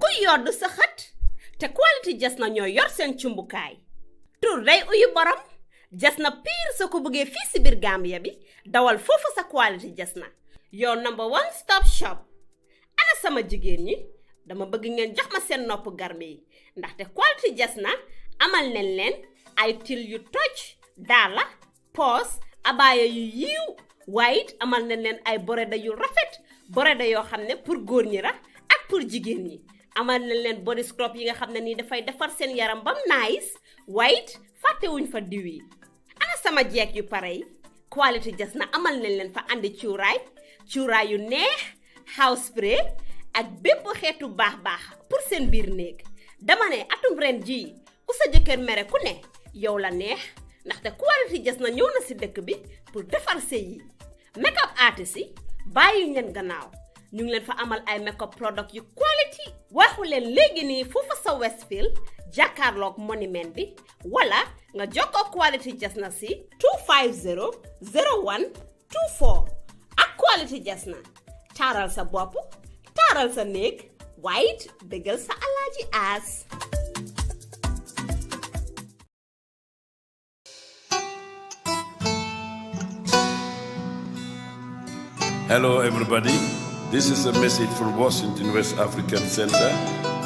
ku yoddu sa xët te quality jasna ñoo yor seen cumbukaay tur day uyu borom jasna pire soo ko bëggee fii si biir Gambia bi dawal foofu sa quality jasna your number one stop shop ana sama jigéen ñi dama bëgg ngeen jox ma seen nopp garme yi ndaxte quality jasna amal nañ leen ay til yu toj daala poos abaaya yu yiiw waaye it amal nañ leen ay boreda yu rafet boreda yoo xam ne pour góor ñi la ak pour jigéen ñi amal nañ leen body scrub yi nga xam ne nii dafay defar seen yaram bam nice waaye it fàttewuñ fa diw yi ana sama jeeg yu pare yi quality jasna amal nañ leen fa andi cuuraay yu neex house spray ak bépp xeetu baax pour seen biir néeg dama ne atum ren jii ku sa jëkkër mere ku ne yow la neex ndaxte quality jasna ñëw na si dëkk bi pour defar sëy yi make-up artist yi bàyyi leen gannaaw ñu ngi leen fa amal ay make-up product yu quality waxu leen léegi nii foofa sa Westfield jàkkaarloog monument bi wala nga jokkoo quality jasna si 250 01 24 ak quality jasna taaral sa bopp taaral sa néeg waaye it bégal sa alaaji aas. Hello everybody, this is a message from Washington West African Center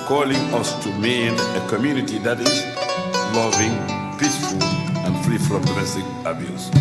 calling us to mean a community that is loving, peaceful and free from domestic abuse.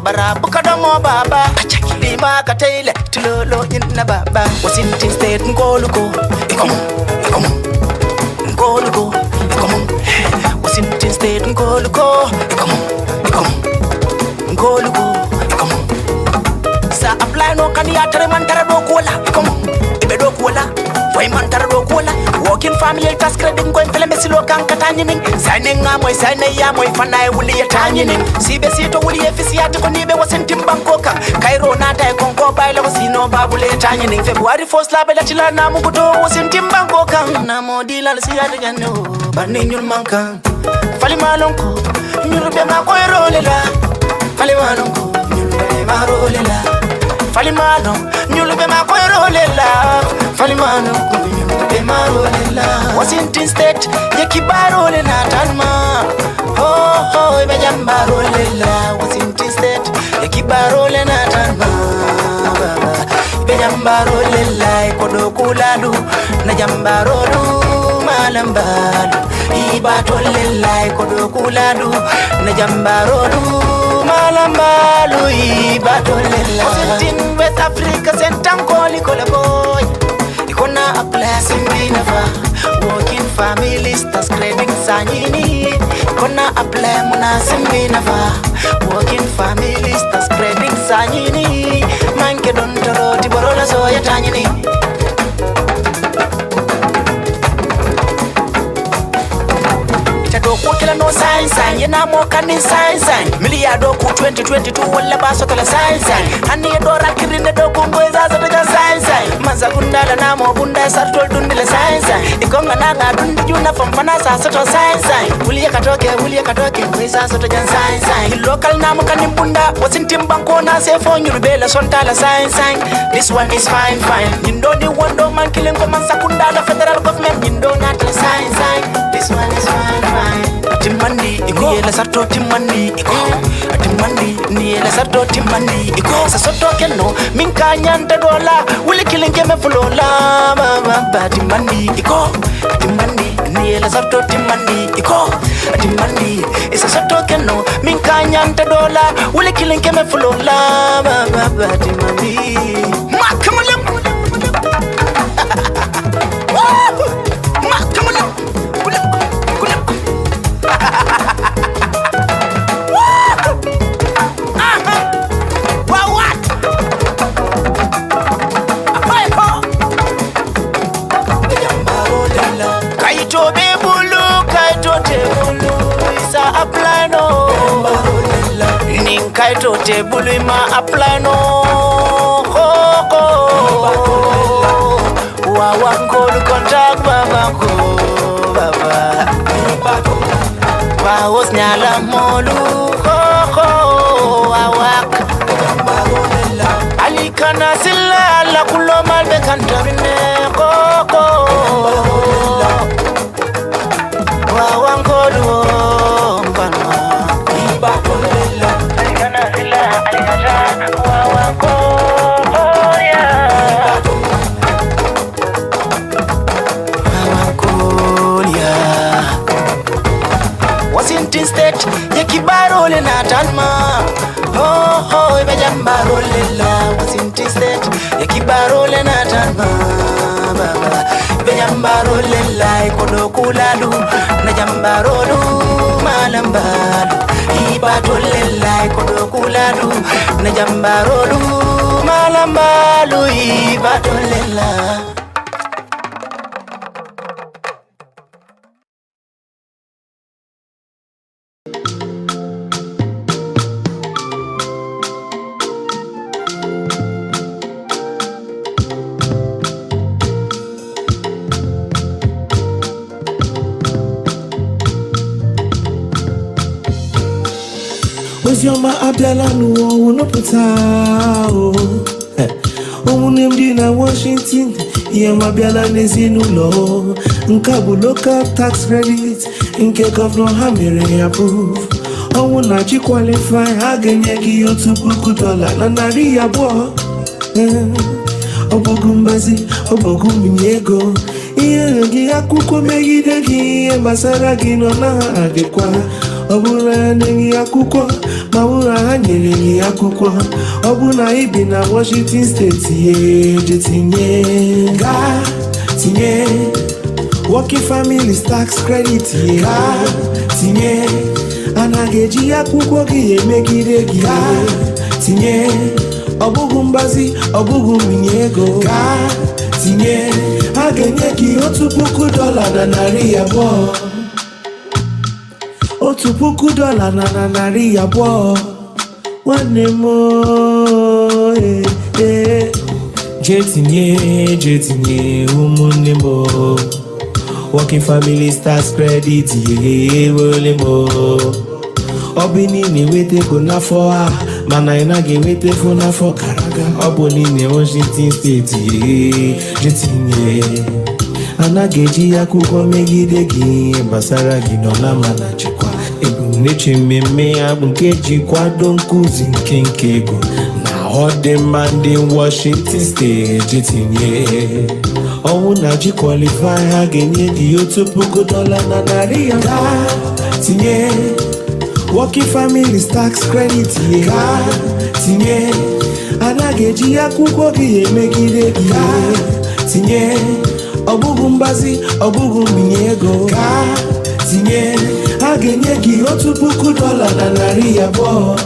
bara bukadamo baba lima kataile tulolo nyina baba Washington State ngoluko ikomo ngoluko ikomo Washington State ngoluko ikomo ngoluko ikomo sa apply no kan ya tare man tare do kola ikomo ibe do kola fay man tare do kola working family tax credit going fele mesilo kan katanyining signing amoy signing ya moy fanay wuli yatanyining sibe sito wuli efisiati ko nibe wasentim bankoka kairo nata e konko baila wasino babule tanyining February 1st la bela tilana mukuto wasentim bankoka na modila siyade janno baninyul manka fali malonko nyulbe ma koyrolela fali malonko nyulbe ma rolela fali malon nyulbe ma koyrolela fali malonko nyulbe ma rolela Washington State yekibaro na talma ho bejambaro lela Washington State yekibaro na talma bejambaro lela kodo kuladu na jambaro malambalu ibato lela kodo kuladu na jambaro malambalu ibato lela Washington West Africa sentankoli kolaboy ikona a blessing binava working families tas credit sanyini ikona a blessing muna simbinava working families tas credit sanyini manke don toroti borola so yatanyini Kila no sign yena mo kani sign miliardo ku 2022 wala baso kala sign hani dora kirinde do kungoza za daga sign manza kundala na mo bunda sartol dundile sign ikonga nanga dundi juna famfana sa soto sign uliya katoke kweza soto jan sign local na mo kani bunda wasintim banko na se fo nyurubela sontala sign this one is fine nindo ni wondo man killing ko man sakundala federal government nindo na sign this one is fine Timandi, niela sarto timandi, timandi, niela sarto timandi, sa soto keno, minka nyanta dola, wuli kilinge me fulola, ba timandi, timandi, niela sarto timandi, timandi, sa soto keno, minka nyanta dola, wuli kilinge me fulola, ba timandi. Ma come on. Kaito te bulu ma apply no ho Wawac contact baba Waos nyala molu ho Wawac alikana silla la kulo malbe kantarine ho Wawac Washington State yekibaro le natalma ho bejambaro lela Washington State yekibaro le natalma bejambaro lela kodo kuladu na jambaro malambalu ibato lela kodo kuladu na jambaro malambalu ibato lela Yoma Abdella no no putao Omunemdi na Washington Yoma Abdella nezinu lo Nkabu local tax credit Nke governor hamere approve Owuna chi qualify Hagenye ki $2,000 na nari yabo Obogumbazi Oboguminyego Iye gi akuko megide gi Embasara gi no na adekwa Obuna nengi akuko Maura hanyere akuko Obuna ibi na Washington State ye tinye Ga tinye Working families tax credit ye Ga tinye Anageji akuko gi ye megide gi Ga tinye Obugumbazi Obuguminyego Ga tinye ga-enye gị $1,000 na $200. $1,000 na $200. Nwanne m jetinye ụmụnne m. Working family stars credit wele m. Ọ bụ niile wete ego n'afọ a, mana ị naghị ewete ego n'afọ gara aga. Ọ bụ niile Washington State jetinye. Anaghị eji akwụkwọ megide gị gbasara gị nọ na mana chekwa. Ebumnuche mmemme ya bụ nke ji kwado nkụzi nke ego na ọ dị mma ndị Washington State jetinye. Ọnwụ na ji qualify ha ga-enye gị $1,000 na $200. Tinye working family tax credit ka tinye. Anaghị eji akwụkwọ gị emegide gị tinye. Ọ bụghị mgbazi, ọ bụghị mbinye ego ka tinye. A ga-enye gị $1,000 na $200.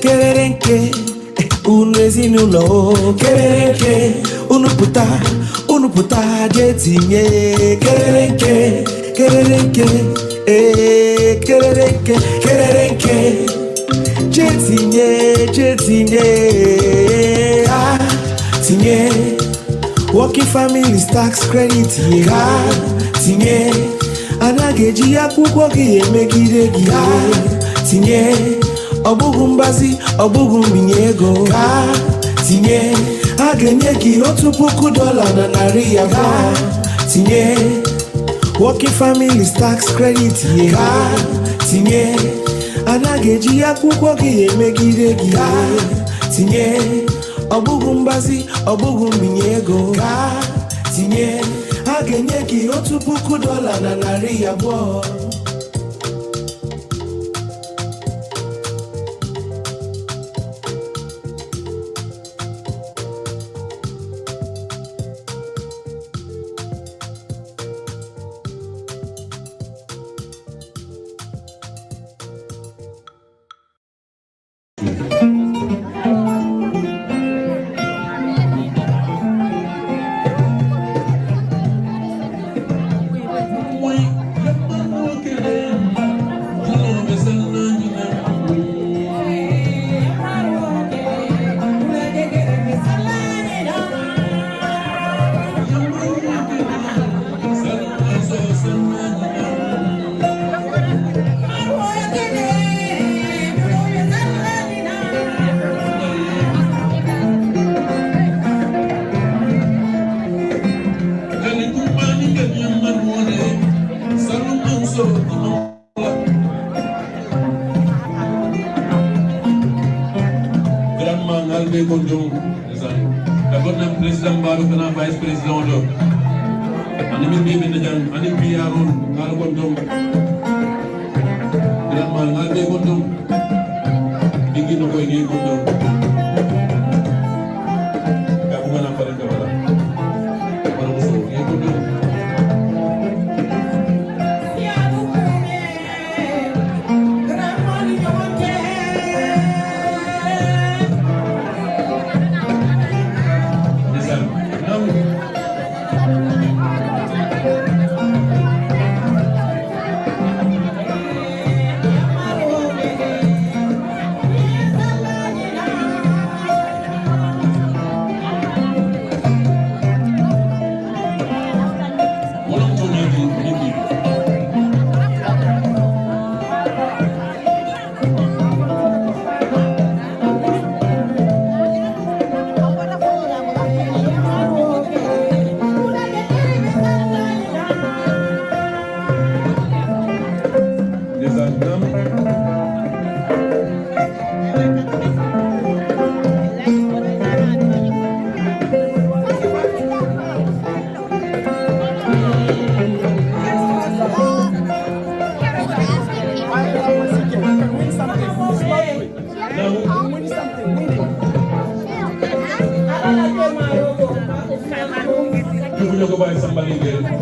Kererenke unu ezinụlọ kererenke unu pụta je tinye. Kererenke kererenke je tinye. Tinye working family tax credit ka tinye. Anaghị eji akwụkwọ gị emegide gị tinye. Ọ bụghị mgbazi, ọ bụghị mbinye ego ka tinye. A ga-enye gị $1,000 na $200. Tinye working family tax credit ka tinye. Anaghị eji akwụkwọ gị emegide gị tinye. Ọ bụghị mgbazi, ọ bụghị mbinye ego ka tinye. A ga-enye gị $1,000 na $200. Vice President do ani mi be ben jang ani bi yaron ngal gondom gran mal ngal be gondom digi no koy ni gondom ka bu mana pare ka wala para muso ni gondom ya bu ne gran mal ni jonte Punya ko ba isang baligid? You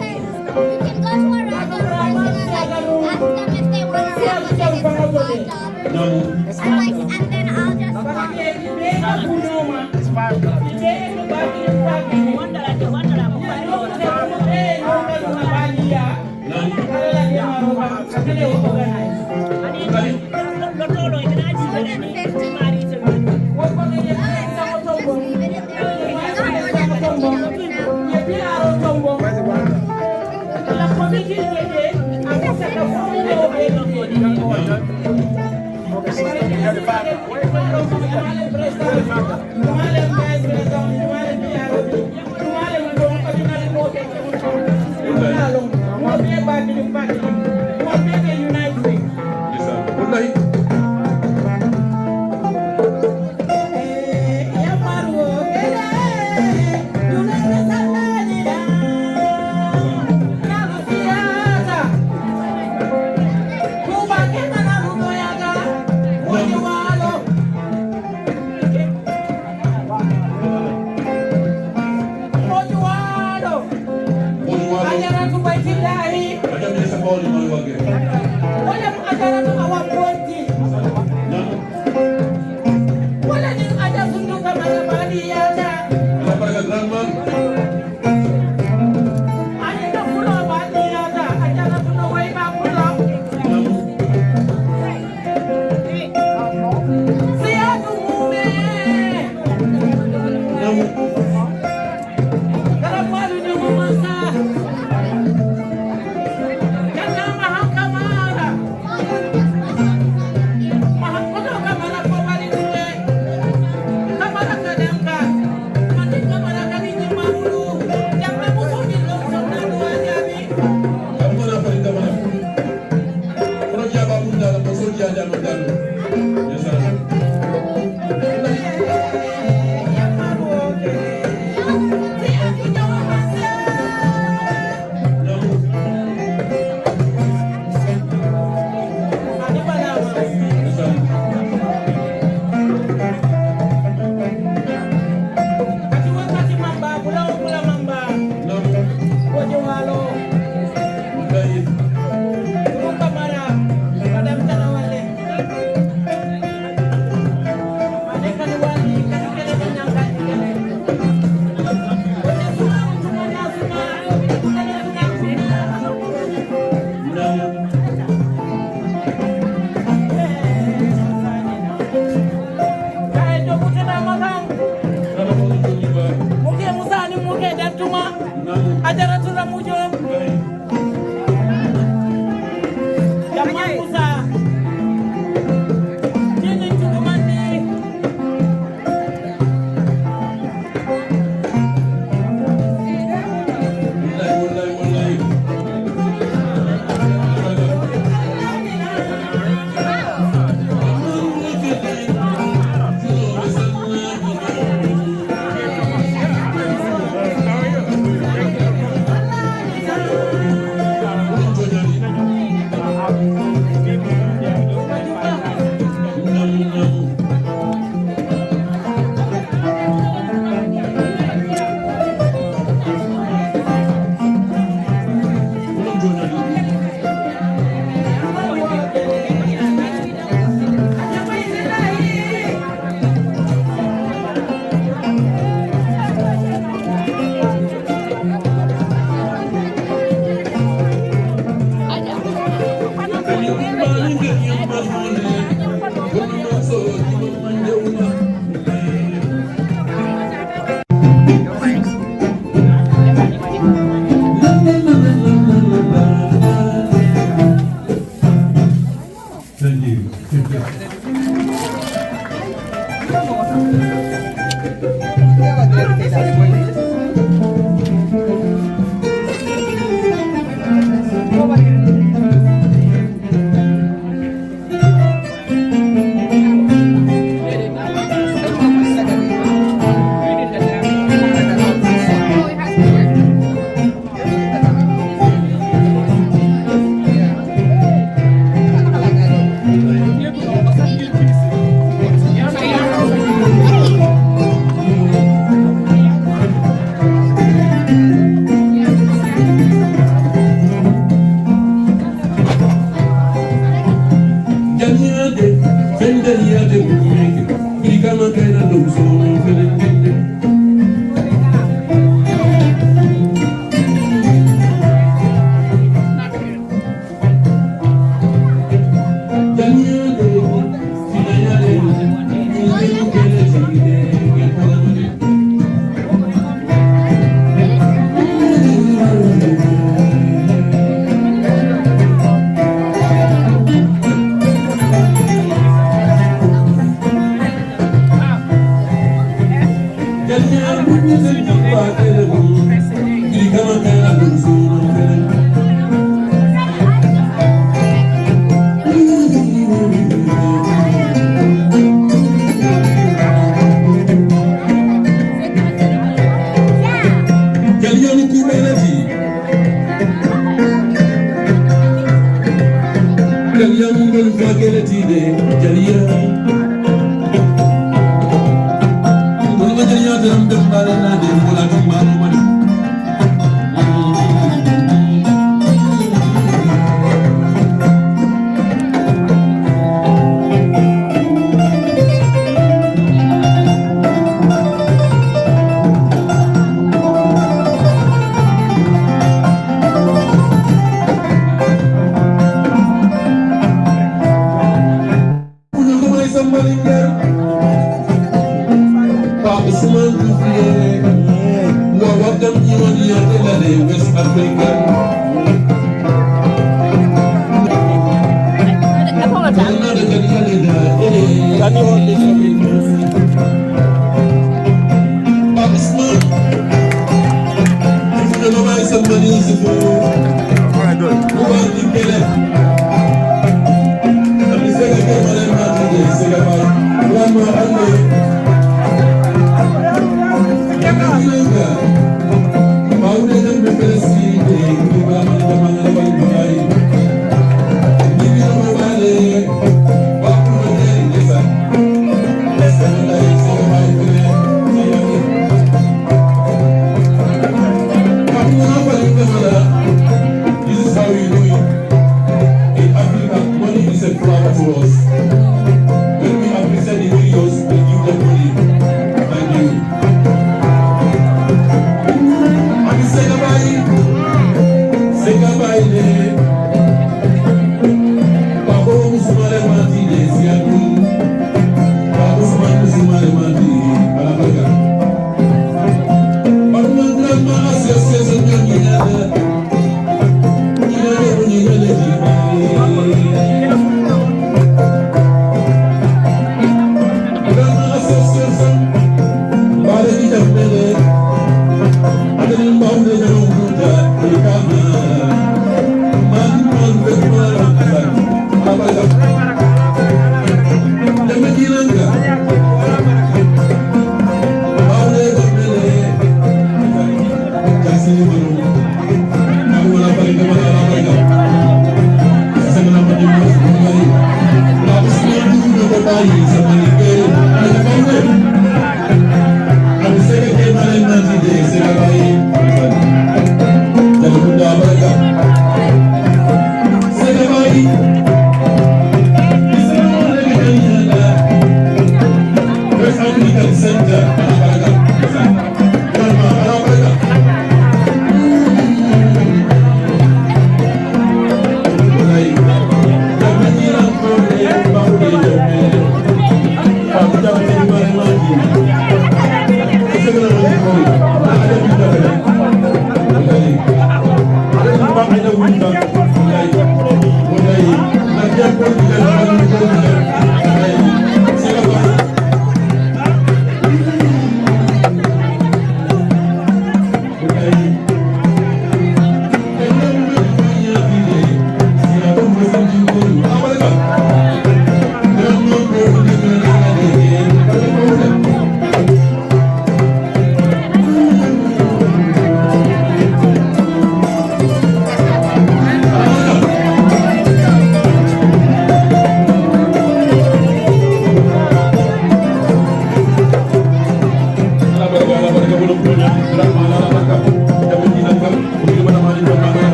can go to our regular and ask them if they want to sell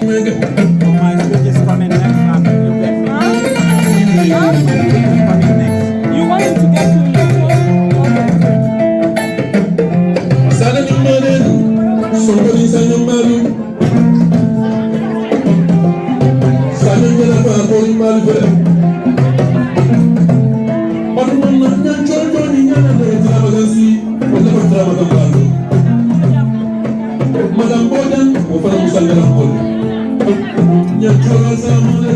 My switch is coming next and you get me. Coming next. You want him to get to you? Sana ni manenu, somebody sana malu. Sana ni na pa ko ni malu fe. Panu na nyancho ni nyana na drama gasi, wala pa drama ka malu. Madam Bodan, o fana musanga na bodan. Nyancho la zamane.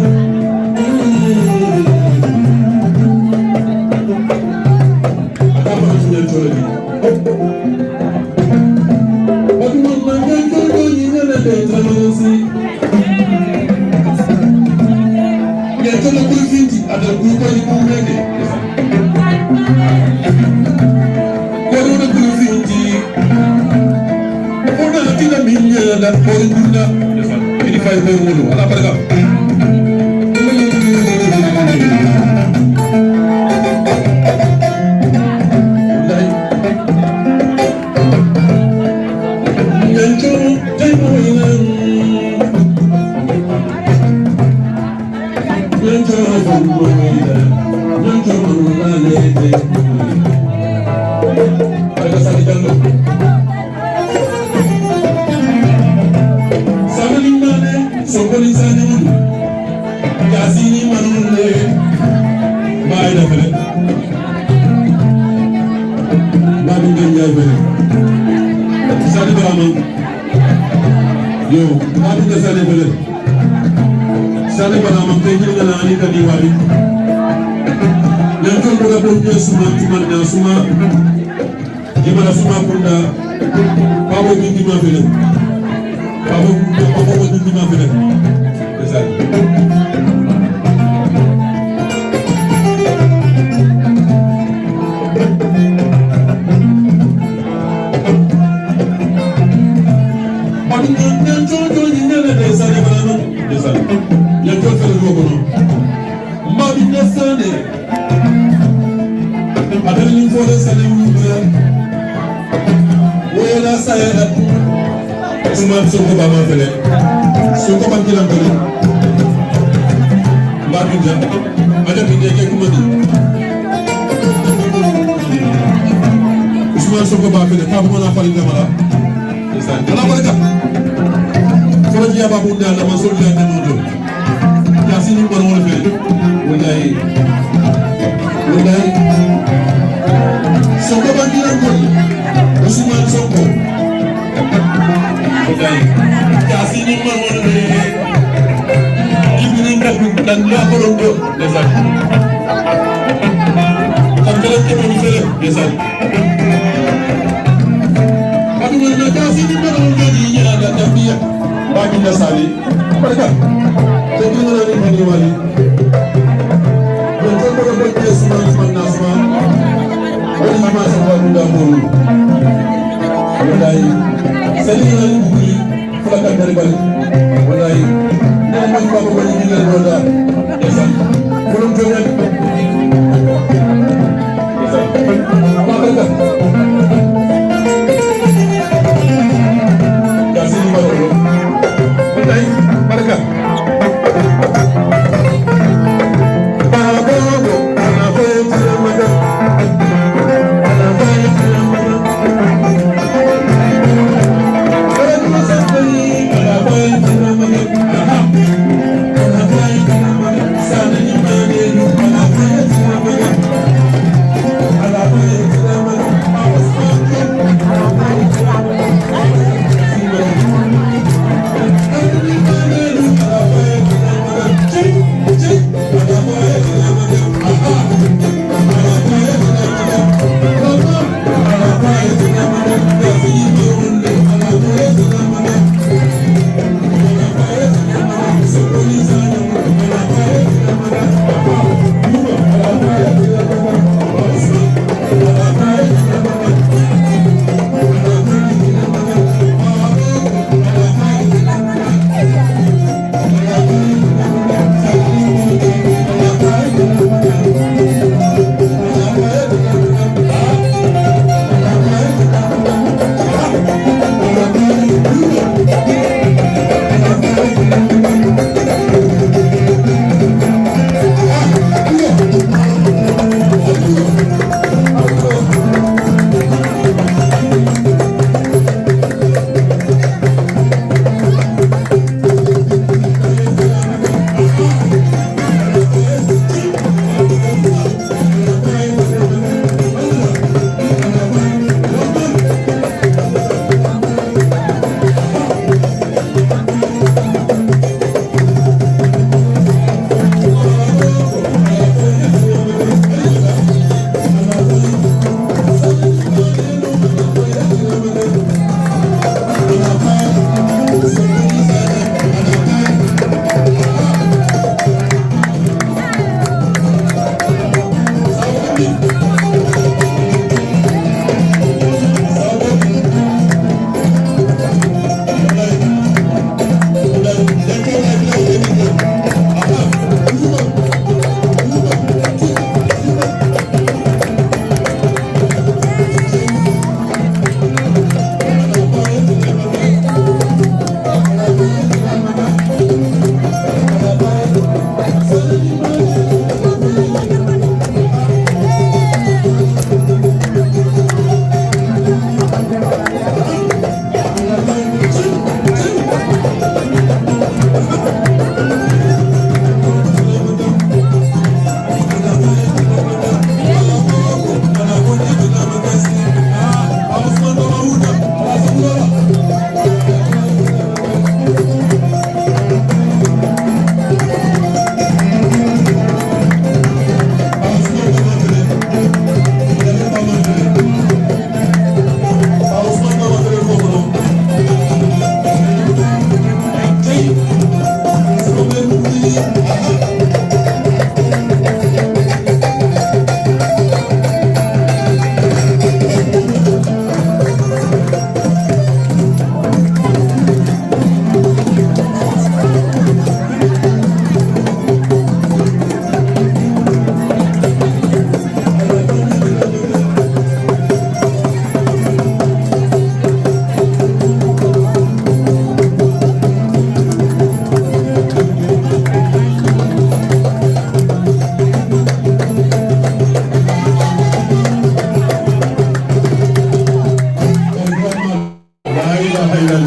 Thank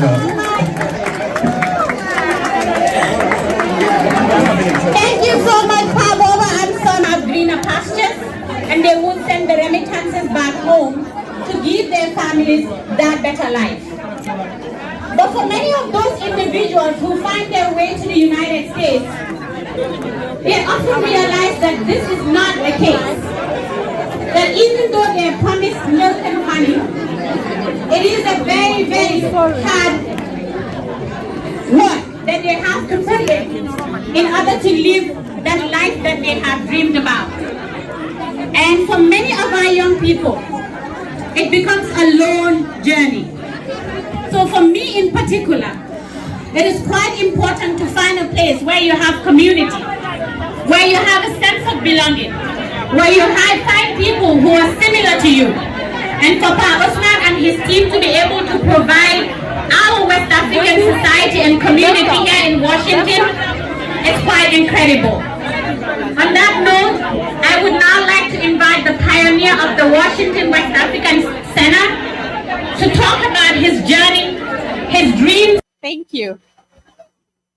you so much, Pabova and Son of Greener Pastures, and they would send the remittances back home to give their families that better life. But for many of those individuals who find their way to the United States, they often realize that this is not the case. That even though they are promised milk and honey, it is a very, very hard work that they have to put in order to live that life that they have dreamed about. And for many of our young people, it becomes a lone journey. So for me in particular, it is quite important to find a place where you have community, where you have a sense of belonging, where you find people who are similar to you. And for Pa Usman and his team to be able to provide our West African society and community here in Washington, it's quite incredible. On that note, I would now like to invite the pioneer of the Washington West African Center to talk about his journey, his dreams. Thank you.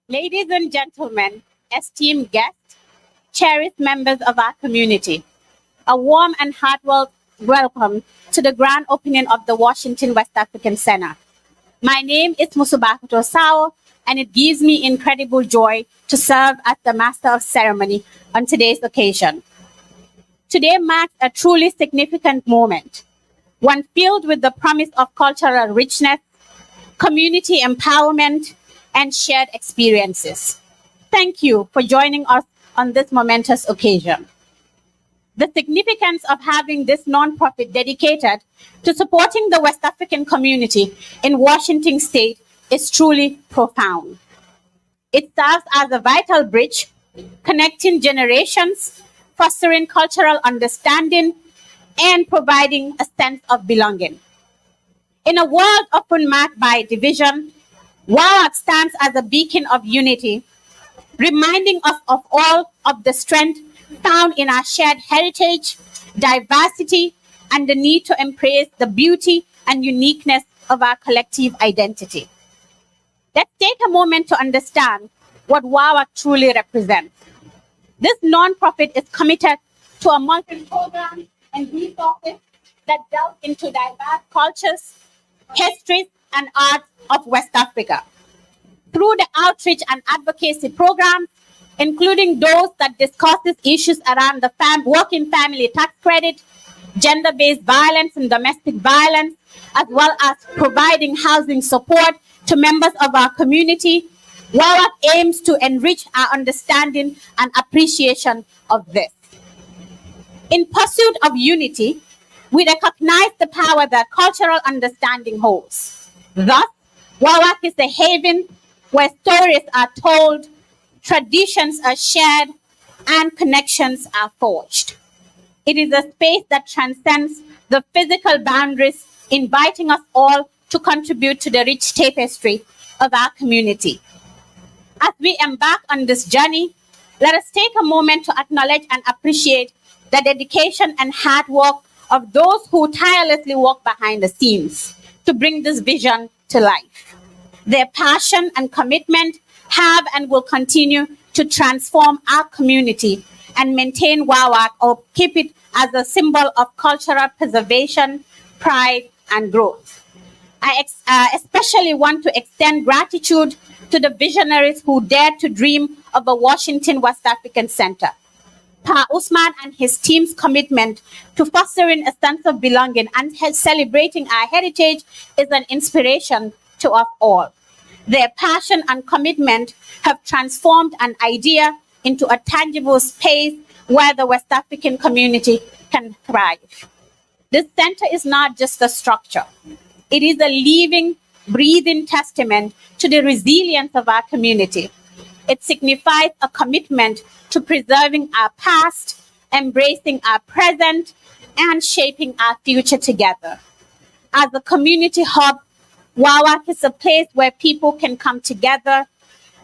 Ladies and gentlemen, esteemed guests, cherished members of our community, a warm and heartfelt welcome to the grand opening of the Washington West African Center. My name is Musubakuto Sao, and it gives me incredible joy to serve as the Master of Ceremony on today's occasion. Today marks a truly significant moment, one filled with the promise of cultural richness, community empowerment, and shared experiences. Thank you for joining us on this momentous occasion. The significance of having this nonprofit dedicated to supporting the West African community in Washington State is truly profound. It serves as a vital bridge, connecting generations, fostering cultural understanding, and providing a sense of belonging. In a world often marked by division, Wawac stands as a beacon of unity, reminding us of all of the strength found in our shared heritage, diversity, and the need to embrace the beauty and uniqueness of our collective identity. Let's take a moment to understand what Wawac truly represents. This nonprofit is committed to a multi-program and resources that delve into diverse cultures, histories, and arts of West Africa. Through the outreach and advocacy programs, including those that discusses issues around the working family tax credit, gender-based violence and domestic violence, as well as providing housing support to members of our community, Wawac aims to enrich our understanding and appreciation of this. In pursuit of unity, we recognize the power that cultural understanding holds. Thus, Wawac is a haven where stories are told, traditions are shared, and connections are forged. It is a space that transcends the physical boundaries, inviting us all to contribute to the rich tapestry of our community. As we embark on this journey, let us take a moment to acknowledge and appreciate the dedication and hard work of those who tirelessly work behind the scenes to bring this vision to life. Their passion and commitment have and will continue to transform our community and maintain Wawac, or keep it as a symbol of cultural preservation, pride, and growth. I especially want to extend gratitude to the visionaries who dared to dream of a Washington West African Center. Pa Usman and his team's commitment to fostering a sense of belonging and celebrating our heritage is an inspiration to us all. Their passion and commitment have transformed an idea into a tangible space where the West African community can thrive. This center is not just a structure. It is a living, breathing testament to the resilience of our community. It signifies a commitment to preserving our past, embracing our present, and shaping our future together. As a community hub, Wawac is a place where people can come together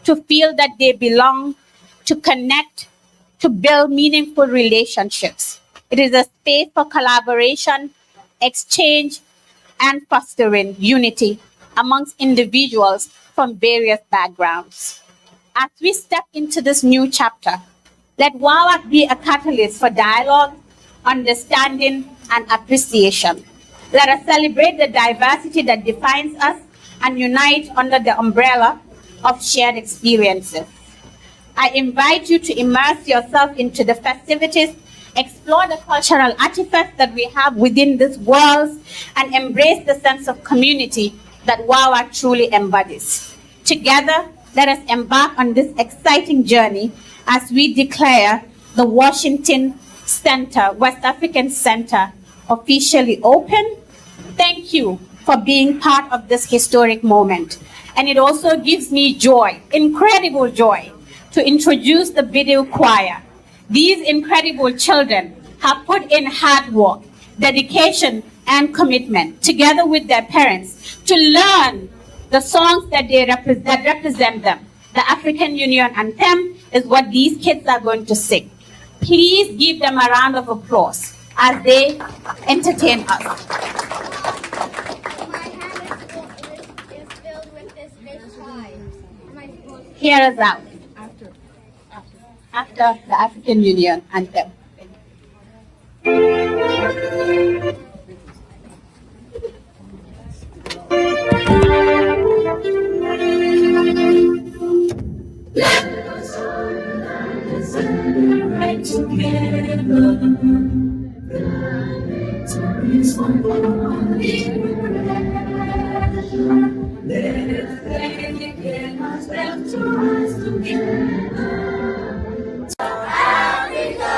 to feel that they belong, to connect, to build meaningful relationships. It is a space for collaboration, exchange, and fostering unity amongst individuals from various backgrounds. As we step into this new chapter, let Wawac be a catalyst for dialogue, understanding, and appreciation. Let us celebrate the diversity that defines us and unite under the umbrella of shared experiences. I invite you to immerse yourself into the festivities, explore the cultural artifacts that we have within this world, and embrace the sense of community that Wawac truly embodies. Together, let us embark on this exciting journey as we declare the Washington Center, West African Center, officially open. Thank you for being part of this historic moment. And it also gives me joy, incredible joy, to introduce the video choir. These incredible children have put in hard work, dedication, and commitment, together with their parents, to learn the songs that represent them. The African Union Anthem is what these kids are going to sing. Please give them a round of applause as they entertain us. Hear us out after the African Union Anthem. Right together, is one let's play again, must have to rise together. Africa,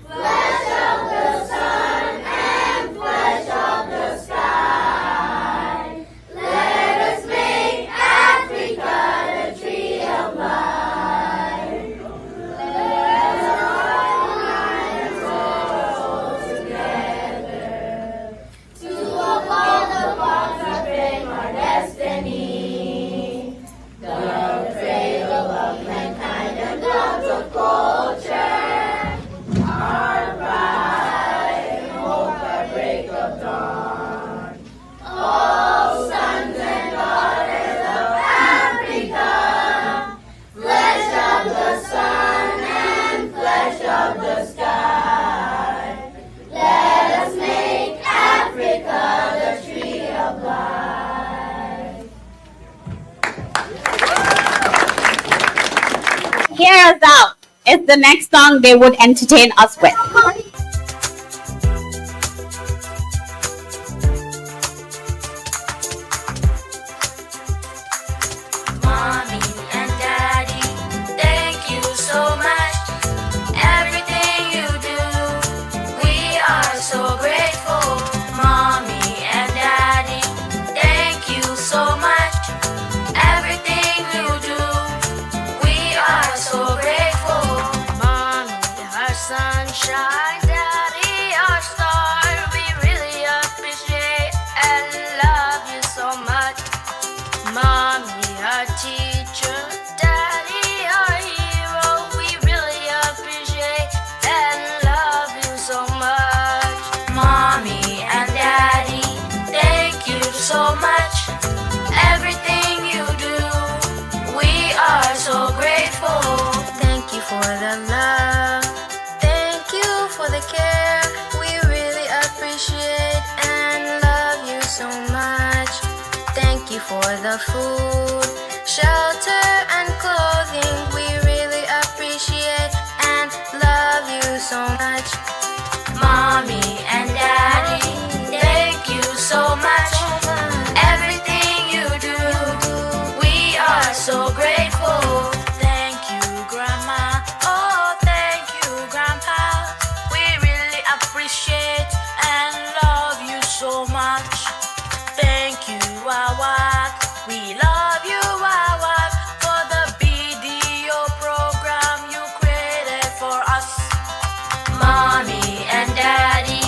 flesh of the sun and flesh of the sky. Let us make Africa the tree of life. Let us all mind and soul together to uphold the bonds of fame, our destiny. The cradle of mankind and gods of culture, our pride, hope at break of dawn. All sons and daughters of Africa, flesh of the sun and flesh of the sky. Let us make Africa the tree of life. Hear us out is the next song they would entertain us with. Mommy and Daddy, thank you so much. Everything you do, we are so grateful. Mommy and Daddy, thank you so much. Everything you do, we are so grateful. Mommy, our sunshine, Daddy, our star, we really appreciate and love you so much. Mommy, our teacher, Daddy, our hero, we really appreciate and love you so much. Mommy and Daddy, thank you so much. Everything you do, we are so grateful. Thank you for the love, thank you for the care, we really appreciate and love you so much. Thank you for the food, shelter, and clothing. We really appreciate and love you so much. Mommy and Daddy, thank you so much. Everything you do, we are so grateful. Thank you, Grandma. Oh, thank you, Grandpa. We really appreciate and love you so much. Thank you, Wawac. We love you, Wawac, for the BDO program you created for us. Mommy and Daddy,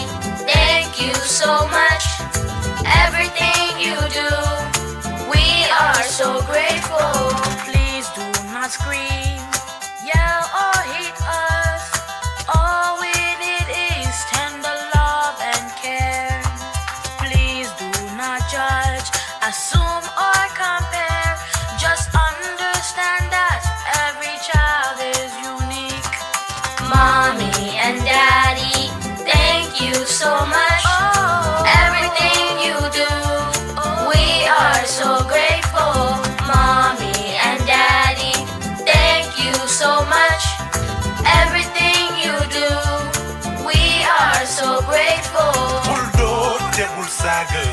saaga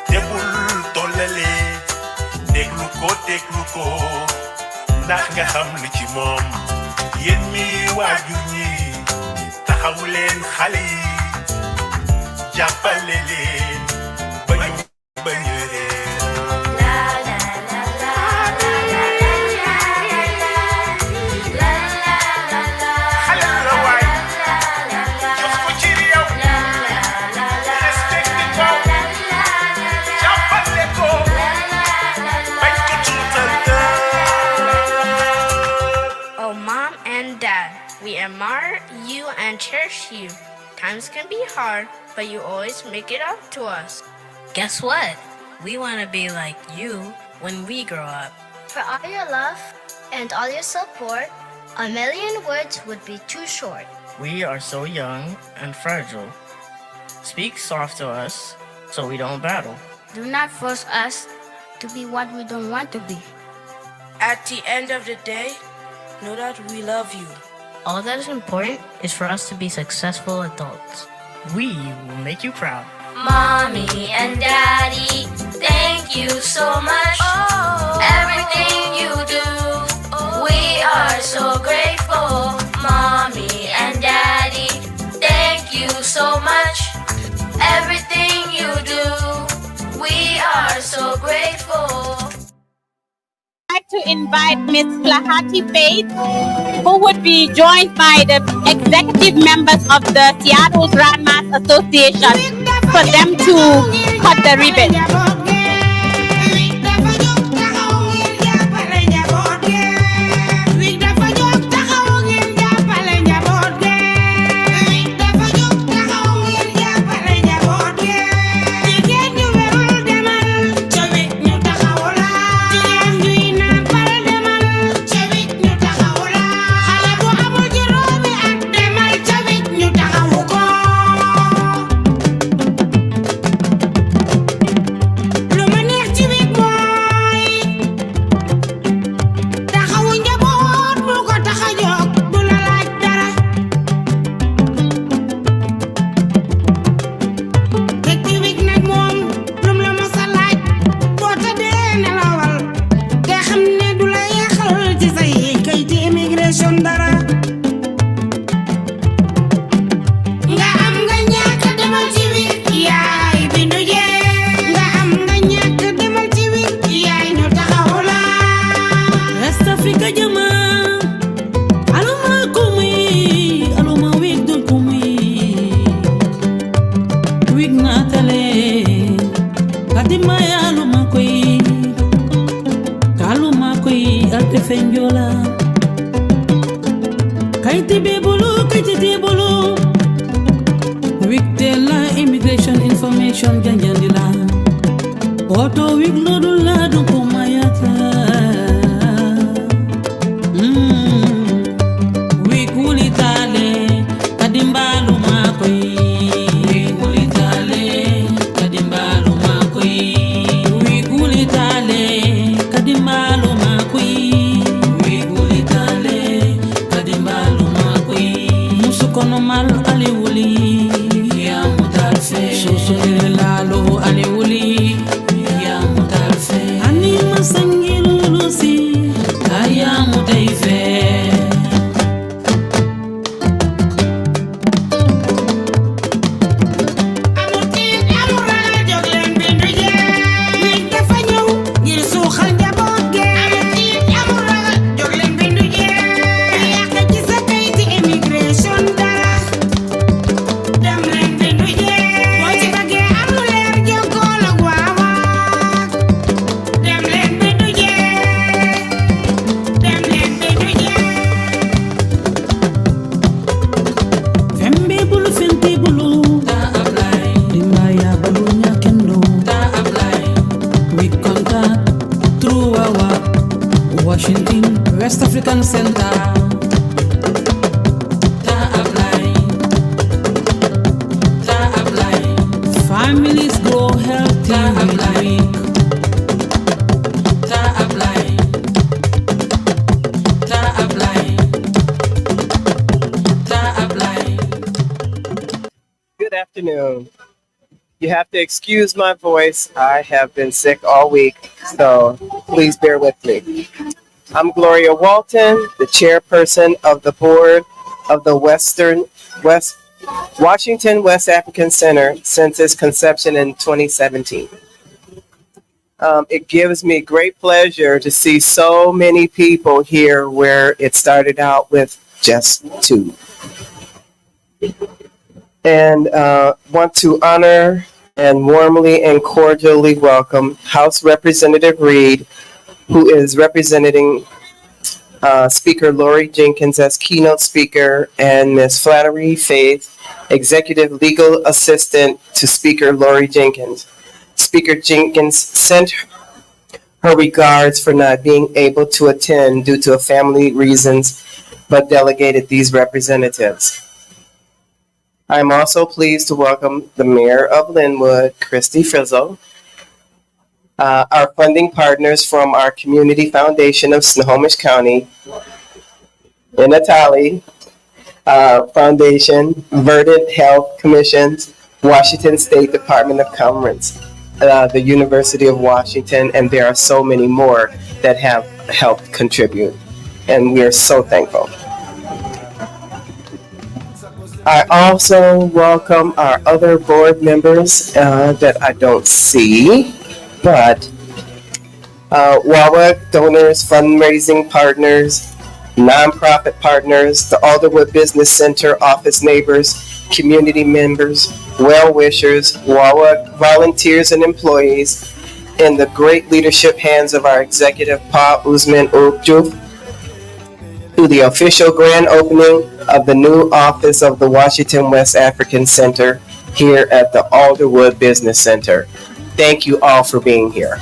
te bul tollale déglu ko ndax nga xam lu ci moom yéen mi waajur ñi taxawu leen xale yi jàppale leen bañ a réer We admire you and cherish you. Times can be hard, but you always make it up to us. Guess what? We want to be like you when we grow up. For all your love and all your support, a million words would be too short. We are so young and fragile. Speak soft to us so we don't battle. Do not force us to be what we don't want to be. At the end of the day, know that we love you. All that is important is for us to be successful adults. We will make you proud. Mommy and Daddy, thank you so much. Everything you do, we are so grateful. Mommy and Daddy, thank you so much. Everything you do, we are so grateful. I'd like to invite Miss Flahati Faith, who would be joined by the executive members of the Seattle Grandmas Association for them to cut the ribbon. Immigration information janjandila auto wig lodula do kumayata wig ulitale kadimbalu makoi wig ulitale kadimbalu makoi wig ulitale kadimbalu makoi wig ulitale kadimbalu makoi musukono mal ali wuli Lalo aliuli ya mutalfe ani masangilu lusi aya mutaife West African Center. Families grow healthy week. Good afternoon. You have to excuse my voice. I have been sick all week, so please bear with me. I'm Gloria Walton, the chairperson of the board of the Washington West African Center since its conception in 2017. It gives me great pleasure to see so many people here where it started out with just 2. And want to honor and warmly and cordially welcome House Representative Reed, who is representing Speaker Lori Jenkins as keynote speaker, and Ms. Flattery Faith, Executive Legal Assistant to Speaker Lori Jenkins. Speaker Jenkins sent her regards for not being able to attend due to family reasons, but delegated these representatives. I'm also pleased to welcome the Mayor of Lynnwood, Christy Frizzle, our funding partners from our Community Foundation of Snohomish County, Inatali Foundation, Verdant Health Commissions, Washington State Department of Commerce, the University of Washington, and there are so many more that have helped contribute, and we are so thankful. I also welcome our other board members that I don't see, but Wawac donors, fundraising partners, nonprofit partners, the Alderwood Business Center office neighbors, community members, well-wishers, Wawac volunteers and employees, in the great leadership hands of our executive, Pa Usman Ukju, to the official grand opening of the new office of the Washington West African Center here at the Alderwood Business Center. Thank you all for being here.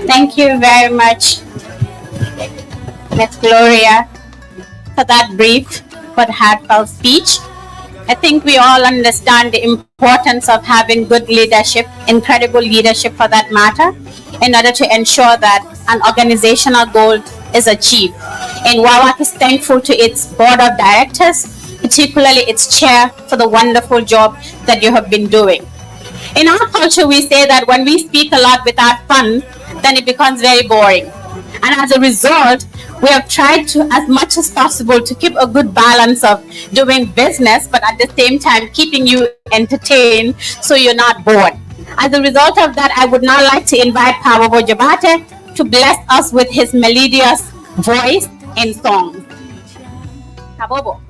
Thank you very much, Ms. Gloria, for that brief but heartfelt speech. I think we all understand the importance of having good leadership, incredible leadership for that matter, in order to ensure that an organizational goal is achieved. And Wawac is thankful to its board of directors, particularly its chair, for the wonderful job that you have been doing. In our culture, we say that when we speak a lot without fun, then it becomes very boring. And as a result, we have tried to, as much as possible, to keep a good balance of doing business, but at the same time keeping you entertained so you're not bored. As a result of that, I would now like to invite Pabobo Jabate to bless us with his melodious voice and song. Pabobo.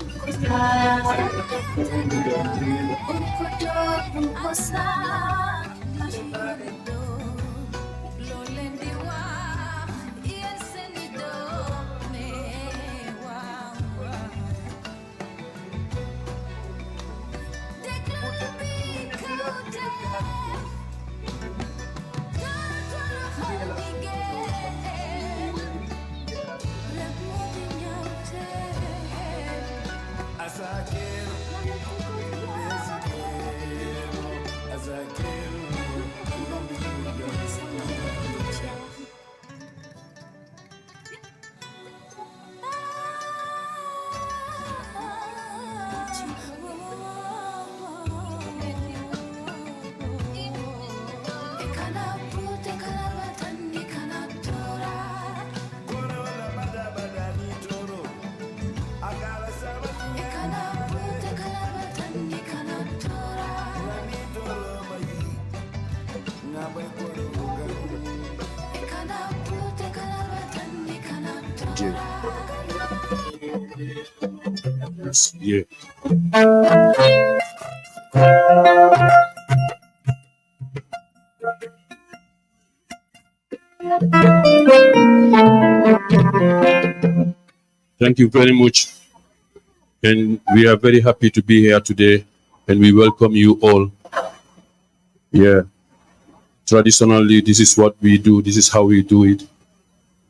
Yeah. Thank you very much. And we are very happy to be here today, and we welcome you all. Yeah. Traditionally, this is what we do. This is how we do it.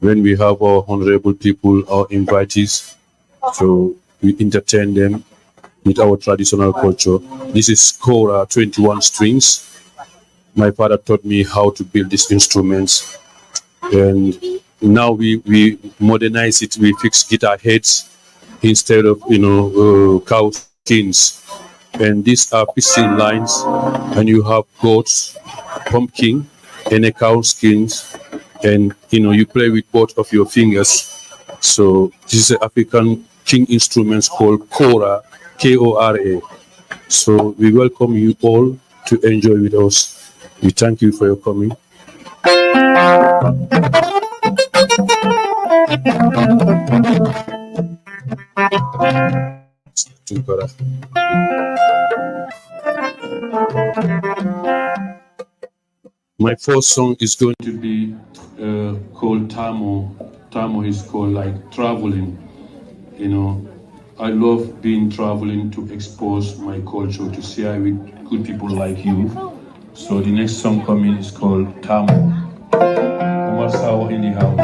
When we have our honorable people, our invitees, so we entertain them with our traditional culture. This is Kora 21 strings. My father taught me how to build these instruments, and now we modernize it. We fix guitar heads instead of cow skins. And these are piston lines, and you have goats, pumpkin, and a cow skins, and you play with both of your fingers. So this is an African king instruments called Kora, Kora. So we welcome you all to enjoy with us. We thank you for your coming. My first song is going to be called Tamo. Tamo is called like traveling. I love being traveling to expose my culture, to share with good people like you. So the next song coming is called Tamo. Omasawa in the house.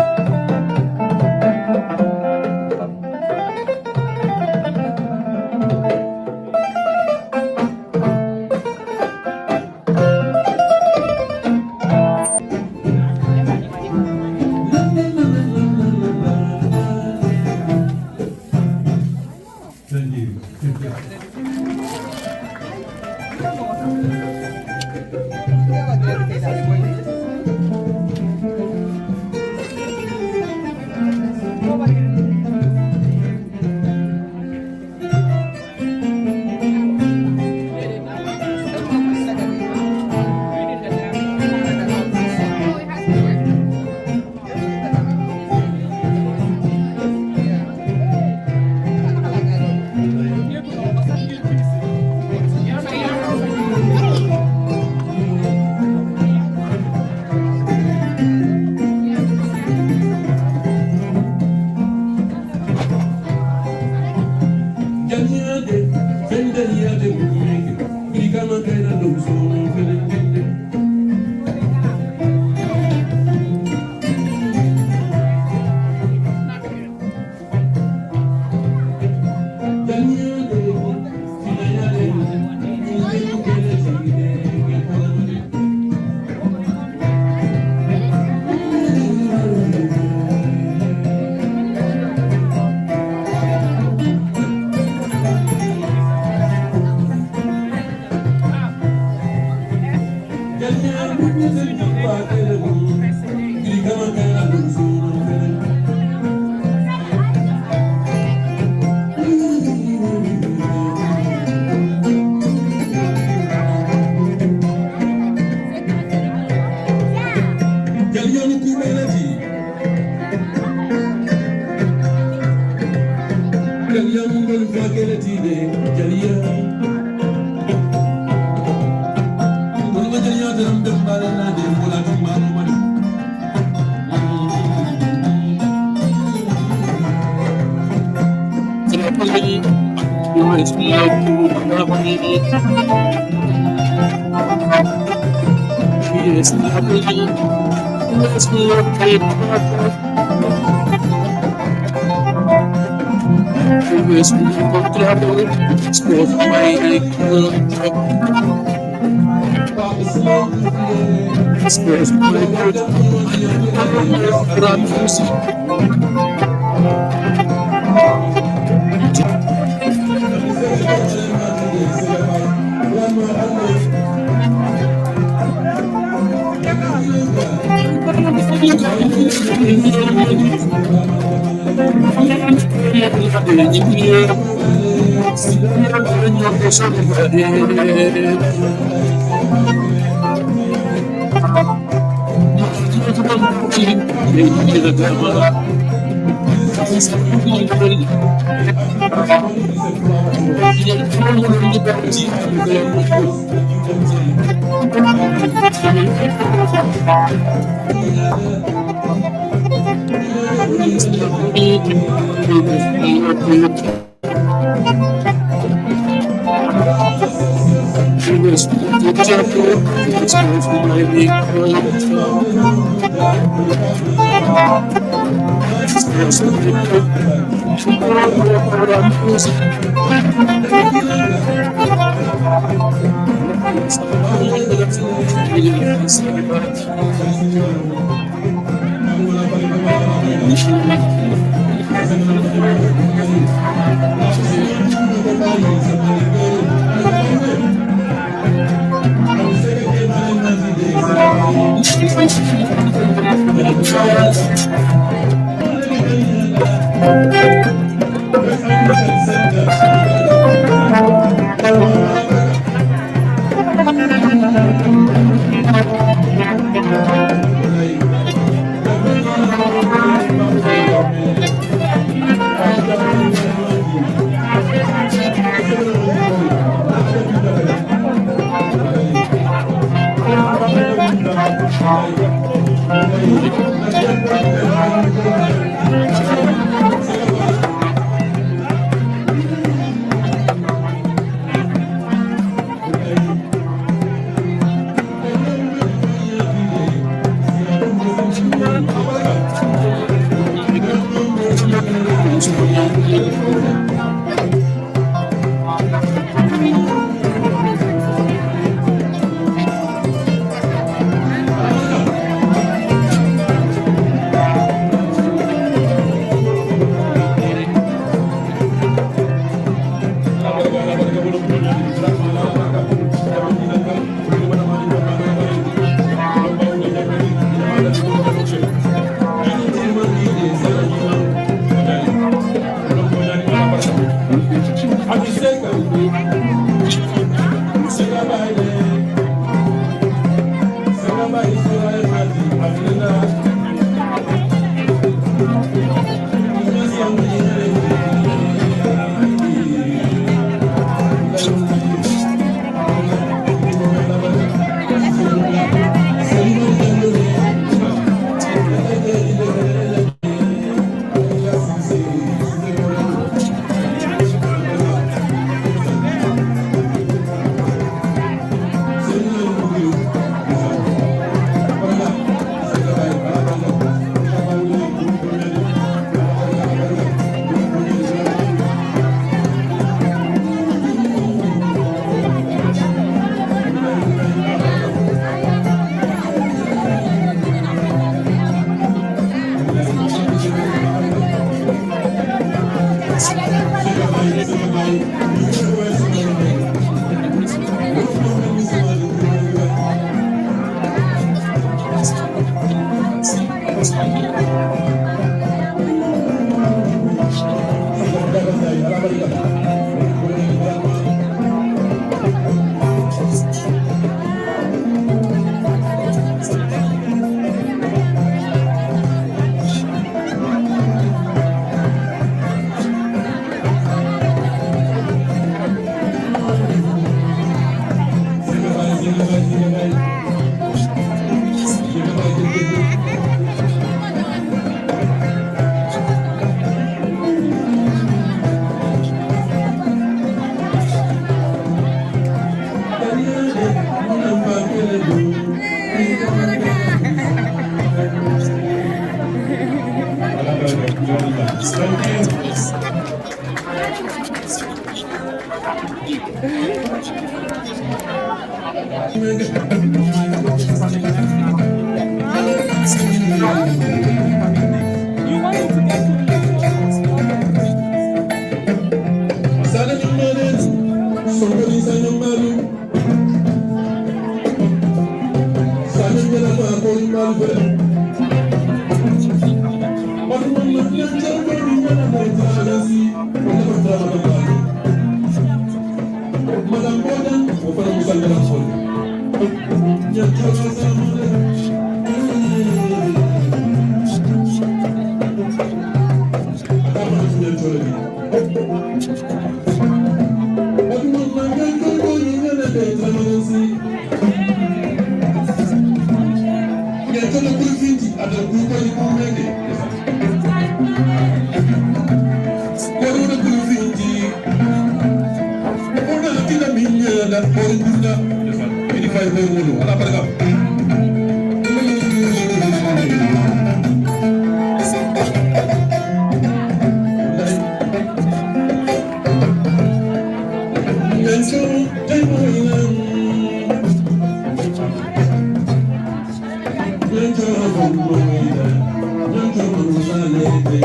Thank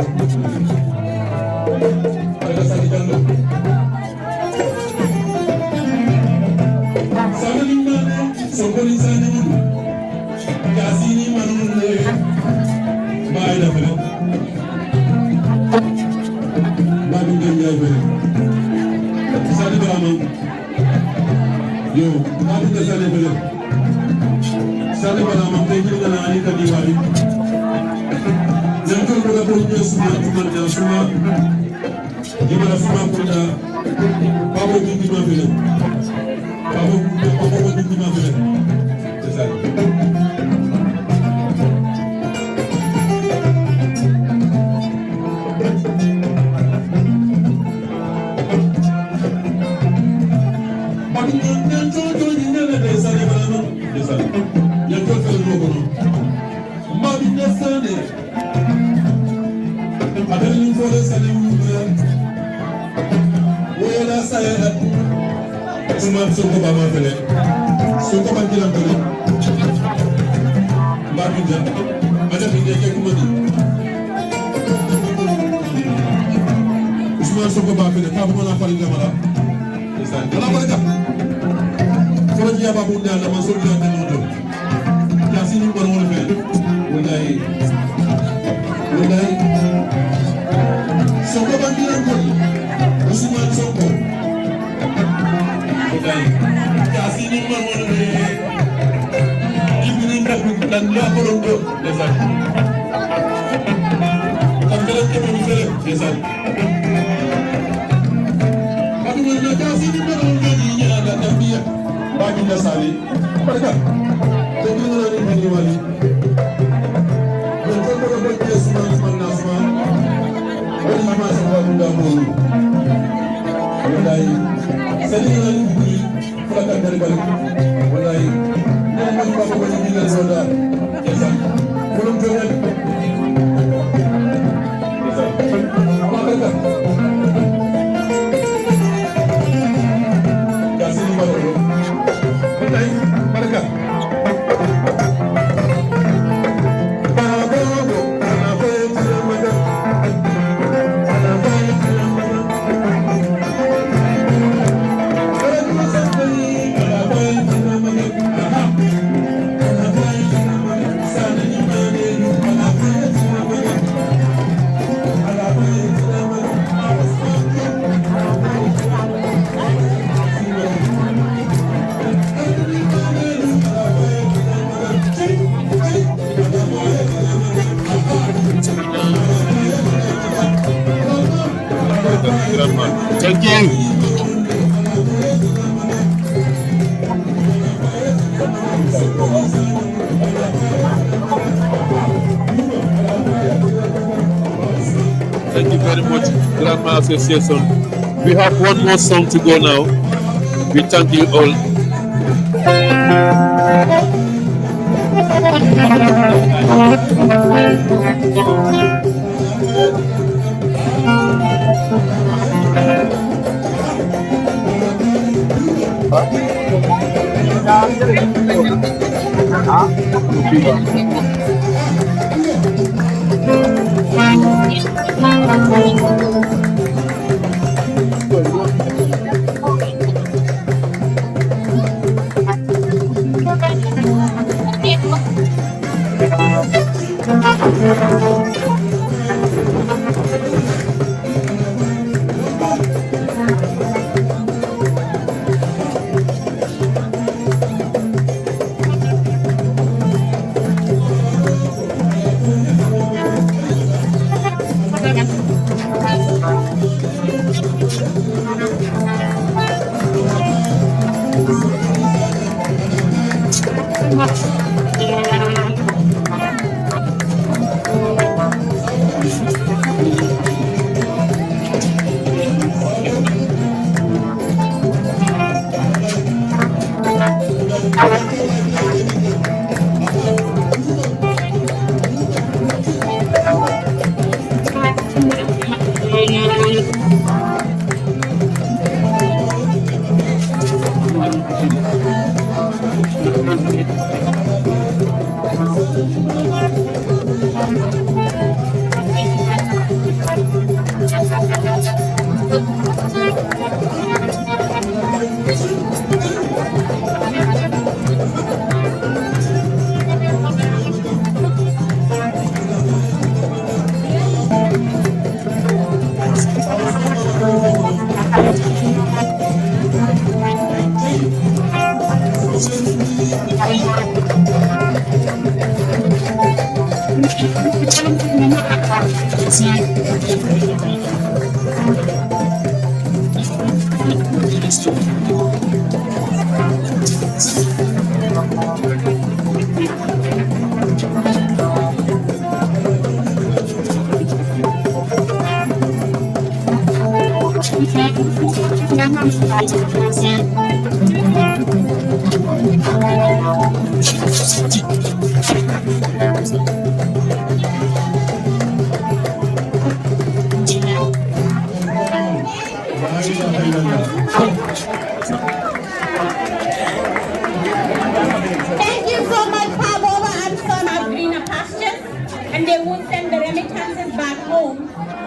you. Thank you very much, Grandma Association. We have one more song to go now. We thank you all. Thank you so much, Pabova and Son of Greener Pastures, and they would send the remittances back home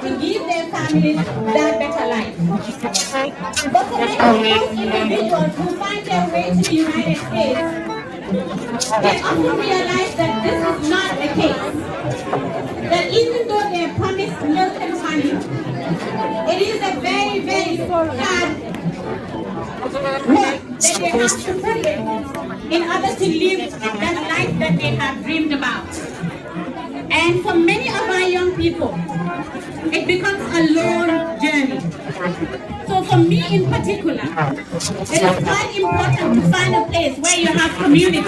to give their families that better life. But for many of those individuals who find their way to the United States, they often realize that this is not the case. That even though they are promised milk and honey, it is a very, very hard work that they have to put in order to live that life that they have dreamed about. And for many of our young people, it becomes a long journey. So for me in particular, it is quite important to find a place where you have community,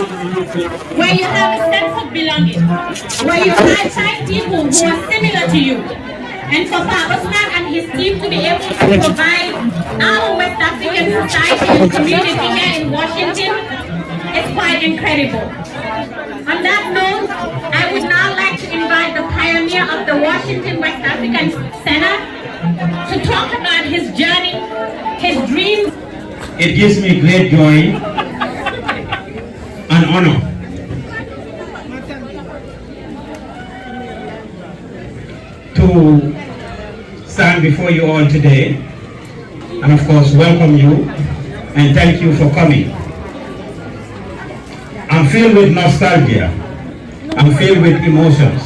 where you have a sense of belonging, where you find people who are similar to you. And for Pa Osman and his team to be able to provide our West African society and community here in Washington, it's quite incredible. On that note, I would now like to invite the pioneer of the Washington West African Center to talk about his journey, his dreams. It gives me great joy and honor to stand before you all today and of course welcome you and thank you for coming. I'm filled with nostalgia. I'm filled with emotions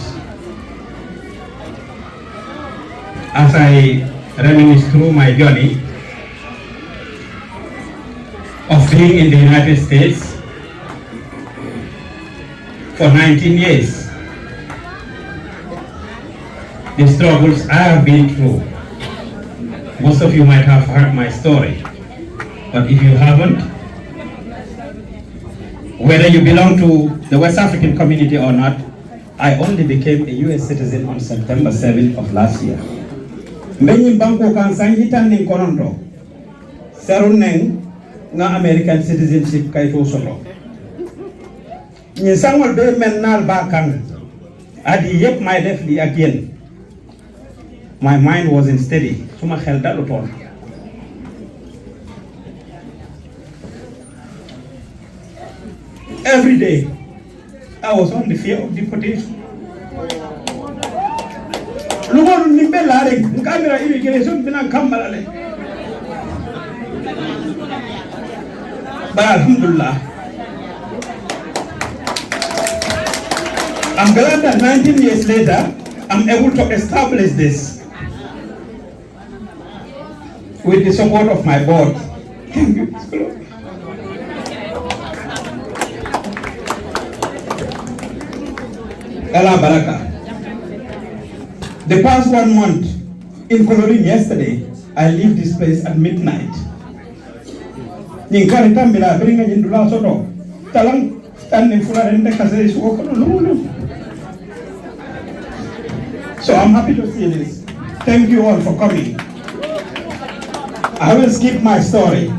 as I reminisce through my journey of being in the United States for 19 years. The struggles I have been through. Most of you might have heard my story, but if you haven't, whether you belong to the West African community or not, I only became a US citizen on September 7th of last year. Mbenyi banko kan sangitan ning konondo. Saruneng nga American citizenship kaito solo. Ni sangol be mennal ba kan. Adi yep my def di again. My mind wasn't steady. Suma xel daluton. Every day, I was on the fear of deportation. Lumon nimbe lare, kamera immigration bilang kambalale. But alhamdulillah, I'm glad that 19 years later, I'm able to establish this with the support of my board. Thank you. Allah Baraka. The past 1 month, including yesterday, I left this place at midnight. Ninkari tambila bringa jindula soto. Talang standing full and kase is So I'm happy to see this. Thank you all for coming. I will skip my story.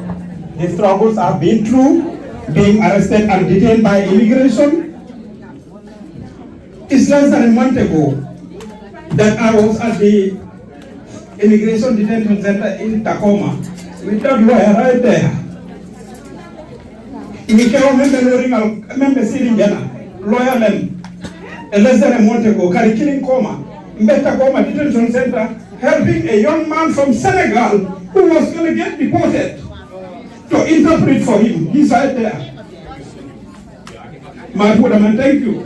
The struggles I've been through, being arrested and detained by immigration. It's less than a month ago that I was at the immigration detention center in Tacoma with that lawyer right there. Remember sitting lawyer them less than a month ago, killing coma, in Tacoma detention center, helping a young man from Senegal who was going to get deported to interpret for him. He's right there. My brother, man, thank you.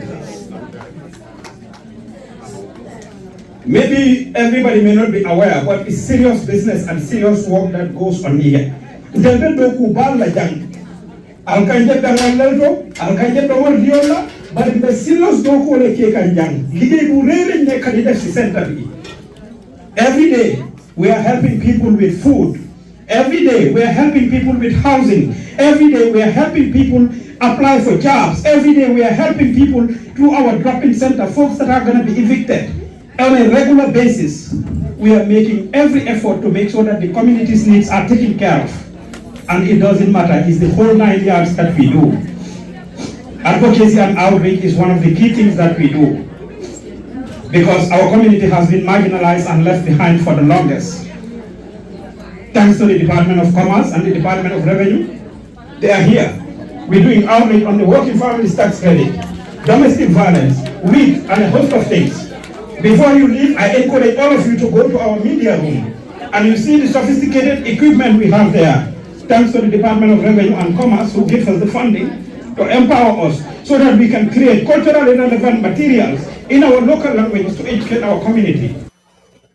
Maybe everybody may not be aware, but it's serious business and serious work that goes on here. But the serious doku le ke kanjang. Lide bu rele ne kanida si center bi. Every day, we are helping people with food. Every day, we are helping people with housing. Every day, we are helping people apply for jobs. Every day, we are helping people through our drop-in center, folks that are going to be evicted. On a regular basis, we are making every effort to make sure that the community's needs are taken care of. And it doesn't matter, it's the whole 9 yards that we do. Advocacy and outreach is one of the key things that we do, because our community has been marginalized and left behind for the longest. Thanks to the Department of Commerce and the Department of Revenue, they are here. We're doing outreach on the working families tax credit, domestic violence, weed, and a host of things. Before you leave, I encourage all of you to go to our media room, and you see the sophisticated equipment we have there, thanks to the Department of Revenue and Commerce, who gives us the funding to empower us so that we can create culturally relevant materials in our local languages to educate our community.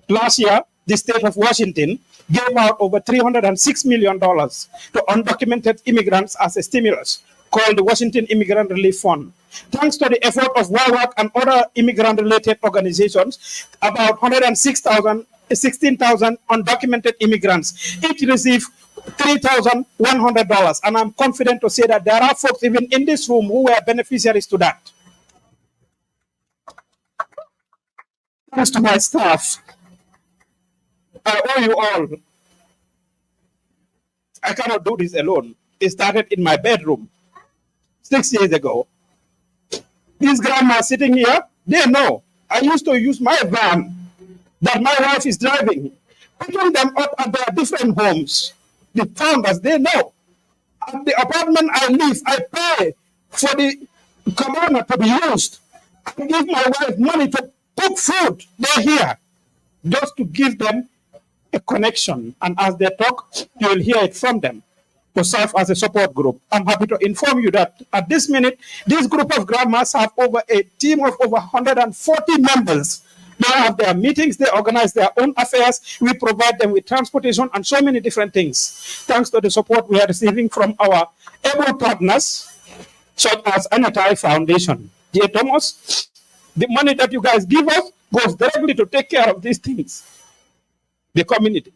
Last year, the state of Washington gave out over $306 million to undocumented immigrants as a stimulus, called the Washington Immigrant Relief Fund. Thanks to the effort of Wawac and other immigrant-related organizations, about 16,000 undocumented immigrants each received $3,100, and I'm confident to say that there are folks even in this room who were beneficiaries to that. Thanks to my staff, I owe you all. I cannot do this alone. It started in my bedroom 6 years ago. These grandmas sitting here, they know. I used to use my van that my wife is driving, picking them up at their different homes. The founders, they know. At the apartment I live, I pay for the cabana to be used. I give my wife money to cook food. They're here just to give them a connection. And as they talk, you will hear it from them to serve as a support group. I'm happy to inform you that at this minute, this group of grandmas have over a team of over 140 members. They have their meetings, they organize their own affairs, we provide them with transportation and so many different things. Thanks to the support we are receiving from our able partners, such as Anatai Foundation. Dear Thomas, the money that you guys give us goes directly to take care of these things, the community.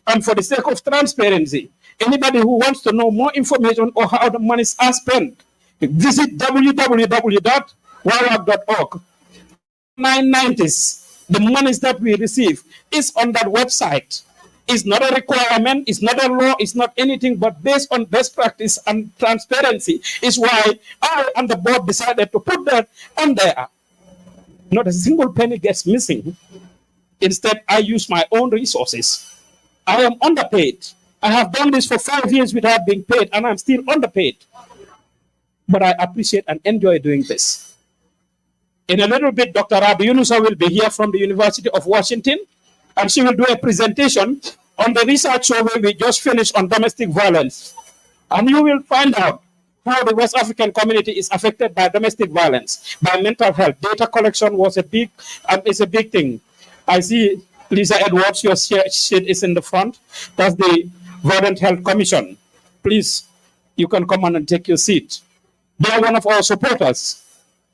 And for the sake of transparency, anybody who wants to know more information or how the monies are spent, visit www.wawac.org. 990s, the monies that we receive is on that website. It's not a requirement, it's not a law, it's not anything, but based on best practice and transparency is why I and the board decided to put that on there. Not a single penny gets missing. Instead, I use my own resources. I am underpaid. I have done this for 5 years without being paid, and I'm still underpaid. But I appreciate and enjoy doing this. In a little bit, Dr. Rabi Yunusa will be here from the University of Washington, and she will do a presentation on the research survey we just finished on domestic violence. And you will find out how the West African community is affected by domestic violence, by mental health. Data collection was is a big thing. I see Lisa Edwards, your sheet is in the front. That's the Violent Health Commission. Please, you can come on and take your seat. They are one of our supporters.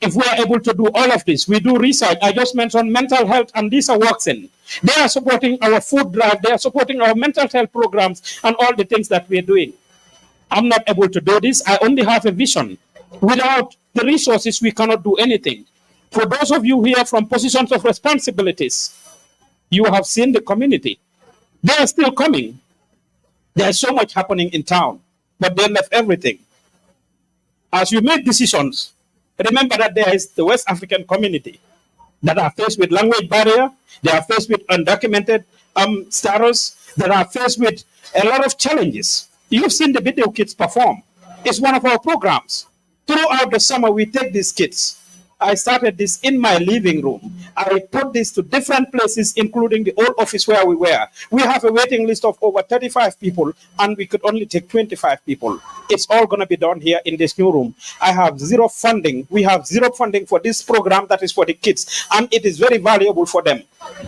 If we are able to do all of this, we do research. I just mentioned mental health, and Lisa works in. They are supporting our food drive. They are supporting our mental health programs and all the things that we are doing. I'm not able to do this. I only have a vision. Without the resources, we cannot do anything. For those of you here from positions of responsibilities, you have seen the community. They are still coming. There's so much happening in town, but they left everything. As you make decisions, remember that there is the West African community that are faced with language barrier, they are faced with undocumented status, that are faced with a lot of challenges. You've seen the video kids perform. It's one of our programs. Throughout the summer, we take these kids. I started this in my living room. I put this to different places, including the old office where we were. We have a waiting list of over 35 people, and we could only take 25 people. It's all going to be done here in this new room. I have zero funding. We have zero funding for this program that is for the kids, and it is very valuable for them.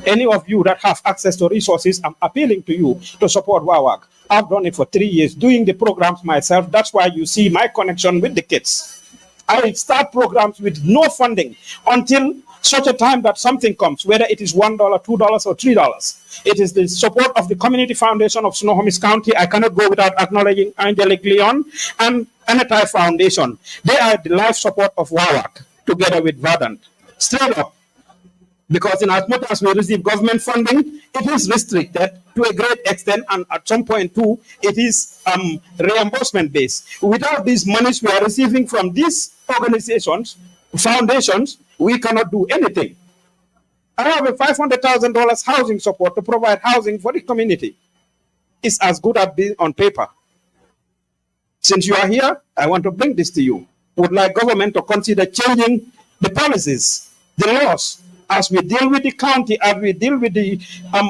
Any of you that have access to resources, I'm appealing to you to support Wawac. I've done it for 3 years, doing the programs myself. That's why you see my connection with the kids. I start programs with no funding until such a time that something comes, whether it is $1, $2, or $3. It is the support of the Community Foundation of Snohomish County. I cannot go without acknowledging Angelique Leon and Anatai Foundation. They are the life support of Wawac, together with Verdant. Straight up. Because in as much as we receive government funding, it is restricted to a great extent, and at some point too, it is reimbursement based. Without these monies we are receiving from these organizations, foundations, we cannot do anything. I have a $500,000 housing support to provide housing for the community. It's as good as being on paper. Since you are here, I want to bring this to you. Would like government to consider changing the policies, the laws, as we deal with the county, as we deal with the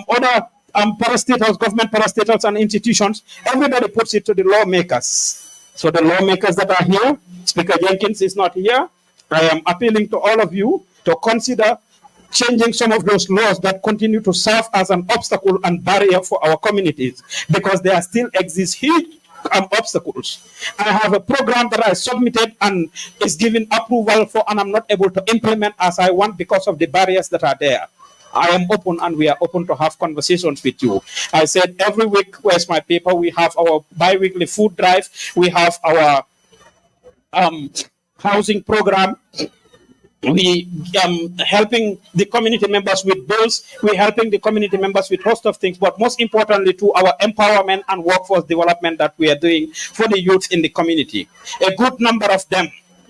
other parastatals, government parastatals and institutions. Everybody puts it to the lawmakers. So the lawmakers that are here, Speaker Jenkins is not here. I am appealing to all of you to consider changing some of those laws that continue to serve as an obstacle and barrier for our communities, because there still exist huge obstacles. I have a program that I submitted and is given approval for, and I'm not able to implement as I want because of the barriers that are there. I am open, and we are open to have conversations with you. I said every week, where's my paper? We have our bi-weekly food drive. We have our housing program. We helping the community members with bills. We're helping the community members with host of things, but most importantly to our empowerment and workforce development that we are doing for the youth in the community. A good number of them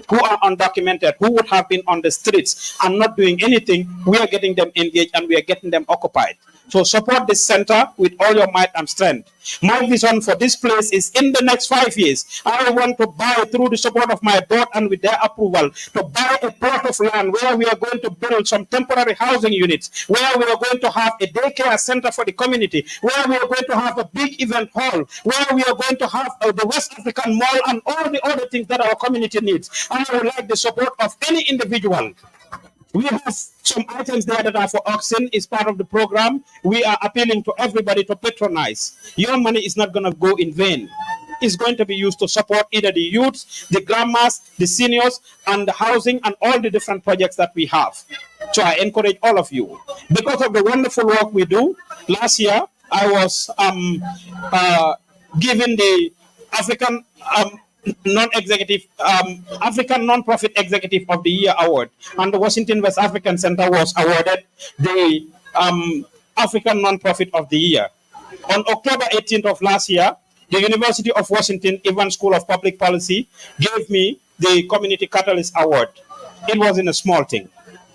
who are undocumented, who would have been on the streets and not doing anything, we are getting them engaged and we are getting them occupied. So support this center with all your might and strength. My vision for this place is in the next 5 years, I want to buy, through the support of my board and with their approval, to buy a plot of land where we are going to build some temporary housing units, where we are going to have a daycare center for the community, where we are going to have a big event hall, where we are going to have the West African Mall and all the other things that our community needs. And I would like the support of any individual. We have some items there that are for auction, is part of the program. We are appealing to everybody to patronize. Your money is not going to go in vain. It's going to be used to support either the youths, the grandmas, the seniors, and the housing, and all the different projects that we have. So I encourage all of you. Because of the wonderful work we do, last year I was given the African African Non-Profit Executive of the Year award, and the Washington West African Center was awarded the African Non-Profit of the Year. On October 18th of last year, the University of Washington Evans School of Public Policy gave me the Community Catalyst Award. It wasn't a small thing.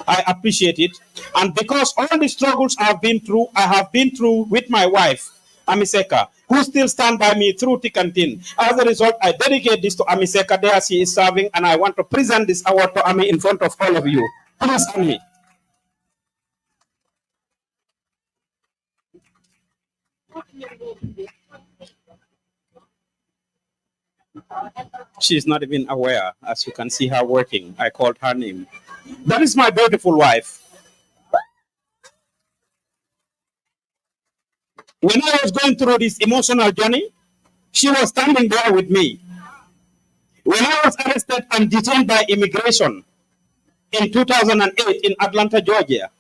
I appreciate it. And because all the struggles I have been through with my wife, Amiseka, who still stand by me through thick and thin. As a result, I dedicate this to Amiseka. There she is serving, and I want to present this award to Ami in front of all of you. Please, Ami. She's not even aware, as you can see her working. I called her name. That is my beautiful wife. When I was going through this emotional journey, she was standing there with me. When I was arrested and detained by immigration in 2008 in Atlanta, Georgia,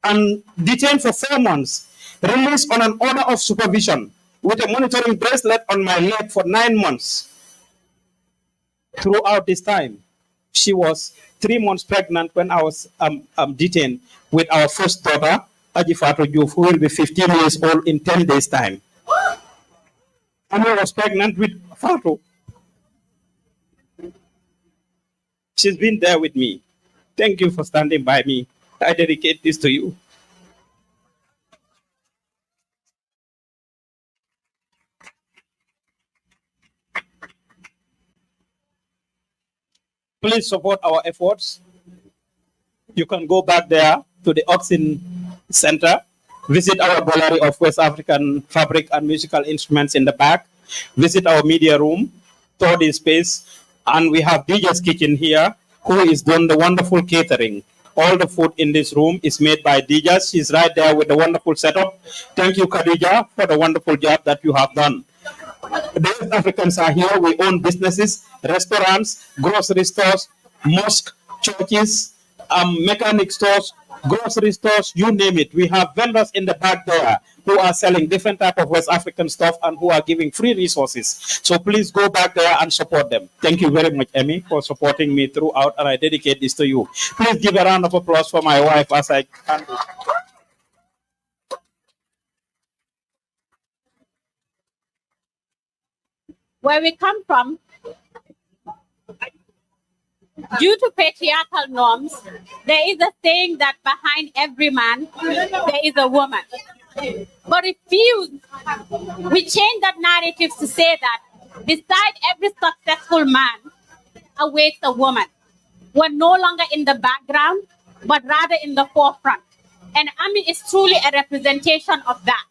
and detained for 4 months, released on an order of supervision with a monitoring bracelet on my leg for 9 months. Throughout this time, she was 3 months pregnant when I was detained with our first daughter, Ajifatu Juf, who will be 15 years old in 10 days' time. And I was pregnant with Fatu. She's been there with me. Thank you for standing by me. I dedicate this to you. Please support our efforts. You can go back there to the Oxen Center, visit our gallery of West African fabric and musical instruments in the back, visit our media room, tour the space, and we have DJ's Kitchen here, who is doing the wonderful catering. All the food in this room is made by Dija. She's right there with the wonderful setup. Thank you, Khadija, for the wonderful job that you have done. The West Africans are here. We own businesses, restaurants, grocery stores, mosques, churches, mechanic stores, grocery stores, you name it. We have vendors in the back there who are selling different type of West African stuff and who are giving free resources. So please go back there and support them. Thank you very much, Emmy, for supporting me throughout, and I dedicate this to you. Please give a round of applause for my wife as I can do. Where we come from, due to patriarchal norms, there is a saying that behind every man, there is a woman. But it feels we change that narrative to say that beside every successful man awaits a woman. We're no longer in the background, but rather in the forefront. And Ami is truly a representation of that.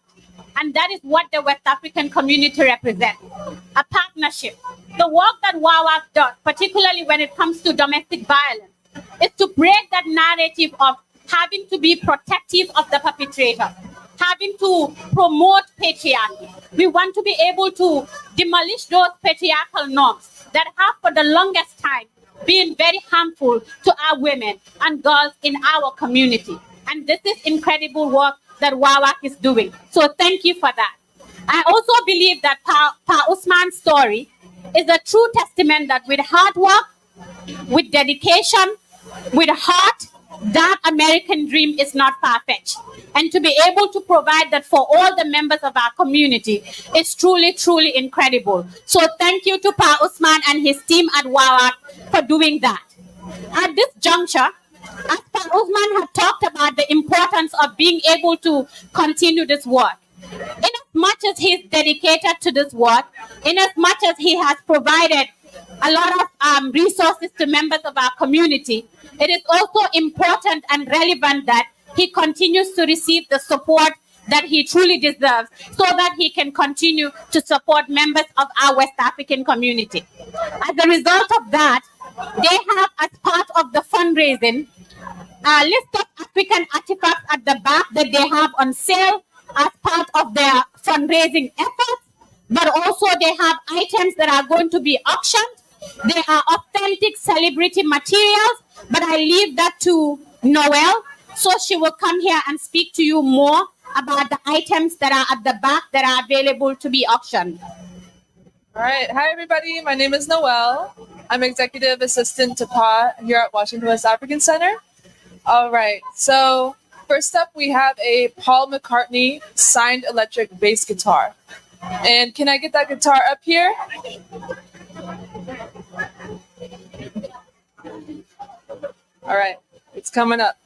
And that is what the West African community represents, a partnership. The work that Wawac does, particularly when it comes to domestic violence, is to break that narrative of having to be protective of the perpetrator, having to promote patriarchy. We want to be able to demolish those patriarchal norms that have for the longest time been very harmful to our women and girls in our community. And this is incredible work that Wawac is doing. So thank you for that. I also believe that Pa Usman's story is a true testament that with hard work, with dedication, with heart, that American dream is not far-fetched. And to be able to provide that for all the members of our community is truly, truly incredible. So thank you to Pa Usman and his team at Wawac for doing that. At this juncture, as Pa Usman had talked about the importance of being able to continue this work. In as much as he's dedicated to this work, in as much as he has provided a lot of resources to members of our community, it is also important and relevant that he continues to receive the support that he truly deserves so that he can continue to support members of our West African community. As a result of that, they have, as part of the fundraising, a list of African artifacts at the back that they have on sale as part of their fundraising efforts, but also they have items that are going to be auctioned. They are authentic celebrity materials, but I leave that to Noel, so she will come here and speak to you more about the items that are at the back that are available to be auctioned. All right. Hi, everybody. My name is Noel. I'm Executive Assistant to PA here at Washington West African Center. All right. So first up, we have a Paul McCartney signed electric bass guitar. And can I get that guitar up here? All right. It's coming up.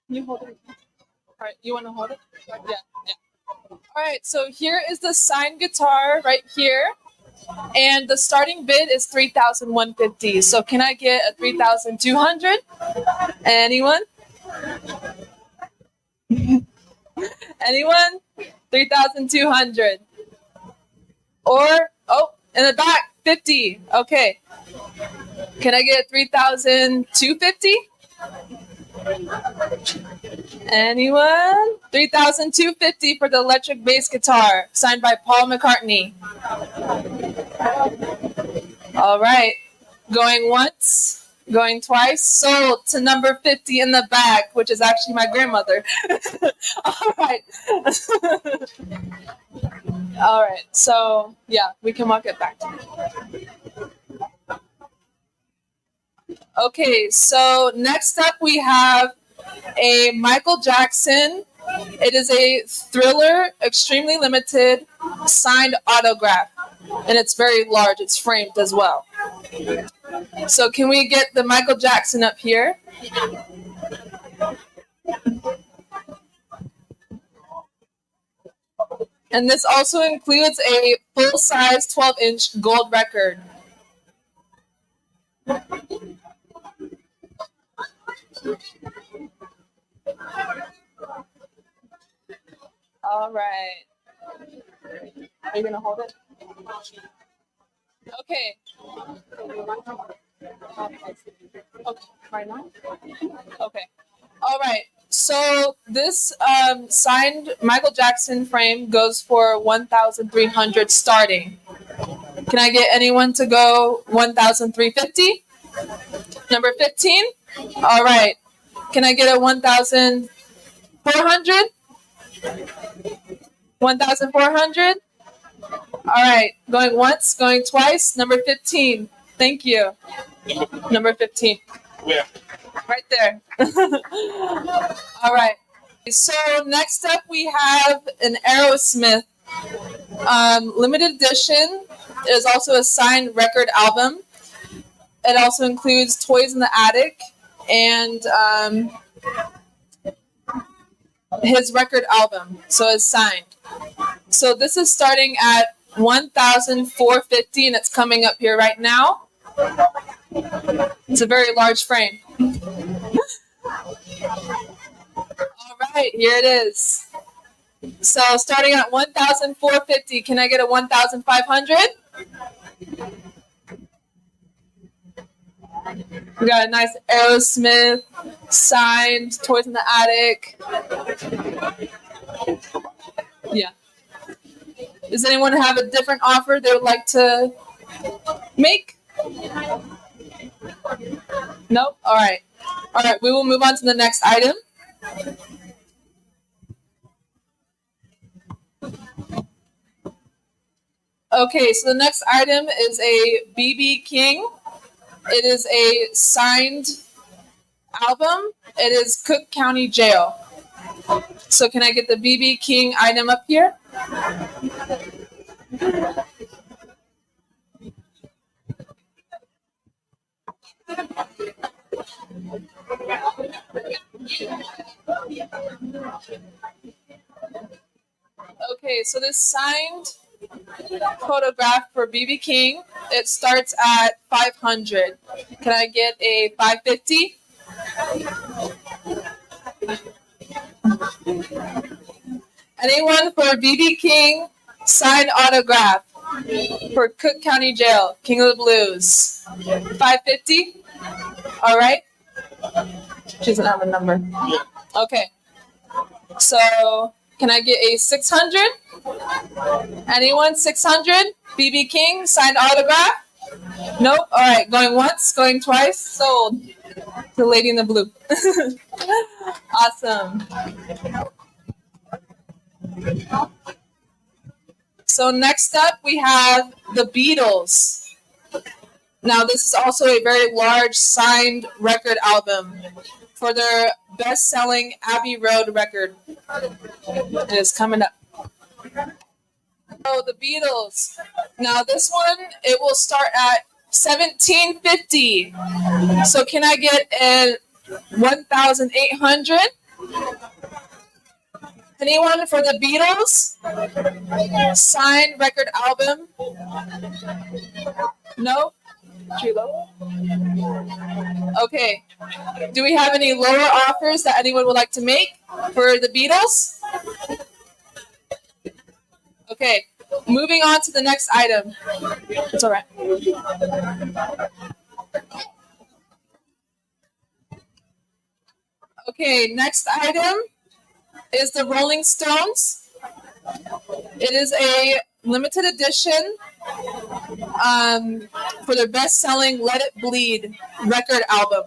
You hold it. All right, you want to hold it? Yeah, yeah. All right, so here is the signed guitar right here, and the starting bid is $3,150. So can I get a $3,200? Anyone? Anyone? 3,200. Or in the back, 50. Okay. Can I get 3,250? Anyone? 3,250 for the electric bass guitar, signed by Paul McCartney. All right. Going once, going twice. Sold to number 50 in the back, which is actually my grandmother. All right. All right. So, yeah, we can walk it back to me. Okay, so next up we have a Michael Jackson. It is a Thriller, extremely limited, signed autograph. And it's very large, it's framed as well. So can we get the Michael Jackson up here? And this also includes a full-size 12-inch gold record. All right. Are you going to hold it? Okay. Okay, right now? Okay. All right. So this signed Michael Jackson frame goes for 1,300 starting. Can I get anyone to go 1,350? Number 15? All right. Can I get a 1,400? 1,400? All right. Going once, going twice. Number 15. Thank you. Number 15. Where? Right there. All right. So next up we have an Aerosmith limited edition. It is also a signed record album. It also includes Toys in the Attic and his record album. So it's signed. So this is starting at 1,450 and it's coming up here right now. It's a very large frame. All right, here it is. So starting at 1,450, can I get a 1,500? We got a nice Aerosmith signed Toys in the Attic. Yeah. Does anyone have a different offer they would like to make? Nope. All right. All right. We will move on to the next item. Okay. So the next item is a BB King. It is a signed album. It is Cook County Jail. So can I get the BB King item up here? Okay, so this signed photograph for BB King, it starts at 500. Can I get a 550? Anyone for BB King signed autograph for Cook County Jail, King of the Blues? 550? All right. She doesn't have a number. Okay. So can I get a 600? Anyone? 600? BB King signed autograph? Nope. All right. Going once, going twice. Sold. The lady in the blue. Awesome. So next up we have the Beatles. Now this is also a very large signed record album for their best-selling Abbey Road record. It is coming up. So the Beatles. Now this one, it will start at 1,750. So can I get a 1,800? Anyone for the Beatles? Signed record album? No? Too low? Okay. Do we have any lower offers that anyone would like to make for the Beatles? Okay. Moving on to the next item. It's all right. Okay, next item is the Rolling Stones. It is a limited edition for their best-selling Let It Bleed record album.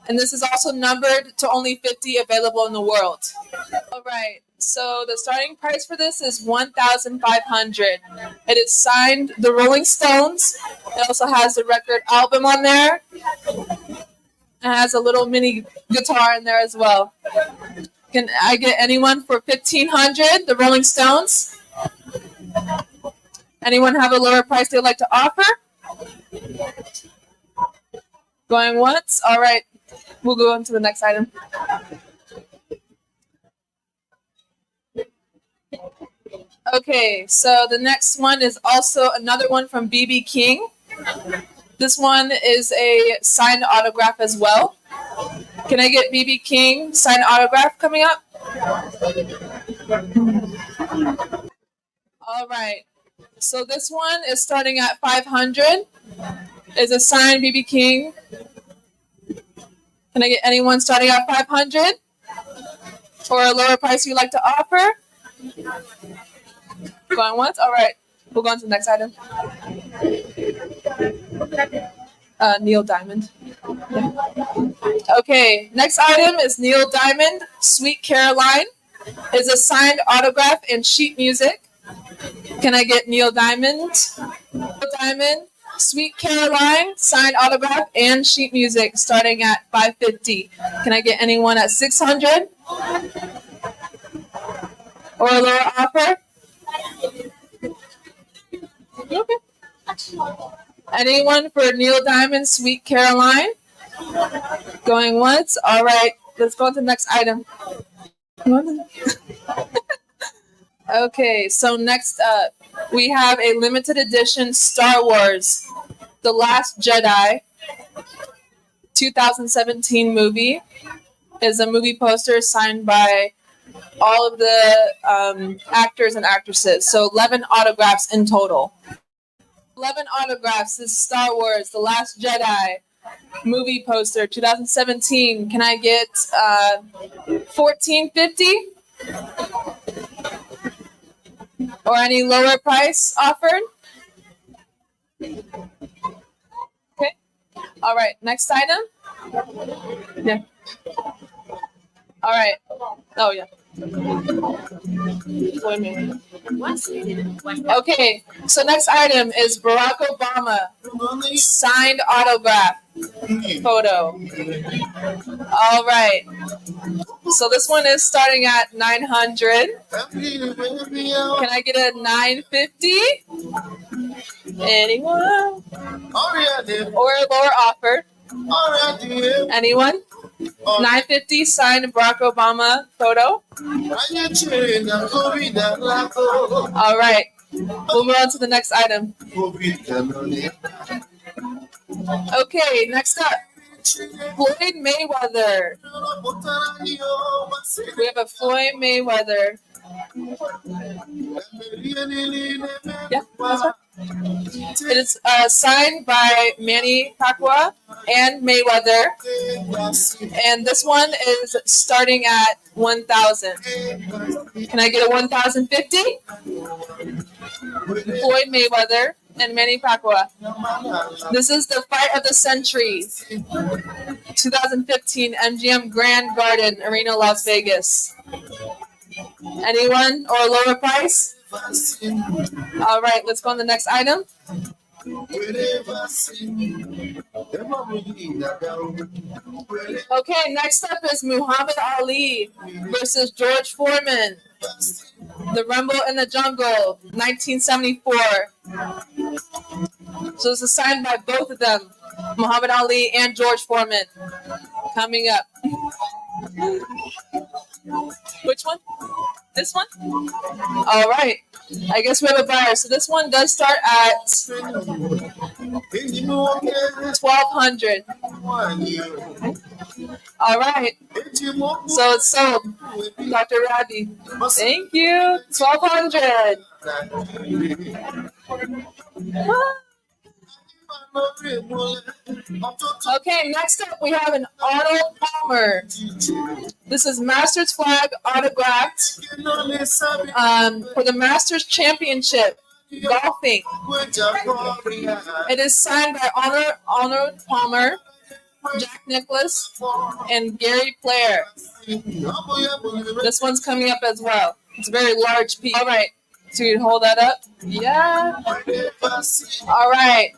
And this is also numbered to only 50 available in the world. All right, so the starting price for this is $1,500. It is signed the Rolling Stones. It also has the record album on there. It has a little mini guitar in there as well. Can I get anyone for $1,500, the Rolling Stones? Anyone have a lower price they'd like to offer? Going once? All right. We'll go on to the next item. Okay, so the next one is also another one from BB King. This one is a signed autograph as well. Can I get BB King signed autograph coming up? All right. So this one is starting at 500. is a signed BB King. Can I get anyone starting at 500 or a lower price you'd like to offer? Going once? All right. We'll go on to the next item. Neil Diamond. Yeah. Okay, next item is Neil Diamond, Sweet Caroline. Is a signed autograph and sheet music. Can I get Neil Diamond? Neil Diamond, Sweet Caroline, signed autograph and sheet music starting at $550. Can I get anyone at $600? Or a lower offer? Okay. Anyone for Neil Diamond, Sweet Caroline? Going once? All right, let's go on to the next item. Okay, so next up, we have a limited edition Star Wars, The Last Jedi, 2017 movie. Is a movie poster signed by all of the actors and actresses. So 11 autographs in total. 11 autographs. This is Star Wars, The Last Jedi movie poster, 2017. Can I get $14.50? Or any lower price offered? Okay. All right. Next item. Yeah. All right. Oh, yeah. Okay, so next item is Barack Obama signed autograph photo. All right. So this one is starting at 900. Can I get a 950? Anyone? Or a lower offer? Anyone? 950 signed Barack Obama photo. All right. We'll move on to the next item. Okay, next up. Floyd Mayweather. We have a Floyd Mayweather. Yeah, that's right. It is signed by Manny Pacquiao and Mayweather, and this one is starting at 1,000. Can I get a 1,050? Floyd Mayweather and Manny Pacquiao. This is the fight of the century, 2015 MGM Grand Garden Arena, Las Vegas. Anyone or a lower price? All right, let's go on the next item. Okay, next up is Muhammad Ali versus George Foreman. The Rumble in the Jungle, 1974. So this is signed by both of them, Muhammad Ali and George Foreman. Coming up. Which one? This one? All right. I guess we have a buyer. So this one does start at 1,200. All right. So it's sold. Dr. Rabi. Thank you. 1,200. Okay, next up we have an Arnold Palmer. This is Masters flag autographed for the Masters Championship golfing. It is signed by Arnold Palmer, Jack Nicklaus, and Gary Player. This one's coming up as well. It's a very large piece. All right, so you hold that up. Yeah. All right.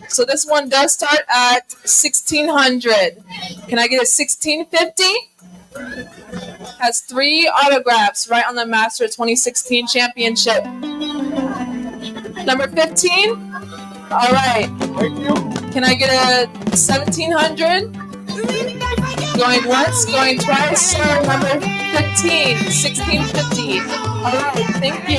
So this one does start at 1,600. Can I get a 1,650? Has 3 autographs right on the Master 2016 Championship. Number 15. All right. Can I get a 1,700? Going once, going twice. Sir, number 15, 1,650. All right. Thank you.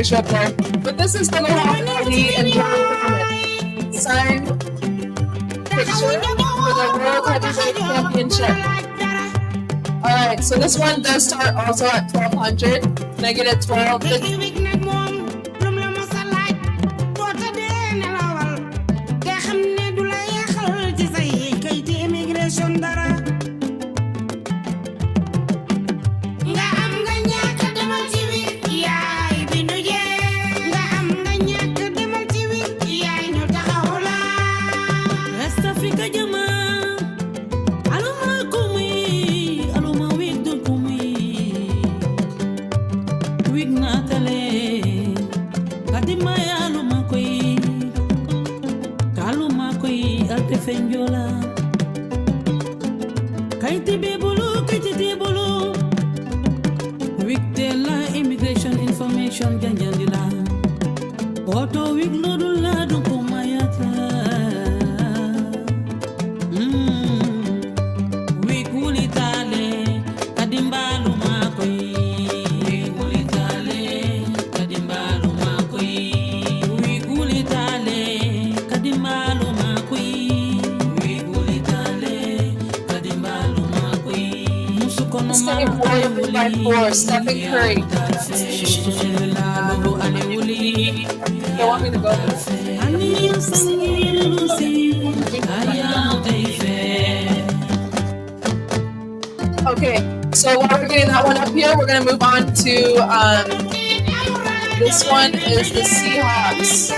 picture up there. But this is gonna have the endorsement signed picture for the World Heavyweight Championship. All right, so this one does start also at 1200. Can I get a 1250? Immigration information janjandila auto wig lodula do kumayata wig ulitale kadimbalu makoi wig ulitale kadimbalu makoi wig ulitale kadimbalu makoi wig ulitale kadimbalu makoi musukono by 4, Stephen Curry. They want me to go. Okay, so while we're getting that one up here, we're going to move on to this one is the Seahawks.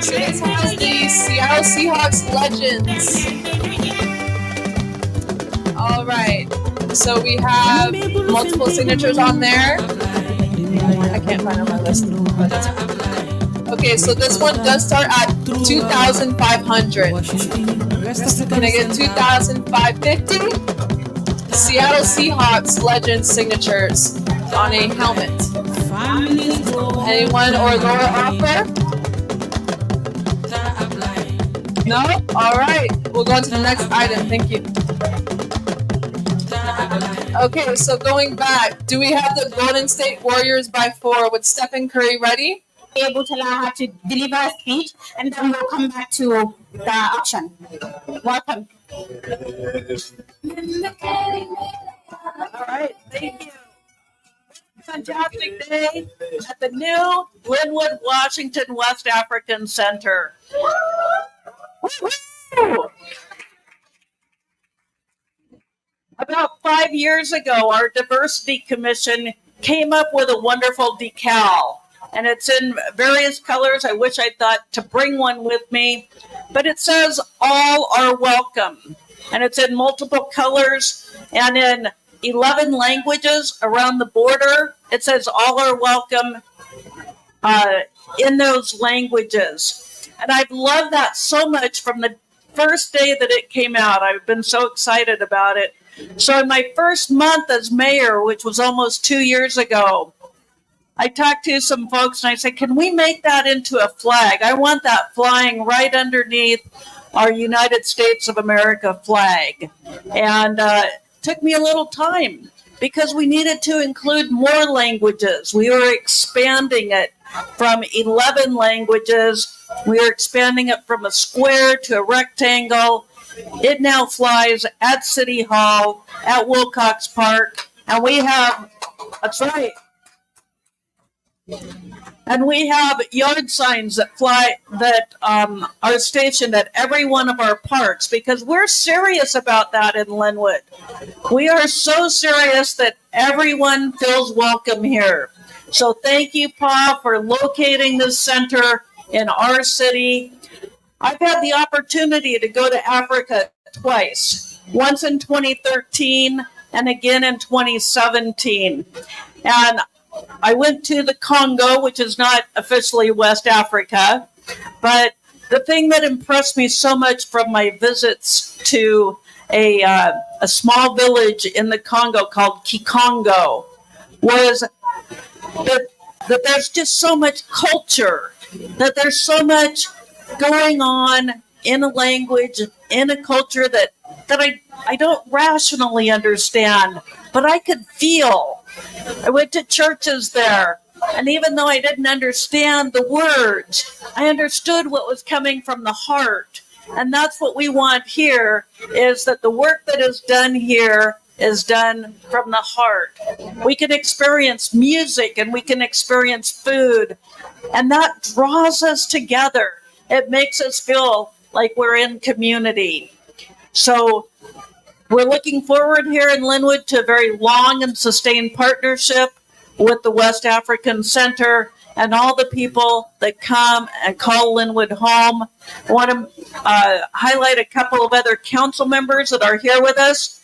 So this one is the Seattle Seahawks Legends. All right, so we have multiple signatures on there. I can't find on my list. Okay, so this one does start at 2,500. Can I get 2,550? Seattle Seahawks Legends signatures on a helmet. Anyone or Laura offer? No? All right. We'll go on to the next item. Thank you. Okay, so going back, do we have the Golden State Warriors by 4 with Stephen Curry ready? Able to allow her to deliver a speech, and then we'll come back to the auction. Welcome. All right, thank you. Fantastic day at the new Lynnwood, Washington, West African Center. Woo-hoo! About 5 years ago, our Diversity Commission came up with a wonderful decal, and it's in various colors. I wish I thought to bring one with me, but it says all are welcome, and it's in multiple colors and in 11 languages around the border. It says all are welcome in those languages. And I've loved that so much from the first day that it came out. I've been so excited about it. So in my first month as mayor, which was almost 2 years ago, I talked to some folks and I said, can we make that into a flag? I want that flying right underneath our United States of America flag. And it took me a little time because we needed to include more languages. We were expanding it from 11 languages. We are expanding it from a square to a rectangle. It now flies at City Hall, at Wilcox Park, and we have, that's right, and we have yard signs that fly, that are stationed at every one of our parks, because we're serious about that in Lynnwood. We are so serious that everyone feels welcome here. So thank you, Pa, for locating this center in our city. I've had the opportunity to go to Africa twice, once in 2013 and again in 2017. And I went to the Congo, which is not officially West Africa, but the thing that impressed me so much from my visits to a small village in the Congo called Kikongo was that that there's just so much culture, that there's so much going on in a language, in a culture that I don't rationally understand, but I could feel. I went to churches there, and even though I didn't understand the words, I understood what was coming from the heart. And that's what we want here, is that the work that is done here is done from the heart. We can experience music and we can experience food, and that draws us together. It makes us feel like we're in community. So we're looking forward here in Lynnwood to a very long and sustained partnership with the West African Center and all the people that come and call Lynnwood home. I want to highlight a couple of other council members that are here with us.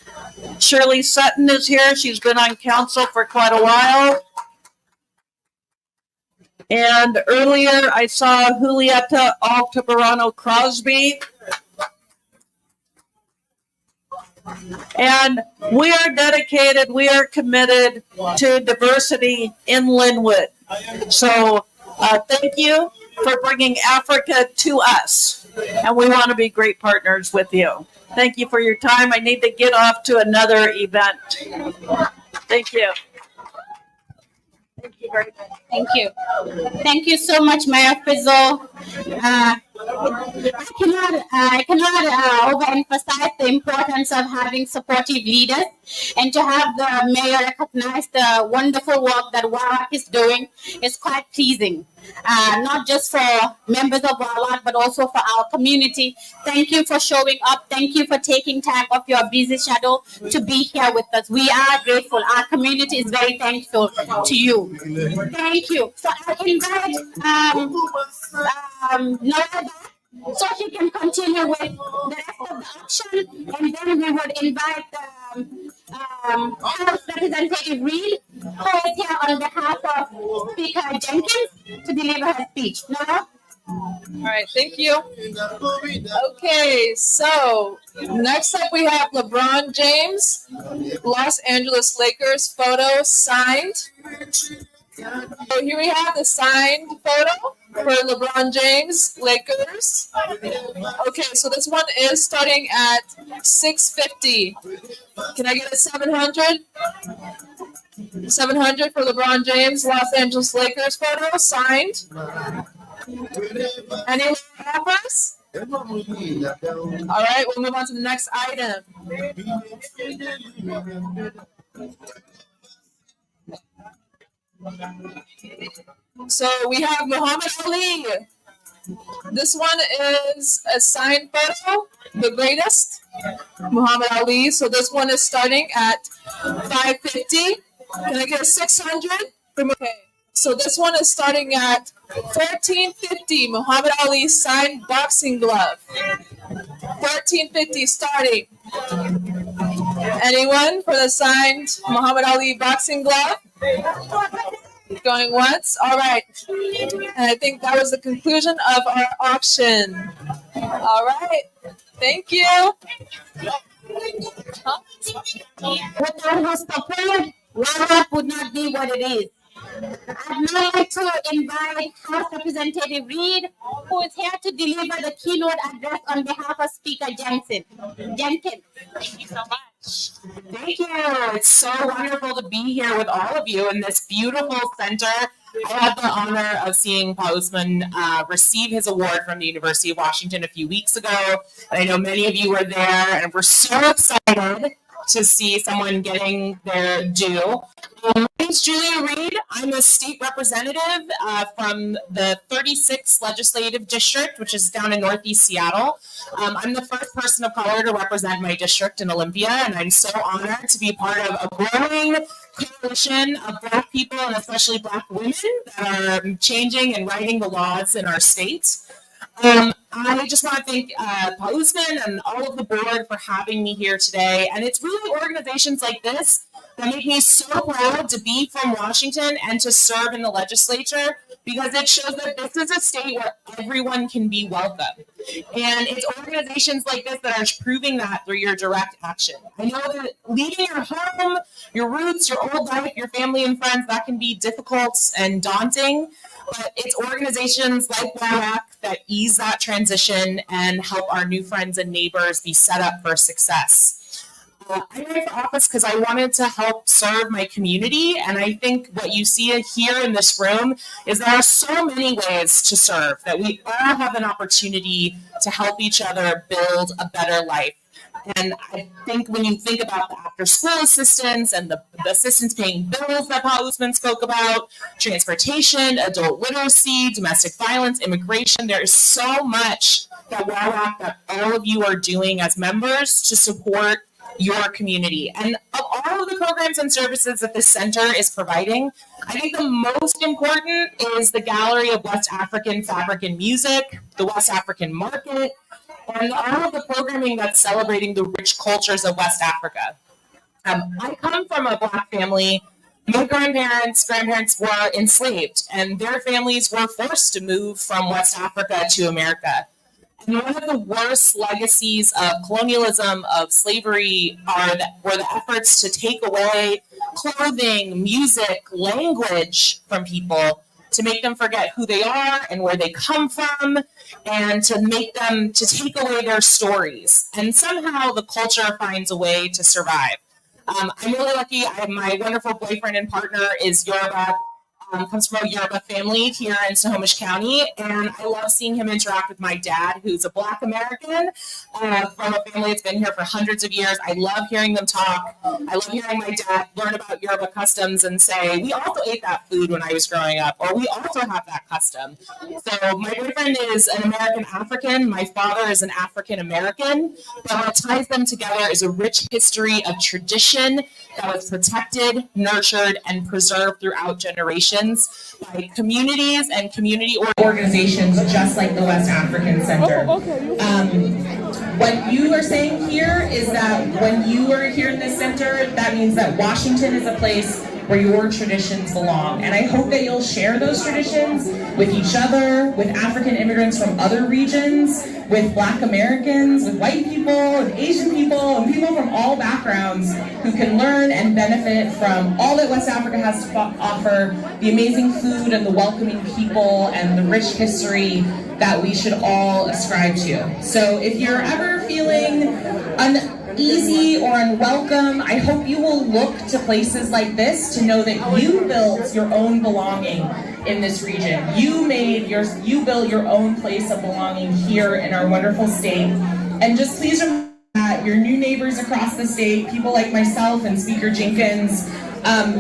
Shirley Sutton is here. She's been on council for quite a while. And earlier I saw Julieta Altamirano Crosby. And we are dedicated, we are committed to diversity in Lynnwood. So thank you for bringing Africa to us. And we want to be great partners with you. Thank you for your time. I need to get off to another event. Thank you. Thank you very much. Thank you. Thank you so much, Mayor Fizzo. I cannot overemphasize the importance of having supportive leaders, and to have the mayor recognize the wonderful work that Wawac is doing is quite pleasing. Not just for members of Wawac, but also for our community. Thank you for showing up. Thank you for taking time off your busy schedule to be here with us. We are grateful. Our community is very thankful to you. Thank you. So I invite Nora so she can continue with the rest of the auction, and then we would invite House Representative Reed, who is here on behalf of Speaker Jenkins, to deliver her speech. Nora? All right, thank you. Okay, so next up we have LeBron James, Los Angeles Lakers photo signed. So here we have the signed photo for LeBron James, Lakers. Okay, so this one is starting at $650. Can I get a 700? 700 for LeBron James, Los Angeles Lakers photo signed. Any offers? All right, we'll move on to the next item. So we have Muhammad Ali. This one is a signed photo, the greatest, Muhammad Ali. So this one is starting at $550. Can I get a 600? Okay. So this one is starting at $1450. Muhammad Ali signed boxing glove. $1450 starting. Anyone for the signed Muhammad Ali boxing glove? Going once? All right. And I think that was the conclusion of our auction. All right. Thank you. Without her support, Wawac would not be what it is. I'd now like to invite House Representative Reed, who is here to deliver the keynote address on behalf of Speaker Jenkins. Thank you so much. Thank you. It's so wonderful to be here with all of you in this beautiful center. I had the honor of seeing Paul Usman receive his award from the University of Washington a few weeks ago. And I know many of you were there, and we're so excited to see someone getting their due. My name's Julia Reed. I'm a state representative from the 36th Legislative District, which is down in Northeast Seattle. I'm the first person of color to represent my district in Olympia, and I'm so honored to be part of a growing coalition of Black people, and especially Black women, that are changing and writing the laws in our state. I just want to thank Paul Usman and all of the board for having me here today. And it's really organizations like this that make me so proud to be from Washington and to serve in the legislature, because it shows that this is a state where everyone can be welcome. And it's organizations like this that are proving that through your direct action. I know that leaving your home, your roots, your old life, your family and friends, that can be difficult and daunting, but it's organizations like Wawac that ease that transition and help our new friends and neighbors be set up for success. I ran for office because I wanted to help serve my community, and I think what you see here in this room is there are so many ways to serve, that we all have an opportunity to help each other build a better life. And I think when you think about the after-school assistance and the assistance paying bills that Paul Usman spoke about, transportation, adult literacy, domestic violence, immigration, there is so much that Wawac, that all of you are doing as members to support your community. And of all of the programs and services that the center is providing, I think the most important is the Gallery of West African Fabric and Music, the West African Market, and all of the programming that's celebrating the rich cultures of West Africa. I come from a Black family. My grandparents were enslaved, and their families were forced to move from West Africa to America. And one of the worst legacies of colonialism, of slavery, were the efforts to take away clothing, music, language from people, to make them forget who they are and where they come from, and to take away their stories. And somehow the culture finds a way to survive. I'm really lucky. My wonderful boyfriend and partner is Yoruba. Comes from a Yoruba family here in Snohomish County, and I love seeing him interact with my dad, who's a Black American from a family that's been here for hundreds of years. I love hearing them talk. I love hearing my dad learn about Yoruba customs and say, we also ate that food when I was growing up, or we also have that custom. So my boyfriend is an American African. My father is an African American. But what ties them together is a rich history of tradition that was protected, nurtured, and preserved throughout generations by communities and community organizations just like the West African Center. What you are saying here is that when you are here in this center, that means that Washington is a place where your traditions belong. And I hope that you'll share those traditions with each other, with African immigrants from other regions, with Black Americans, with white people, and Asian people, and people from all backgrounds who can learn and benefit from all that West Africa has to offer, the amazing food and the welcoming people and the rich history that we should all ascribe to. So if you're ever feeling uneasy or unwelcome, I hope you will look to places like this to know that you built your own belonging in this region. You built your own place of belonging here in our wonderful state. And just please remember that your new neighbors across the state, people like myself and Speaker Jenkins,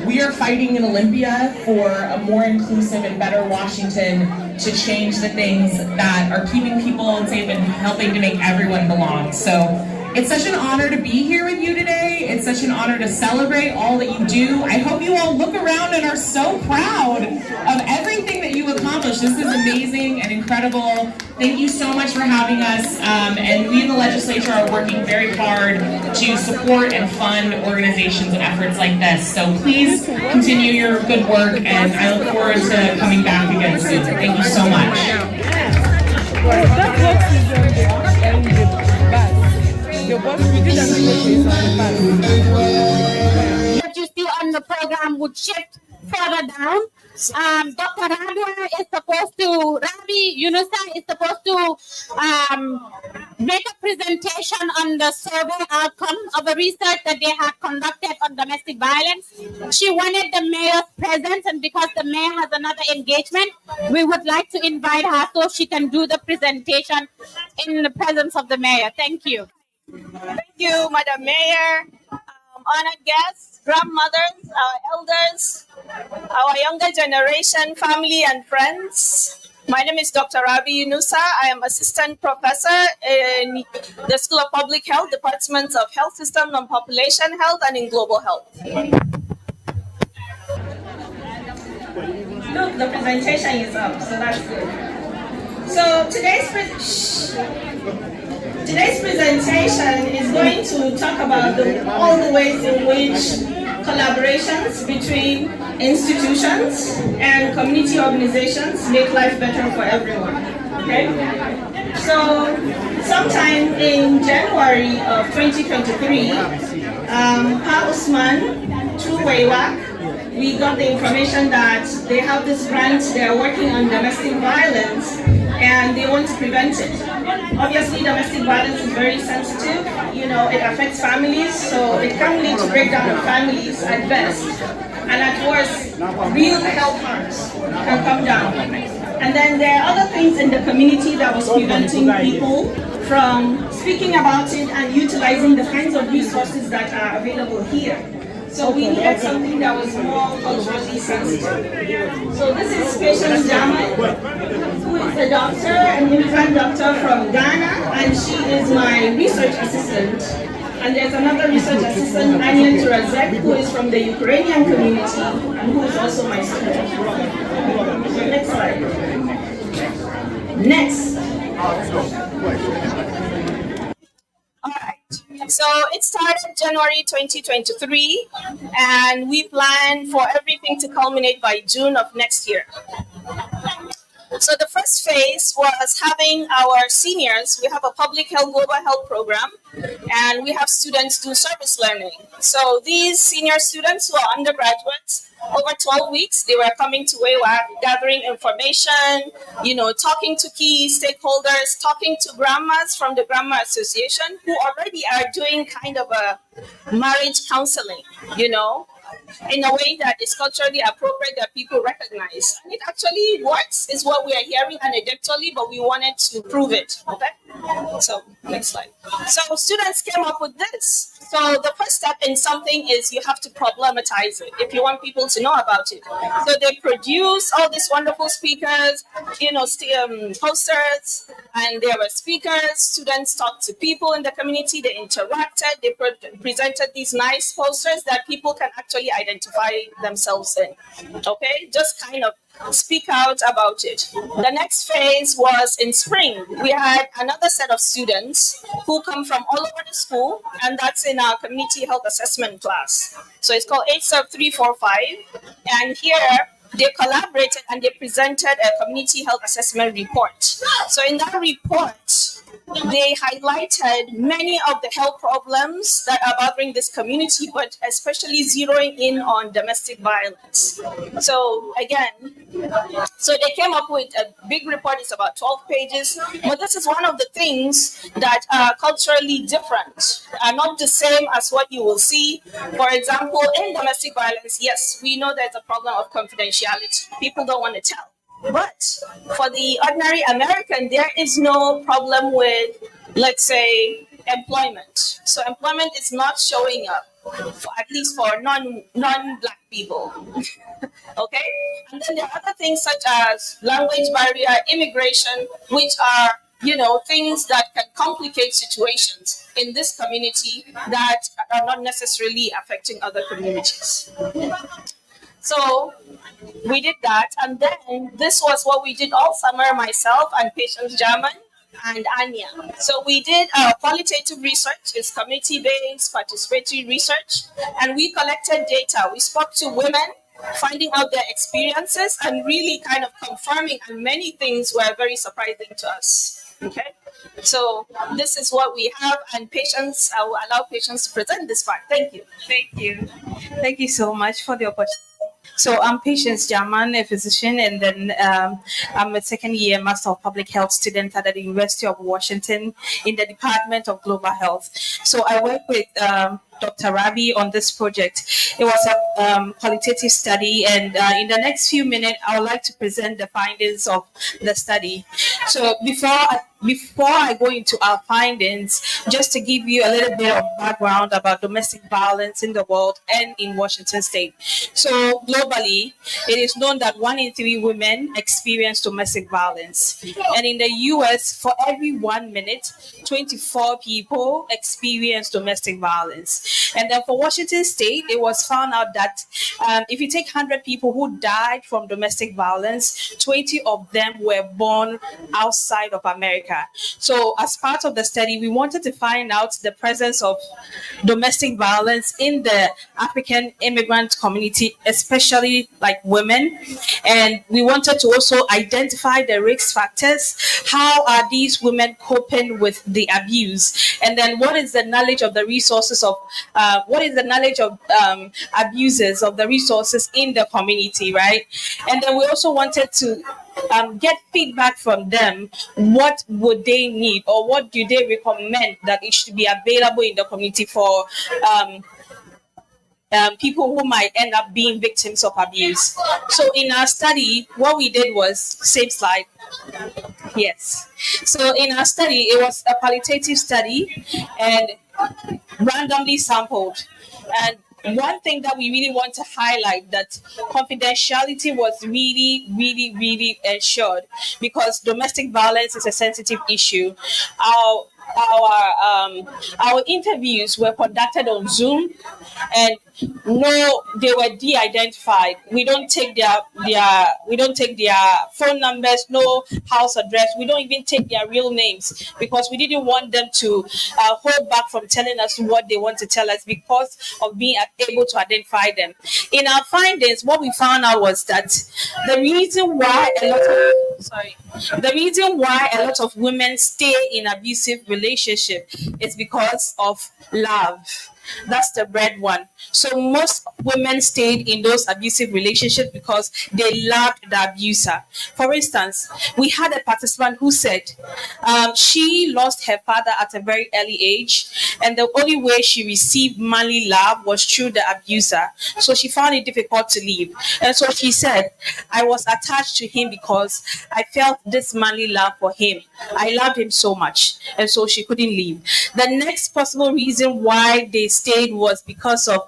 we are fighting in Olympia for a more inclusive and better Washington to change the things that are keeping people safe and helping to make everyone belong. So it's such an honor to be here with you today. It's such an honor to celebrate all that you do. I hope you all look around and are so proud of everything that you've accomplished. This is amazing and incredible. Thank you so much for having us. And we in the legislature are working very hard to support and fund organizations and efforts like this. So please continue your good work, and I look forward to coming back again soon. Thank you so much. What you see on the program would shift further down. Dr. Radwa is supposed to, Rabi Yunusa is supposed to make a presentation on the survey outcome of a research that they have conducted on domestic violence. She wanted the mayor's presence, and because the mayor has another engagement, we would like to invite her so she can do the presentation in the presence of the mayor. Thank you. Thank you, Madam Mayor, honored guests, grandmothers, our elders, our younger generation, family and friends. My name is Dr. Rabi Yunusa. I am Assistant Professor in the School of Public Health, Departments of Health System and Population Health, and in Global Health. Look, the presentation is up, so that's good. So today's presentation is going to talk about all the ways in which collaborations between institutions and community organizations make life better for everyone. Okay? So, sometime in January of 2023, Pa Usman, through Wawac, we got the information that they have this grant, they're working on domestic violence, and they want to prevent it. Obviously, domestic violence is very sensitive. You know, it affects families, so it can lead to breakdown of families at best. And at worst, real health harms can come down. And then there are other things in the community that was preventing people from speaking about it and utilizing the kinds of resources that are available here. So we needed something that was more culturally sensitive. So this is Patience Jaman, who is a doctor, an immigrant doctor from Ghana, and she is my research assistant. And there's another research assistant, Anya Turazek, who is from the Ukrainian community, and who is also my student. So next slide. Next. So it started January 2023, and we plan for everything to culminate by June of next year. So the first phase was having our seniors, we have a public health, global health program, and we have students do service learning. So these senior students who are undergraduates, over 12 weeks, they were coming to Wawac, gathering information, you know, talking to key stakeholders, talking to grandmas from the Grandma Association who already are doing kind of a marriage counseling, you know, in a way that is culturally appropriate that people recognize. And it actually works, is what we are hearing anecdotally, but we wanted to prove it. Okay? So, next slide. So, students came up with this. So, the first step in something is you have to problematize it if you want people to know about it. So, they produce all these wonderful speakers, you know, posters, and there were speakers. Students talked to people in the community, they interacted, they presented these nice posters that people can actually identify themselves in. Okay, just kind of speak out about it. The next phase was in spring. We had another set of students who come from all over the school, and that's in our community health assessment class. So it's called 8-345, and here they collaborated and they presented a community health assessment report. So in that report, they highlighted many of the health problems that are bothering this community, but especially zeroing in on domestic violence. So again, so they came up with a big report. It's about 12 pages, but this is one of the things that are culturally different, are not the same as what you will see. For example, in domestic violence, yes, we know there's a problem of confidentiality. People don't want to tell. But for the ordinary American, there is no problem with, let's say, employment. So employment is not showing up, at least for non-Black people. Okay? And then there are other things such as language barrier, immigration, which are, you know, things that can complicate situations in this community that are not necessarily affecting other communities. So we did that, and then this was what we did all summer, myself and Patience German and Anya. So we did qualitative research, it's community-based participatory research, and we collected data. We spoke to women, finding out their experiences and really kind of confirming, and many things were very surprising to us. Okay, so this is what we have, and Patience, I will allow Patience to present this part. Thank you. Thank you. Thank you so much for the opportunity. So I'm Patience Jaman, a physician, and then I'm a second-year Master of Public Health student at the University of Washington in the Department of Global Health. So I work with Dr. Rabi on this project. It was a qualitative study, and in the next few minutes, I would like to present the findings of the study. So before I go into our findings, just to give you a little bit of background about domestic violence in the world and in Washington State. So globally, it is known that 1 in 3 women experience domestic violence. And in the US, for every 1 minute, 24 people experience domestic violence. And then for Washington State, it was found out that if you take 100 people who died from domestic violence, 20 of them were born outside of America. Africa. So as part of the study, we wanted to find out the presence of domestic violence in the African immigrant community, especially like women. And we wanted to also identify the risk factors. How are these women coping with the abuse? And then what is the knowledge of the resources of, abusers of the resources in the community, right? And then we also wanted to get feedback from them. What would they need, or what do they recommend that it should be available in the community for people who might end up being victims of abuse? So in our study, what we did was, same slide. Yes. So in our study, it was a qualitative study and randomly sampled. And one thing that we really want to highlight, that confidentiality was really ensured, because domestic violence is a sensitive issue. Our interviews were conducted on Zoom, and no, they were de-identified. We don't take their phone numbers, no house address. We don't even take their real names, because we didn't want them to hold back from telling us what they want to tell us, because of being able to identify them. In our findings, what we found out was that the reason why a lot of women stay in abusive relationship is because of love. That's the red one. So most women stayed in those abusive relationships because they loved the abuser. For instance, we had a participant who said she lost her father at a very early age, and the only way she received manly love was through the abuser. So she found it difficult to leave. And so she said, I was attached to him because I felt this manly love for him. I loved him so much. And so she couldn't leave. The next possible reason why they stayed was because of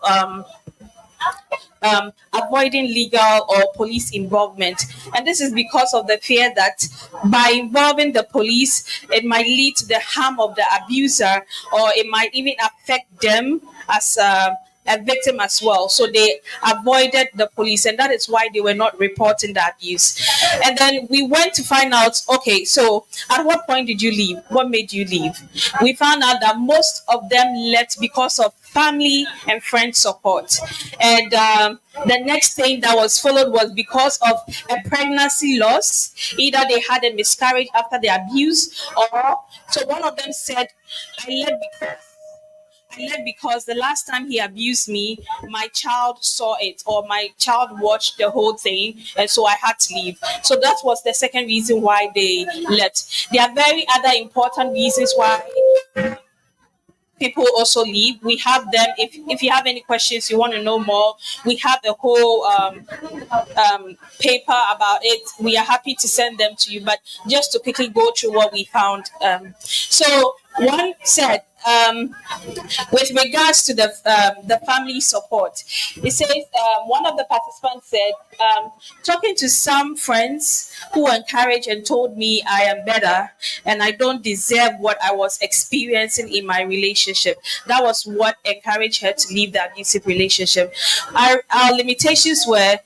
avoiding legal or police involvement. And this is because of the fear that by involving the police, it might lead to the harm of the abuser, or it might even affect them as a victim as well. So they avoided the police, and that is why they were not reporting the abuse. And then we went to find out, okay, so at what point did you leave? What made you leave? We found out that most of them left because of family and friend support. And the next thing that was followed was because of a pregnancy loss. Either they had a miscarriage after the abuse, or so one of them said, I left because the last time he abused me, my child saw it, or my child watched the whole thing, and so I had to leave. So that was the second reason why they left. There are very other important reasons why people also leave. We have them. If you have any questions, you want to know more, we have a whole paper about it. We are happy to send them to you, but just to quickly go through what we found. So one said, with regards to the family support, it says one of the participants said, talking to some friends who encouraged and told me I am better and I don't deserve what I was experiencing in my relationship. That was what encouraged her to leave the abusive relationship. Our limitations were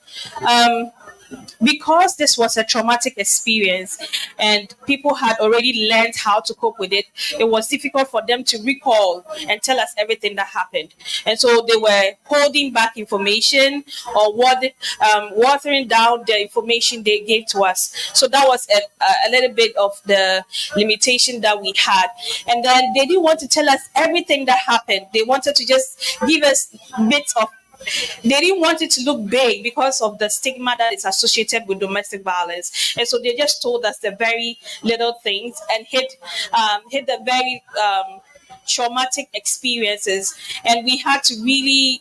because this was a traumatic experience and people had already learned how to cope with it, it was difficult for them to recall and tell us everything that happened. And so they were holding back information or watering down the information they gave to us. So that was a little bit of the limitation that we had. And then they didn't want to tell us everything that happened. They wanted to just give us bits of. They didn't want it to look big because of the stigma that is associated with domestic violence. And so they just told us the very little things and hit the very traumatic experiences. And we had to really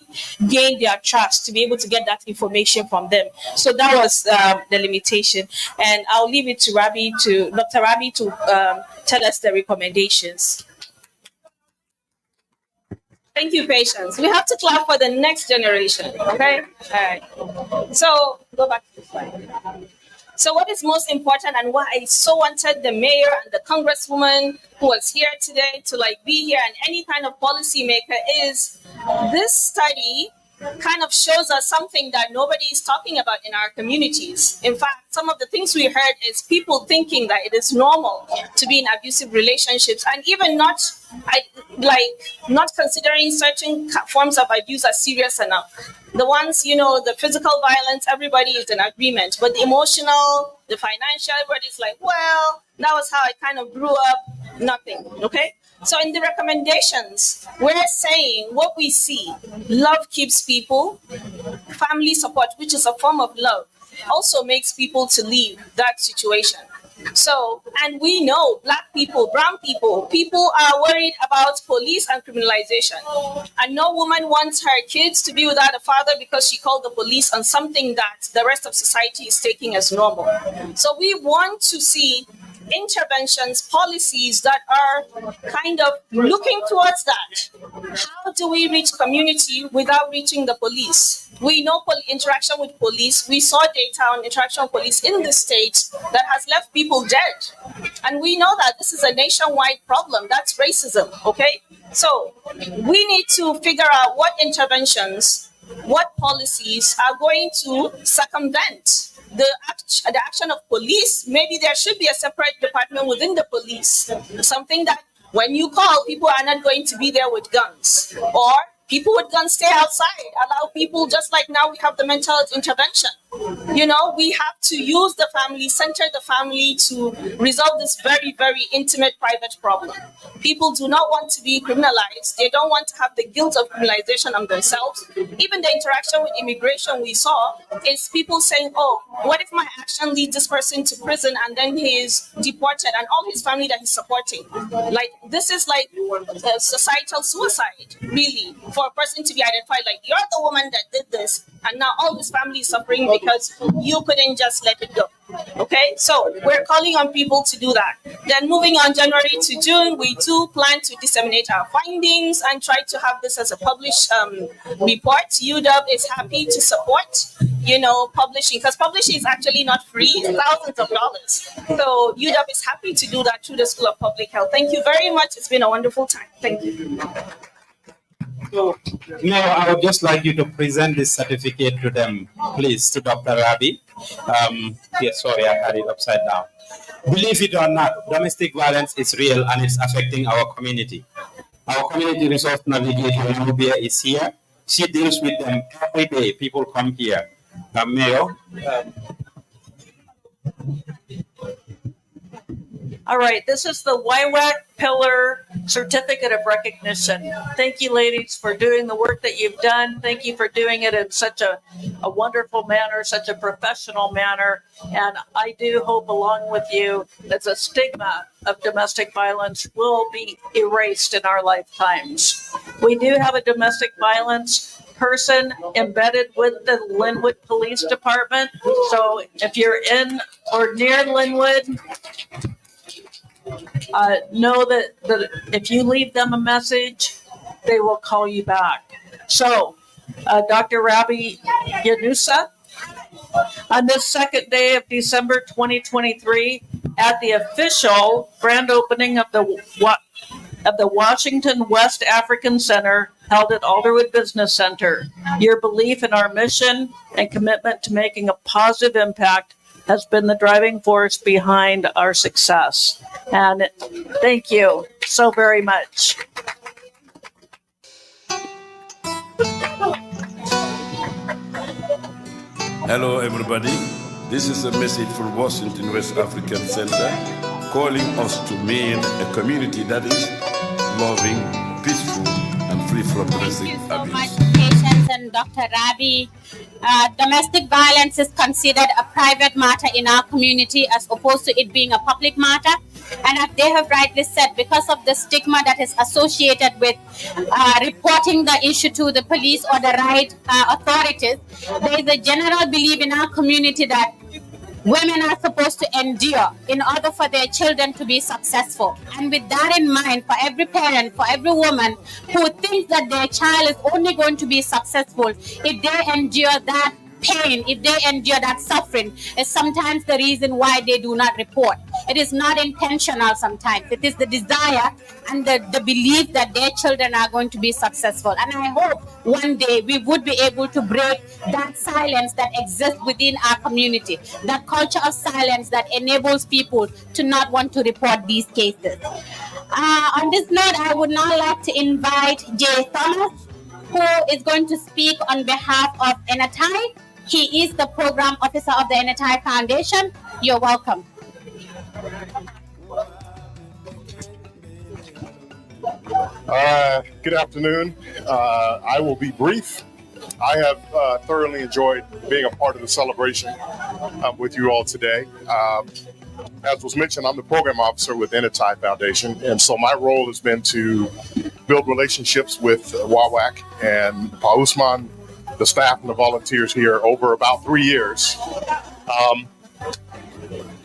gain their trust to be able to get that information from them. So that was the limitation. And I'll leave it to Dr. Rabi to tell us the recommendations. Thank you, Patience. We have to clap for the next generation, okay? All right. So, go back to the slide. So what is most important and why I so wanted the mayor and the congresswoman who was here today to be here and any kind of policy maker is this study kind of shows us something that nobody is talking about in our communities. In fact, some of the things we heard is people thinking that it is normal to be in abusive relationships, and even not considering certain forms of abuse as serious enough. The ones, the physical violence, everybody is in agreement, but the emotional, the financial, everybody's like, well, that was how I kind of grew up, nothing, okay? So in the recommendations, we're saying what we see: love keeps people, family support, which is a form of love, also makes people to leave that situation. So, and we know Black people, brown people are worried about police and criminalization. And no woman wants her kids to be without a father because she called the police on something that the rest of society is taking as normal. So we want to see interventions, policies that are kind of looking towards that. How do we reach community without reaching the police? We know interaction with police. We saw data on interaction with police in the state that has left people dead. And we know that this is a nationwide problem. That's racism, okay? So we need to figure out what interventions, what policies are going to circumvent the action of police. Maybe there should be a separate department within the police, something that when you call, people are not going to be there with guns, or people with guns stay outside, allow people, just like now we have the mental health intervention. We have to use the family, center the family to resolve this very, very intimate, private problem. People do not want to be criminalized. They don't want to have the guilt of criminalization on themselves. Even the interaction with immigration we saw is people saying, oh, what if my action leads this person to prison and then he is deported and all his family that he's supporting? Like, this is like societal suicide, really, for a person to be identified like, you're the woman that did this, and now all this family is suffering because you couldn't just let it go. Okay, so we're calling on people to do that. Then moving on, January to June, we do plan to disseminate our findings and try to have this as a published report. UW is happy to support, publishing, because publishing is actually not free, it's thousands of dollars. So UW is happy to do that through the School of Public Health. Thank you very much. It's been a wonderful time. Thank you. So now I would just like you to present this certificate to them, please, to Dr. Rabi. Yes, sorry, I had it upside down. Believe it or not, domestic violence is real and it's affecting our community. Our community resource navigator, Nubia, is here. She deals with them every day. People come here. Mayor. All right, this is the Wawac Pillar Certificate of Recognition. Thank you, ladies, for doing the work that you've done. Thank you for doing it in such a wonderful manner, such a professional manner. And I do hope, along with you, that the stigma of domestic violence will be erased in our lifetimes. We do have a domestic violence person embedded with the Lynnwood Police Department. So if you're in or near Lynnwood, know that if you leave them a message, they will call you back. So, Dr. Rabi Yanusa, on this second day of December 2023, at the official grand opening of the Washington West African Center held at Alderwood Business Center, your belief in our mission and commitment to making a positive impact has been the driving force behind our success. And thank you so very much. Hello, everybody. This is a message from Washington West African Center calling us to mean a community that is loving, peaceful, and free from domestic abuse. Patients and Dr. Rabi, domestic violence is considered a private matter in our community as opposed to it being a public matter. And as they have rightly said, because of the stigma that is associated with reporting the issue to the police or the right authorities, there is a general belief in our community that women are supposed to endure in order for their children to be successful. And with that in mind, for every parent, for every woman who thinks that their child is only going to be successful if they endure that pain, if they endure that suffering, is sometimes the reason why they do not report. It is not intentional sometimes. It is the desire and the belief that their children are going to be successful. And I hope one day we would be able to break that silence that exists within our community, that culture of silence that enables people to not want to report these cases. On this note, I would now like to invite Jay Thomas, who is going to speak on behalf of NATI. He is the program officer of the NATI Foundation. You're welcome. Good afternoon. I will be brief. I have thoroughly enjoyed being a part of the celebration with you all today. As was mentioned, I'm the program officer with the NATI Foundation, and so my role has been to build relationships with Wawac and Pa Usman, the staff and the volunteers here over about 3 years.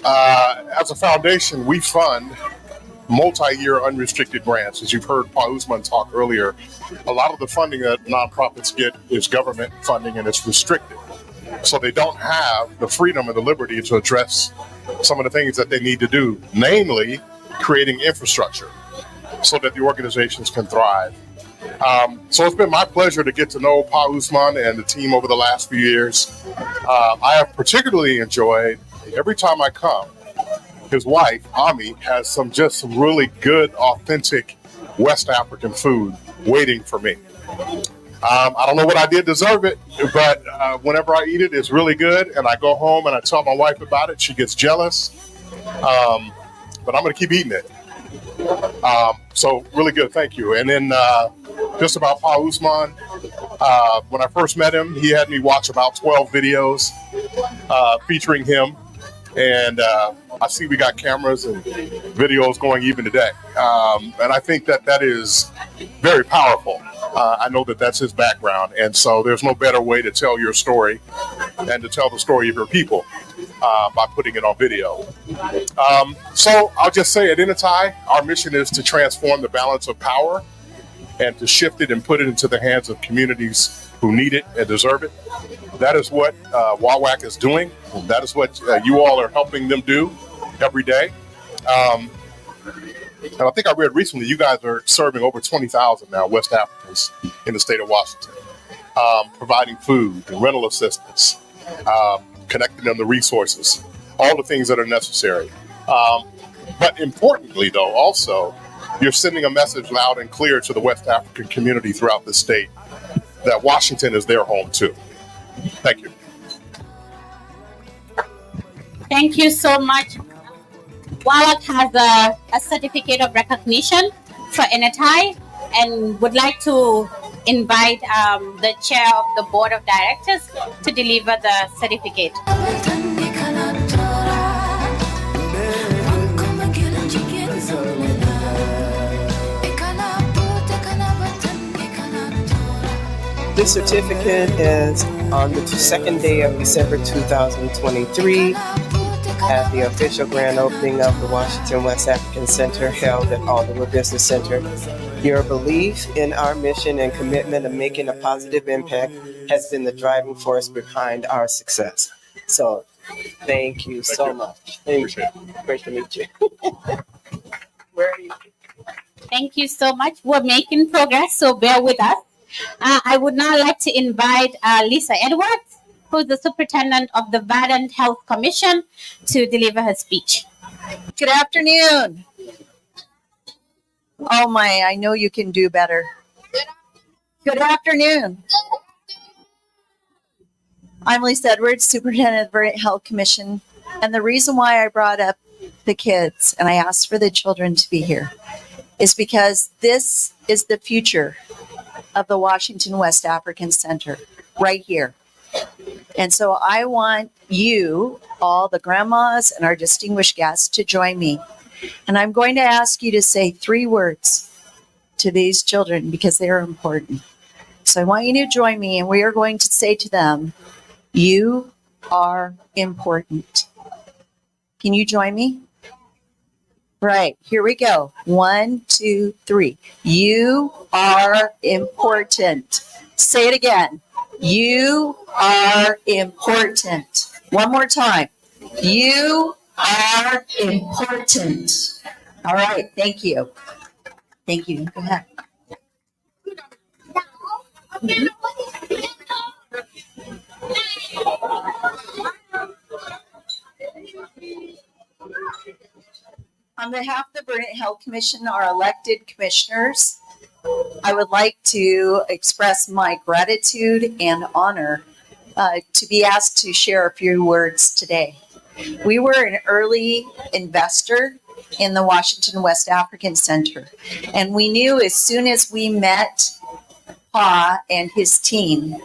As a foundation, we fund multi-year unrestricted grants. As you've heard Pa Usman talk earlier, a lot of the funding that nonprofits get is government funding, and it's restricted. So they don't have the freedom and the liberty to address some of the things that they need to do, namely creating infrastructure so that the organizations can thrive. So it's been my pleasure to get to know Pa Usman and the team over the last few years. I have particularly enjoyed, every time I come, his wife, Ami, has some really good, authentic West African food waiting for me. I don't know what I did to deserve it, but whenever I eat it, it's really good. And I go home and I tell my wife about it. She gets jealous, but I'm going to keep eating it. So really good. Thank you. And then just about Pa Usman, when I first met him, he had me watch about 12 videos featuring him. And I see we got cameras and videos going even today. And I think that is very powerful. I know that that's his background. And so there's no better way to tell your story than to tell the story of your people by putting it on video. So I'll just say at NATI, our mission is to transform the balance of power and to shift it and put it into the hands of communities who need it and deserve it. That is what Wawac is doing. That is what you all are helping them do every day. And I think I read recently you guys are serving over 20,000 now West Africans in the state of Washington, providing food and rental assistance, connecting them to resources, all the things that are necessary. But importantly, though, also, you're sending a message loud and clear to the West African community throughout the state that Washington is their home too. Thank you. Thank you so much. Wawac has a certificate of recognition for NATI and would like to invite the chair of the board of directors to deliver the certificate. This certificate is on the second day of December 2023 at the official grand opening of the Washington West African Center held at Alderwood Business Center. Your belief in our mission and commitment of making a positive impact has been the driving force behind our success. So thank you so much. Thank you. Great to meet you. Where are you? Thank you so much. We're making progress, so bear with us. I would now like to invite Lisa Edwards, who's the superintendent of the Verdant Health Commission, to deliver her speech. Good afternoon. Oh my, I know you can do better. Good afternoon. I'm Lisa Edwards, superintendent of the Verdant Health Commission. And the reason why I brought up the kids and I asked for the children to be here is because this is the future of the Washington West African Center right here. And so I want you, all the grandmas and our distinguished guests, to join me. And I'm going to ask you to say 3 words to these children because they are important. So I want you to join me and we are going to say to them, you are important. Can you join me? Right, here we go. 1, 2, 3. You are important. Say it again. You are important. One more time. You are important. All right. Thank you. Thank you. Go ahead. On behalf of the Burnett Health Commission, our elected commissioners, I would like to express my gratitude and honor to be asked to share a few words today. We were an early investor in the Washington West African Center, and we knew as soon as we met Pa and his team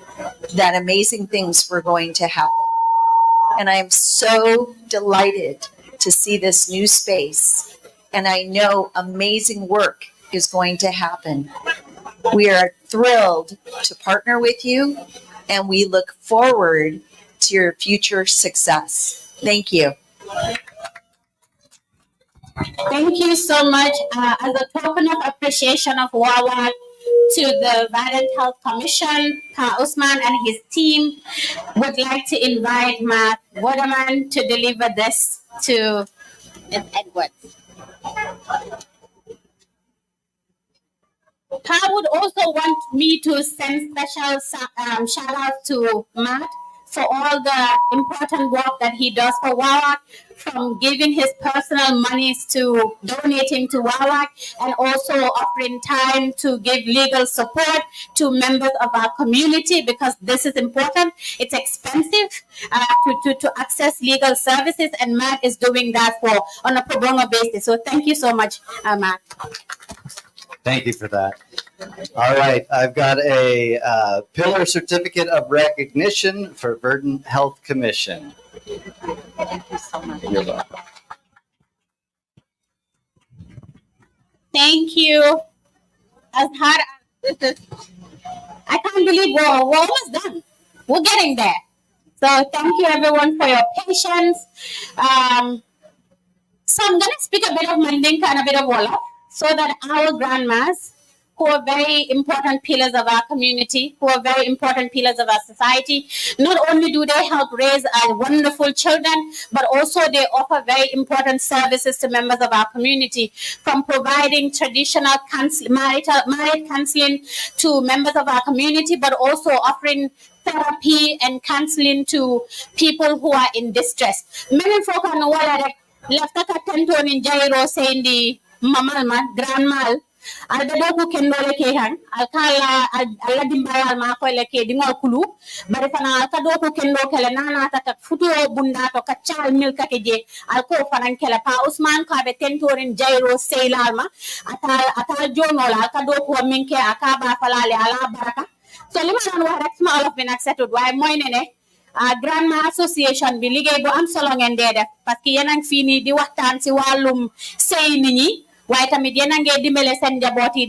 that amazing things were going to happen. And I am so delighted to see this new space, and I know amazing work is going to happen. We are thrilled to partner with you, and we look forward to your future success. Thank you. Thank you so much. As a token of appreciation of Wawac to the Burnett Health Commission, Pa Usman and his team would like to invite Matt Waterman to deliver this to Ms. Edwards. Pa would also want me to send special shout out to Matt for all the important work that he does for Wawac, from giving his personal monies to donating to Wawac, and also offering time to give legal support to members of our community, because this is important. It's expensive to access legal services, and Matt is doing that on a pro bono basis. So thank you so much, Matt. Thank you for that. All right, I've got a Pillar Certificate of Recognition for Burnett Health Commission. Thank you so much. You're welcome. Thank you. As hard as this is, I can't believe we're almost done. We're getting there. So thank you everyone for your patience. So I'm gonna speak a bit of Mandinka and a bit of Wolof, so that our grandmas, who are very important pillars of our community, who are very important pillars of our society, not only do they help raise our wonderful children, but also they offer very important services to members of our community, from providing traditional marriage counseling to members of our community, but also offering therapy and counseling to people who are in distress. Many folk are no left at Tenton in Jairo saying the mamalma, grandmal, alda do ken dole ke han alkala alla dimbayal ma ko leke dingo kulu bare fana alka do ken do kele nana ta futu bunda to kachal milka ke je alko fanan kele Pa Usman ka be tentorin jairo seilalma atal jonola alka do ko minke akaba falale ala baraka so lima nan wax rek ma olof bi nak setut way moy ne grandma association bi liggéey bu am solo ngeen dee def parce que yéen a ngi fii nii di waxtaan si wàllum sëy nit ñi waaye tamit yéen a ngi dimbale seen njaboot yi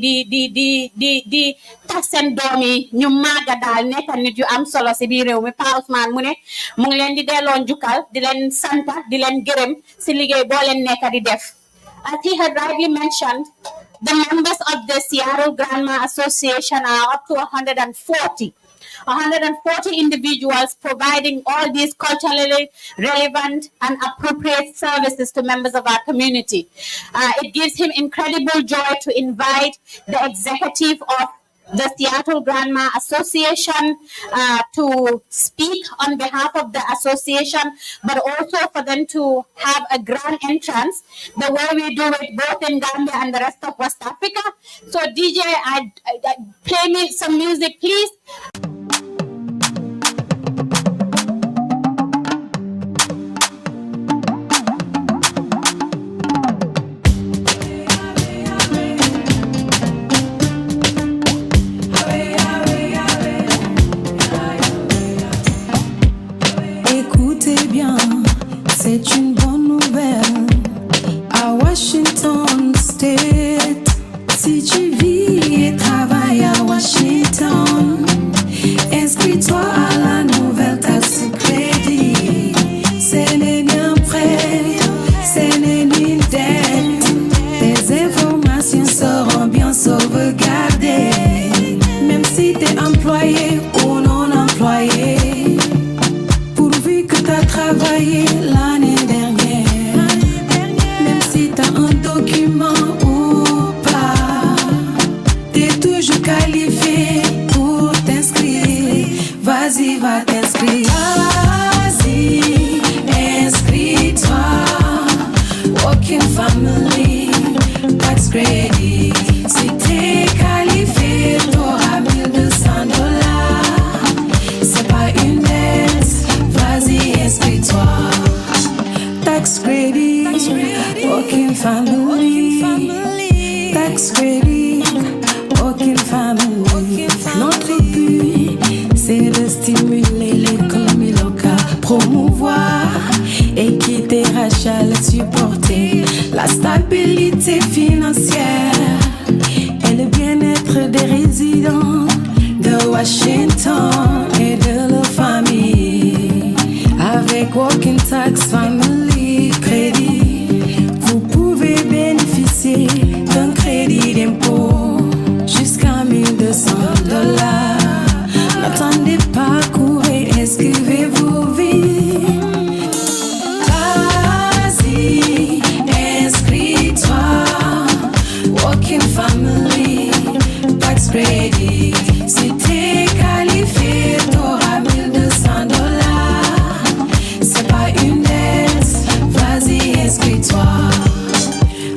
di tax seen doom yi ñu màgga daal nekk nit yu am solo si biir réew mi Pa Usman mu ne mu ngi leen di delloo njukkal di leen santa di leen gërëm si liggéey boo leen nekk di def. As he had rightly mentioned, the members of the Seattle Grandma Association are up to 140 individuals providing all these culturally relevant and appropriate services to members of our community. It gives him incredible joy to invite the executive of the Seattle Grandma Association to speak on behalf of the association, but also for them to have a grand entrance, the way we do it both in Gambia and the rest of West Africa. So DJ, play me some music, please. C'est une bonne nouvelle à Washington State. Si tu vis et travailles à Washington, Vas-y, va t'inscrire. Vas-y, inscris-toi. Working Family Tax Credit. Si t'es qualifié, t'auras $1,200. C'est pas une dette. Vas-y, inscris-toi. Tax Credit. Working Family. Tax Credit. Working Family. Notre but, c'est de stimuler l'économie locale, promouvoir équité raciale, supporter la stabilité financière et le bien-être des résidents de Washington et de leurs familles. Avec Working Tax Family Credit, vous pouvez bénéficier d'un crédit d'impôt jusqu'à $1,200. N'attendez pas, courez, inscrivez-vous vite. Vas-y, inscris-toi. Working Family Tax Credit. Si t'es qualifié, t'auras $1,200. C'est pas une dette, vas-y, inscris-toi.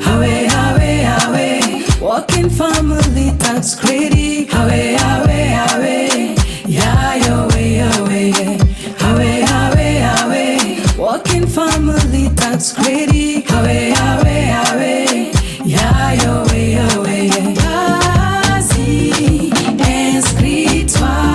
Away, away, away. Working Family Tax Credit. Away, away, away. Yeah, your way, yeah. Away, away, away. Working Family Tax Credit. Away, away, away. Yeah, your way, yeah. Vas-y, inscris-toi.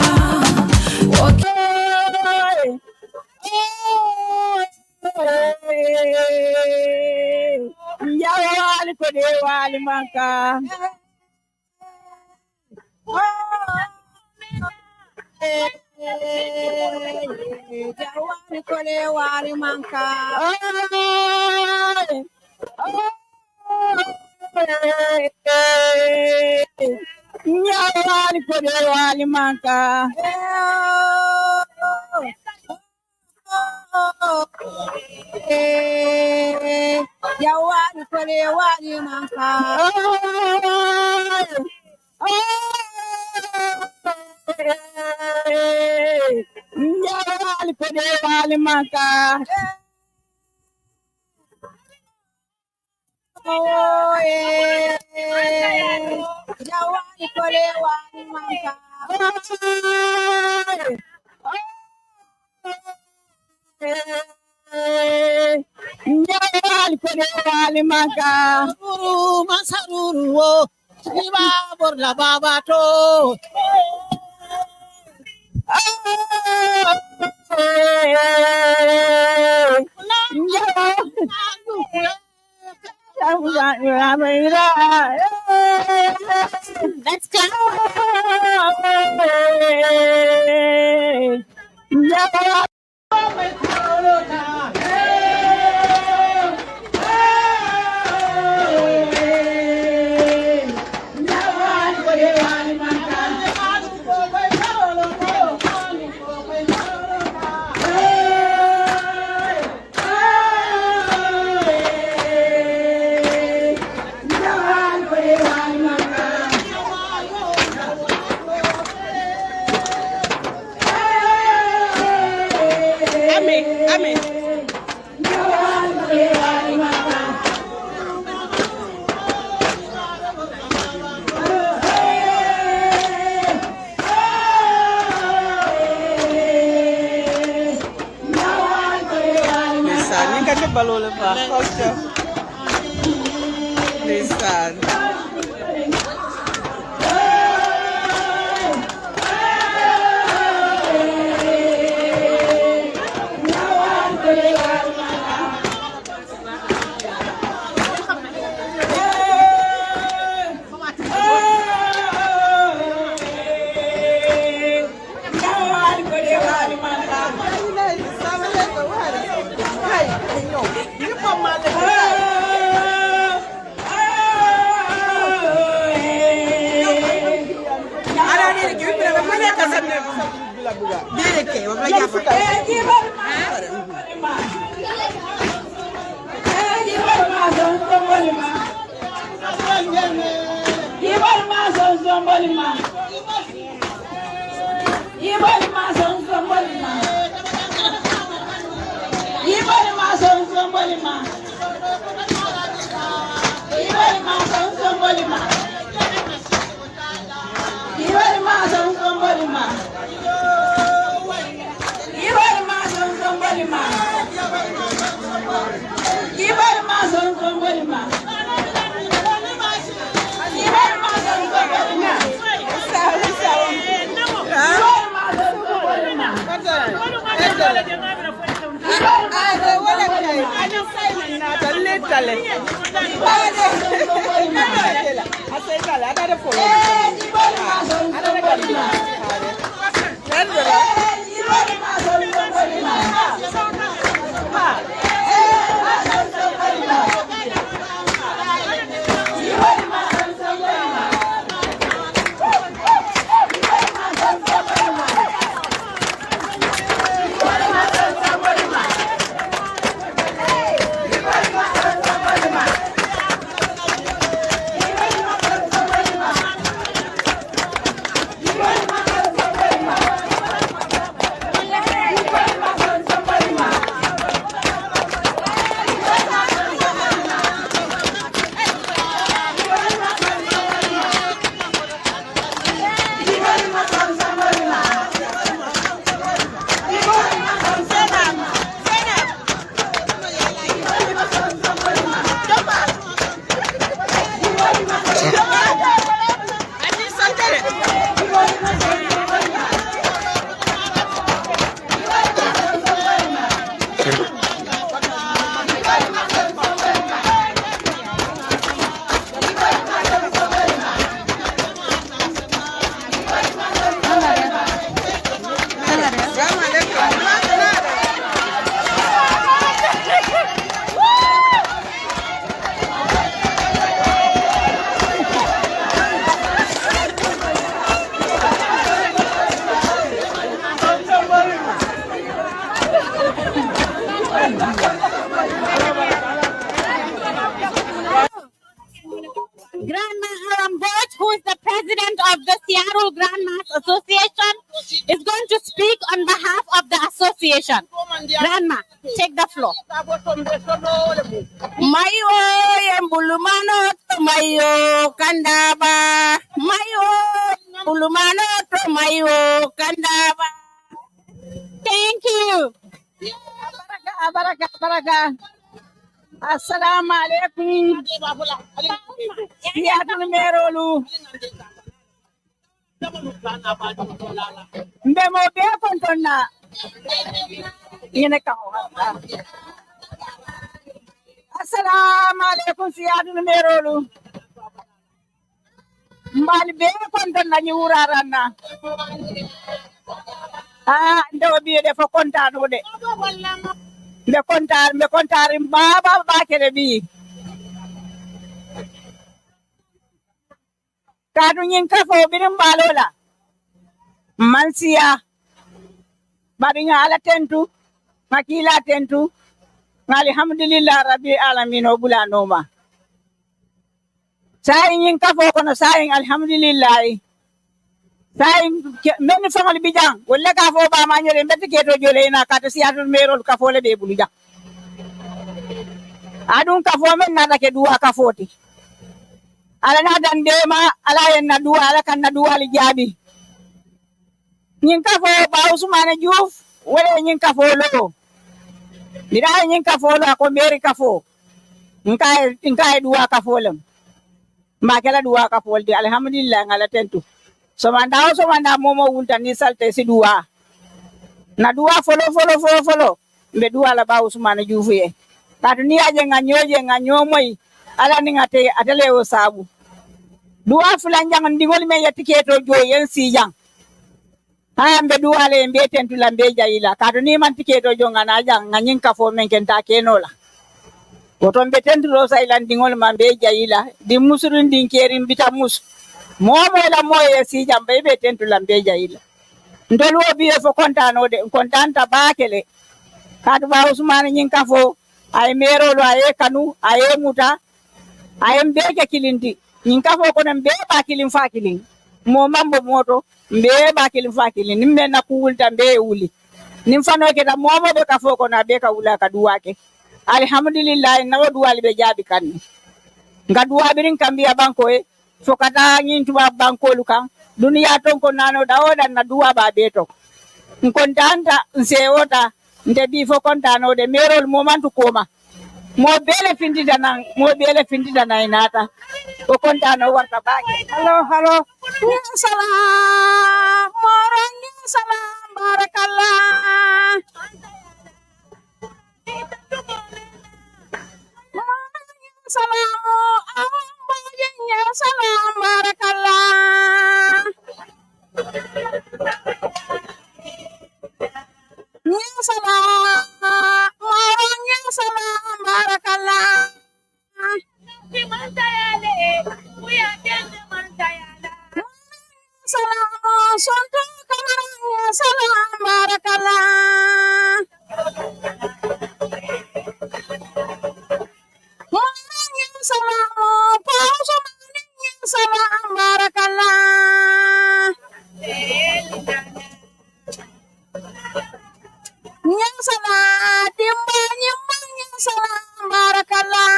Yawali kode wali manka. Yawali kode wali manka. Yawali kode wali manka. Yawali kode wali manka. Yawali kode wali manka. Yawali kode wali manka. Yawali kode wali manka. Masaruru wo. Iba borla babato. Let's go. Balole pa. Listen. Yibal ma son Grandma Aram Bosch, who is the president of the Seattle Grandmas Association, is going to speak on behalf of the association. Grandma, take the floor. Mayo embulumano to mayo kandaba. Mayo bulumano to mayo kandaba. Thank you. Baraka. Assalamu alaikum. Siatu merolu. Mbemo be kontona. Yene kawo. Assalamu alaikum siatu merolu. Mbali be kontona nyurarana. Ndo bi defo kontano de. Me kontar baba bakere bi kadu nyin kafo birim balola mansiya barinya ala tentu makila tentu alhamdulillah rabbil alamin obula noma sai nyin kafo kono sai alhamdulillah sai men fangal bijang wala kafo ba ma nyere mbeti keto jole na kata siatul merol kafo le be bulu ja adun kafo men na ke duwa kafoti ala na dan dema ala en na duwa ala kan na duwa li jabi nyin kafo ba usmane juuf wala nyin kafo lo dira nyin kafo lo ko meri kafo nkai duwa kafo lam ma kala duwa kafo di alhamdulillah ngala tentu somanda momo wunta ni salte si duwa na duwa folo mbe duwa la ba usmane juuf ye kadu ni aje nganyo moy ala ni ngate atele o sabu duwa fulan jang ndigol me yatiketo joyen si jang mbe duwa le mbe tentu la mbe jayila kadu ni man tiketo jonga na jang nganyin kafo men kenta kenola woto mbe tentu ro saylan dingol ma mbe jayila di musurun din kerim bita mus momo la moye si jam be tentu la mbe jayila ndol wo biye fo kontano de kontanta bakele kadu ba usmane nyin kafo ay mero lo ay kanu ay muta ay mbeke kilindi nyin kafo ko mbe ba kilin fa kilin mo mambo moto mbe ba kilin fa kilin nimbe na kuulta mbe wuli nim fano ke da momo be kafo ko na be ka wula ka duwake alhamdulillah na wadu wali be jabi kan Ngadua birin kambia banko e fokata nyintuwa banko lukan dunia tonko nano daoda na dua ba beto nkontanta nseota nte bifo kontano de merol momentu koma mo bele findida na inata o kontano warta bake hello ya salam moran ya salam barakallah salamu ya salam barakallah ya salam moran ya salam barakallah salamu sonto kamaran ya salam barakallah salamu pauso salam barakallah yang salah timbanya salam barakallah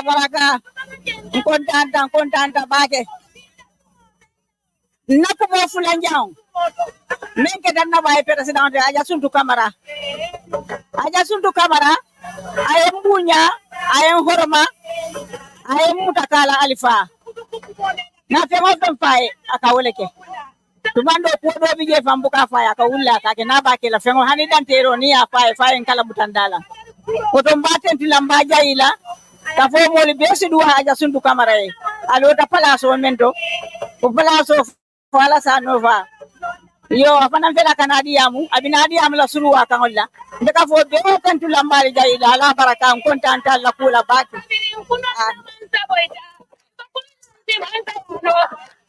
baraka kontanta bake naku mo fulanjang menke dan na bay president aja suntu kamara ayam bunya ayam horma ayam mutakala alifa na fe mo fen fay akawleke tumando ko do bije fambuka fay akawulla ka ke na ba ke la fe ngo hani dan tero ni ya fay en kala butandala ko to mbaten tilamba jayila ta fo mo li besi duwa aja suntu kamara e alo ta palaso mento ko palaso fala sa nova yo afana fela kanadiyamu abinadiyamu la suruwa kangolla ndeka fo be kan tulambali jayila ala baraka kontanta la kula baki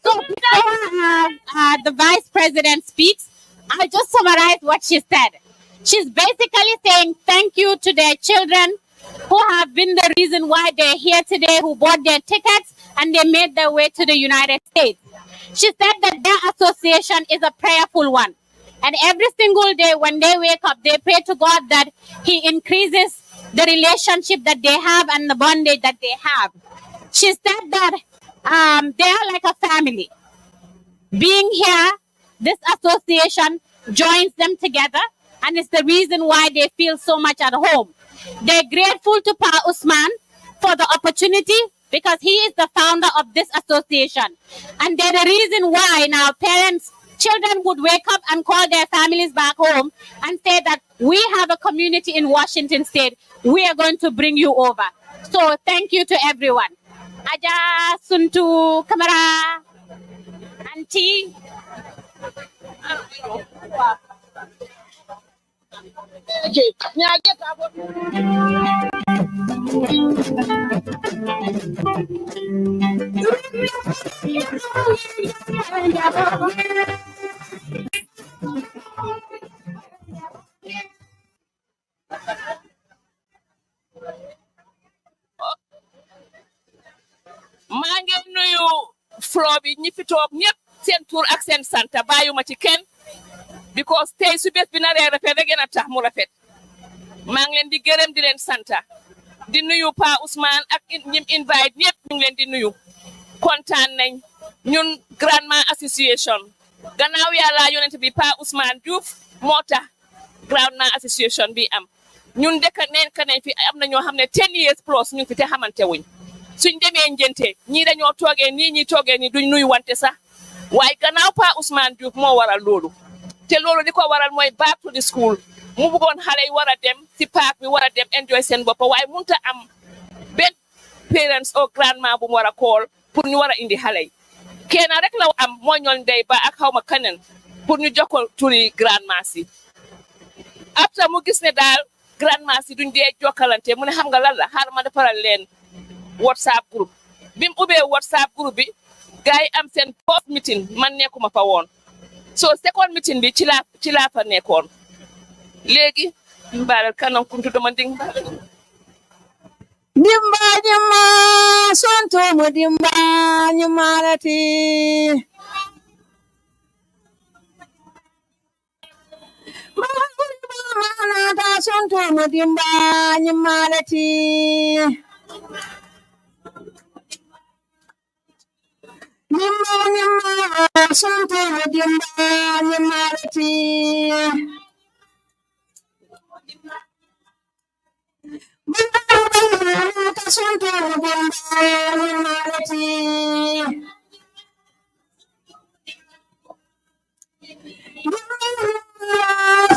So the vice president speaks. I'll just summarize what she said. She's basically saying thank you to their children who have been the reason why they're here today, who bought their tickets and they made their way to the United States. She said that their association is a prayerful one. And every single day when they wake up, they pray to God that He increases the relationship that they have and the bondage that they have. She said that they are like a family. Being here, this association joins them together, and it's the reason why they feel so much at home. They're grateful to Pa Usman for the opportunity because he is the founder of this association. And they're the reason why now children would wake up and call their families back home and say that we have a community in Washington State. We are going to bring you over. So thank you to everyone. Aja Suntu Kamara Auntie. maa ngi nuyu floor bi ñi fi toog ñëpp seen tur ak seen sant bàyyuma ci kenn because tey su bés bi naree rafet rek a tax mu rafet maa ngi leen di gërëm di leen santa di nuyu Pa Ousmane ak ñim invite ñëpp ñu ngi leen di nuyu kontaan nañ ñun Grandma Association gannaaw yàlla yonent bi Pa Ousmane Diouf moo tax Grandma Association bi am ñun dëkk nañ fi am na ñoo xam ne 10 years plus ñu ngi fi te xamante wuñ suñ demee njënte ñii dañoo toogee nii ñi toogee nii duñ nuyu wante sax waaye gannaaw Pa Ousmane Diouf moo waral loolu te loolu li ko waral mooy back to the school mu bëggoon xale yi war a dem si park bi war a dem enjoy seen bopp waaye mënut a am benn parents or grandma bu mu war a call pour ñu war a indi xale yi kenn rek la am moo ñoon ndey ba ak xaw ma keneen pour ñu jox ko turi grandma si après mu gis ne daal grandma si duñ dee jokkalante mu ne xam nga lan la xaaral ma defaral leen WhatsApp group bi mu ubbee WhatsApp group bi gars yi am seen post meeting man nekkuma fa woon so second meeting bi ci laa fa nekkoon léegi mbaalal kanam kuntu dama ding dimba dimba sonto mo dimba nyumarati sunto mudimba nyimalati. Nyimma sunto mudimba nyimalati. Sunto mudimba nyimalati.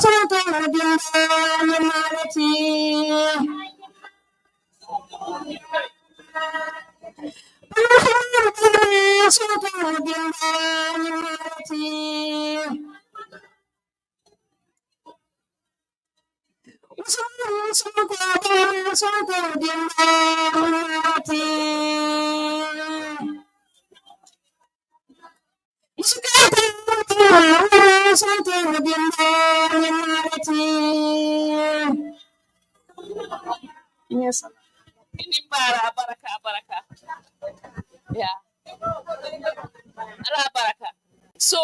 Sunto mudimba nyimalati. Sunto mudimba nyimalati. Sunto mudimba nyimalati. Sunto mudimba nyimalati. Yes. Inimbara baraka. Yeah. Ala baraka. So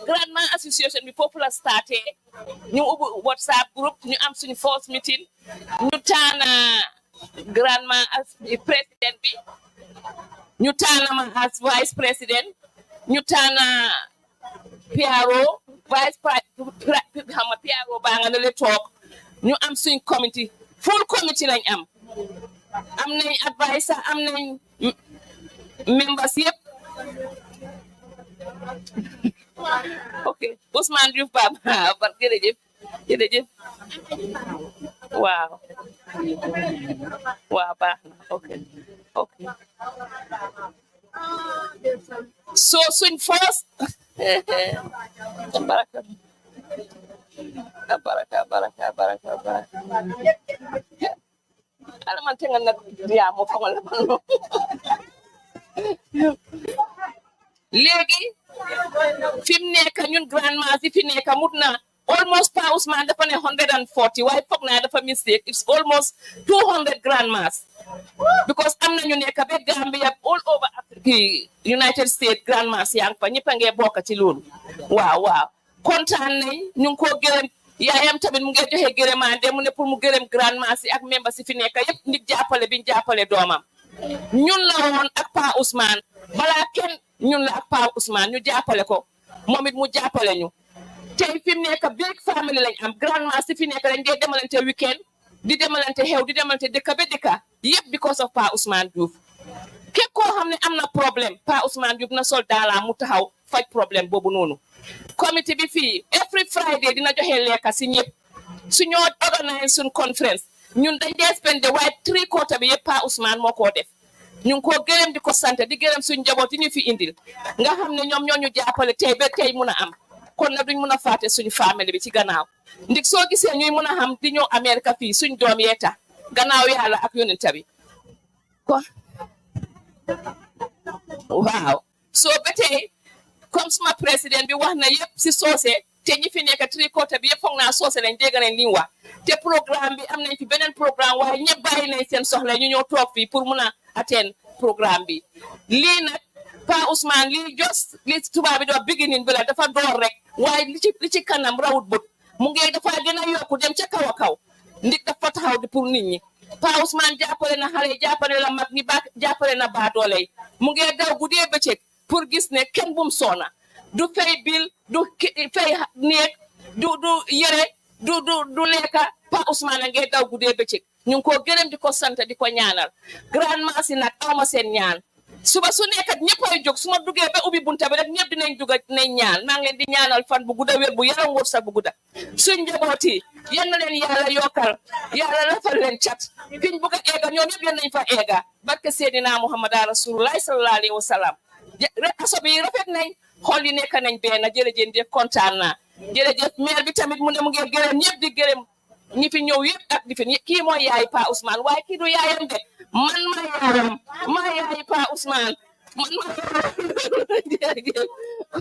Grandma Association bi popular starté ñu ubbi WhatsApp group ñu am suñu first meeting ñu tànn Grandma as président bi ñu tànn ma as vice président ñu tànn PRO vice xam nga PRO baa nga ne le toog ñu am suñ committee full committee lañ am nañ advisor am nañ members yëpp ok Ousmane Diouf Baba bar jërëjëf waaw baax na ok so suñ first baraka ala man tenga nag yaa mo fa wala léegi fi mu nekk ñun grandmas yi fi nekk mut na almost Pa Ousmane dafa ne 140 waaye foog naa dafa mistake it's almost 200 grandmas because am na ñu nekk ba Gambia all over Africa United States grandmas yaa ngi fa ñëpp a ngi bokk ci loolu waaw kontaan nañ ñu ngi ko gërëm yaayam tamit mu ngi joxe gërëmande mu ne pour mu gërëm grandmas yi ak membres yi fi nekk yëpp nit jàppale biñ jàppale doomam ñun la woon ak Pa Ousmane balaa kenn ñun la ak Pa Ousmane ñu jàppale ko moom it mu jàppale ñu tey fi mu nekk big family lañ am grandmas yi fi nekk dañ dee demalante weekend di demalante xew di demalante dëkka ba dëkka yëpp because of Pa Ousmane Diouf képp koo xam ne am na problème Pa Ousmane Diouf na sol daala mu taxaw faj problème boobu noonu comité bi fii every Friday dina joxe lekka si ñëpp su ñoo organise suñ conference ñun dañ dee spende waaye 3/4 bi yëpp Pa Ousmane moo koo def ñu ngi koo gërëm di ko sant di gërëm suñ njaboot yi ñu fi indil nga xam ne ñoom ñoo ñu jàppale tey ba tey mun a am kon na duñ mun a fàtte suñu famille bi ci gannaaw ndik soo gisee ñuy mun a xam di ñëw Amérique fii suñ doom yee tax gannaaw yàlla ak yonent bi kon waaw soo ba tey comme suma président bi wax na yëpp si soose te ñi fi nekk 3/4 bi yëpp foog naa soose lañ dégg nañ li mu wax te programme bi am nañ fi beneen programme waaye ñëpp bàyyi nañ seen soxla ñu ñëw toog fii pour mun a atteindre programme bi lii nag Pa Ousmane lii li tubaab bi doo beginning bi la dafa door rek waaye li ci kanam rawut bët mu ngi dafa gën a yokku dem ca kaw a kaw ndik dafa taxaw di pour nit ñi Pa Ousmane jàppale na xale jàppale na mag ñi jàppale na baadoole yi mu ngi daw guddee bëccëg pour gis ne kenn bum soona du fay bil du fay néeg du yére du lekka Pa Ousmane a ngi daw guddee bëccëg ñu ngi ko gërëm di ko sant di ko ñaanal grandement si nag awma seen ñaan suba su nekkat ñëppay jóg su ma duggee ba ubbi bunta bi rek ñëpp dinañ dugg dinañ ñaan maa ngi leen di ñaanal fan bu gudda wér bu yaram wër sa bu gudda suñ njaboot yi yal na leen yàlla yokkal yàlla lafal leen cat fiñ bugg a eega ñoom yëpp yal nañ fa eega barke Seydina Muhammad Rasulullah sallallahu alayhi wa sallam aso bi rafet nañ xool yi nekk nañ benn jërëjëf di kontaan naa jërëjëf maire bi tamit mu ne mu ngi gërëm ñëpp di gërëm ñi fi ñëw yëpp ak di fi kii mooy yaay Pa Ousmane waaye kii du yaayam de man ma yaayam ma yaay Pa Ousmane man ma jërëjëf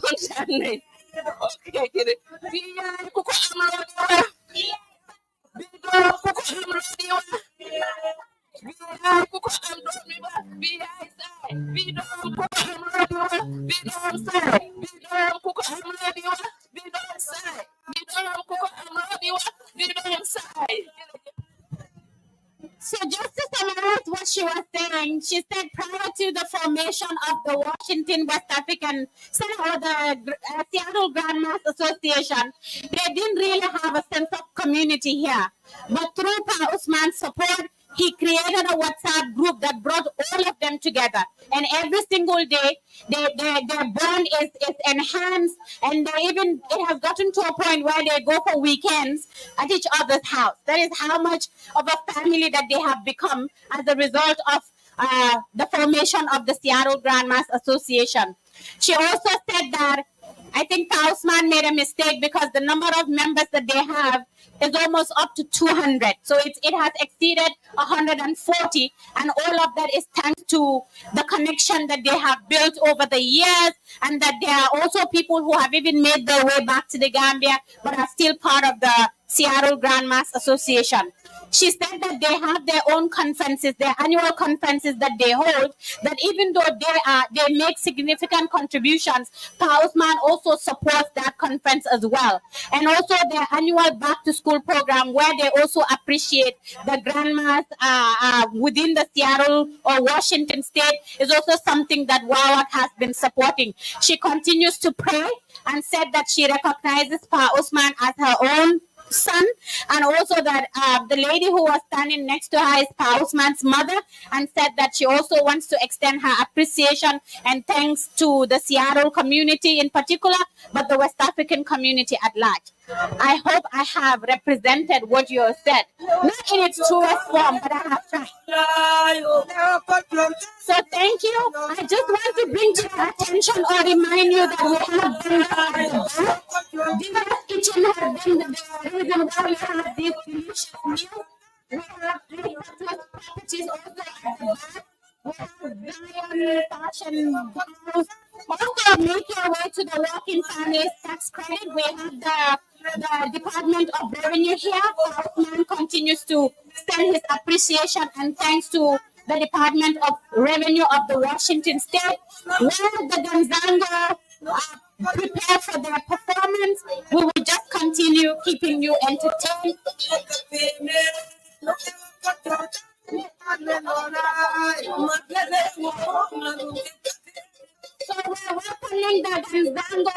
kontaan nañ ok jërëjëf fii yaay ku ko am loo di wax bi doom ku ko am loo di wax bi yaay ku ko am doom di wax bi yaay saay bi doom ku ko am loo di wax bi doom saay bi doom ku ko am loo di wax bi doom saay bi doom ku ko am loo di wax bi doom saay of the Washington West African Center or the Seattle Grandmas Association, they didn't really have a sense of community here. But through Pa Usman's support, he created a WhatsApp group that brought all of them together. And every single day, their bond is enhanced. And it has gotten to a point where they go for weekends at each other's house. That is how much of a family that they have become as a result of the formation of the Seattle Grandmas Association. She also said that I think Pa Usman made a mistake because the number of members that they have is almost up to 200. So it has exceeded 140. And all of that is thanks to the connection that they have built over the years, and that there are also people who have even made their way back to the Gambia, but are still part of the Seattle Grandmas Association. She said that they have their own conferences, their annual conferences that they hold, that even though they make significant contributions, Pa Usman also supports that conference as well. And also their annual back to school program, where they also appreciate the grandmas within the Seattle or Washington state, is also something that Wawac has been supporting. She continues to pray and said that she recognizes Pa Usman as her own son, and also that the lady who was standing next to her is Pa Usman's mother, and said that she also wants to extend her appreciation and thanks to the Seattle community in particular, but the West African community at large. I hope I have represented what you have said, not in its truest form, but I have tried. So thank you. I just want to bring to your attention or remind you that we have Dinner Kitchen has been the reason why we have these delicious meals. We have properties also at the back. We have Zion Fashion House. Also, make your way to the Working Families Tax Credit. We have the Department of Revenue here. Osman continues to send his appreciation and thanks to the Department of Revenue of the Washington State, where the Gonzango prepare for their performance. We will just continue keeping you entertained. So we're welcoming the Gonzango.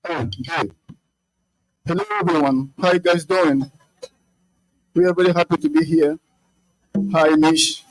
Okay. Hello everyone. How you guys doing? We are very happy to be here. Hi Mish.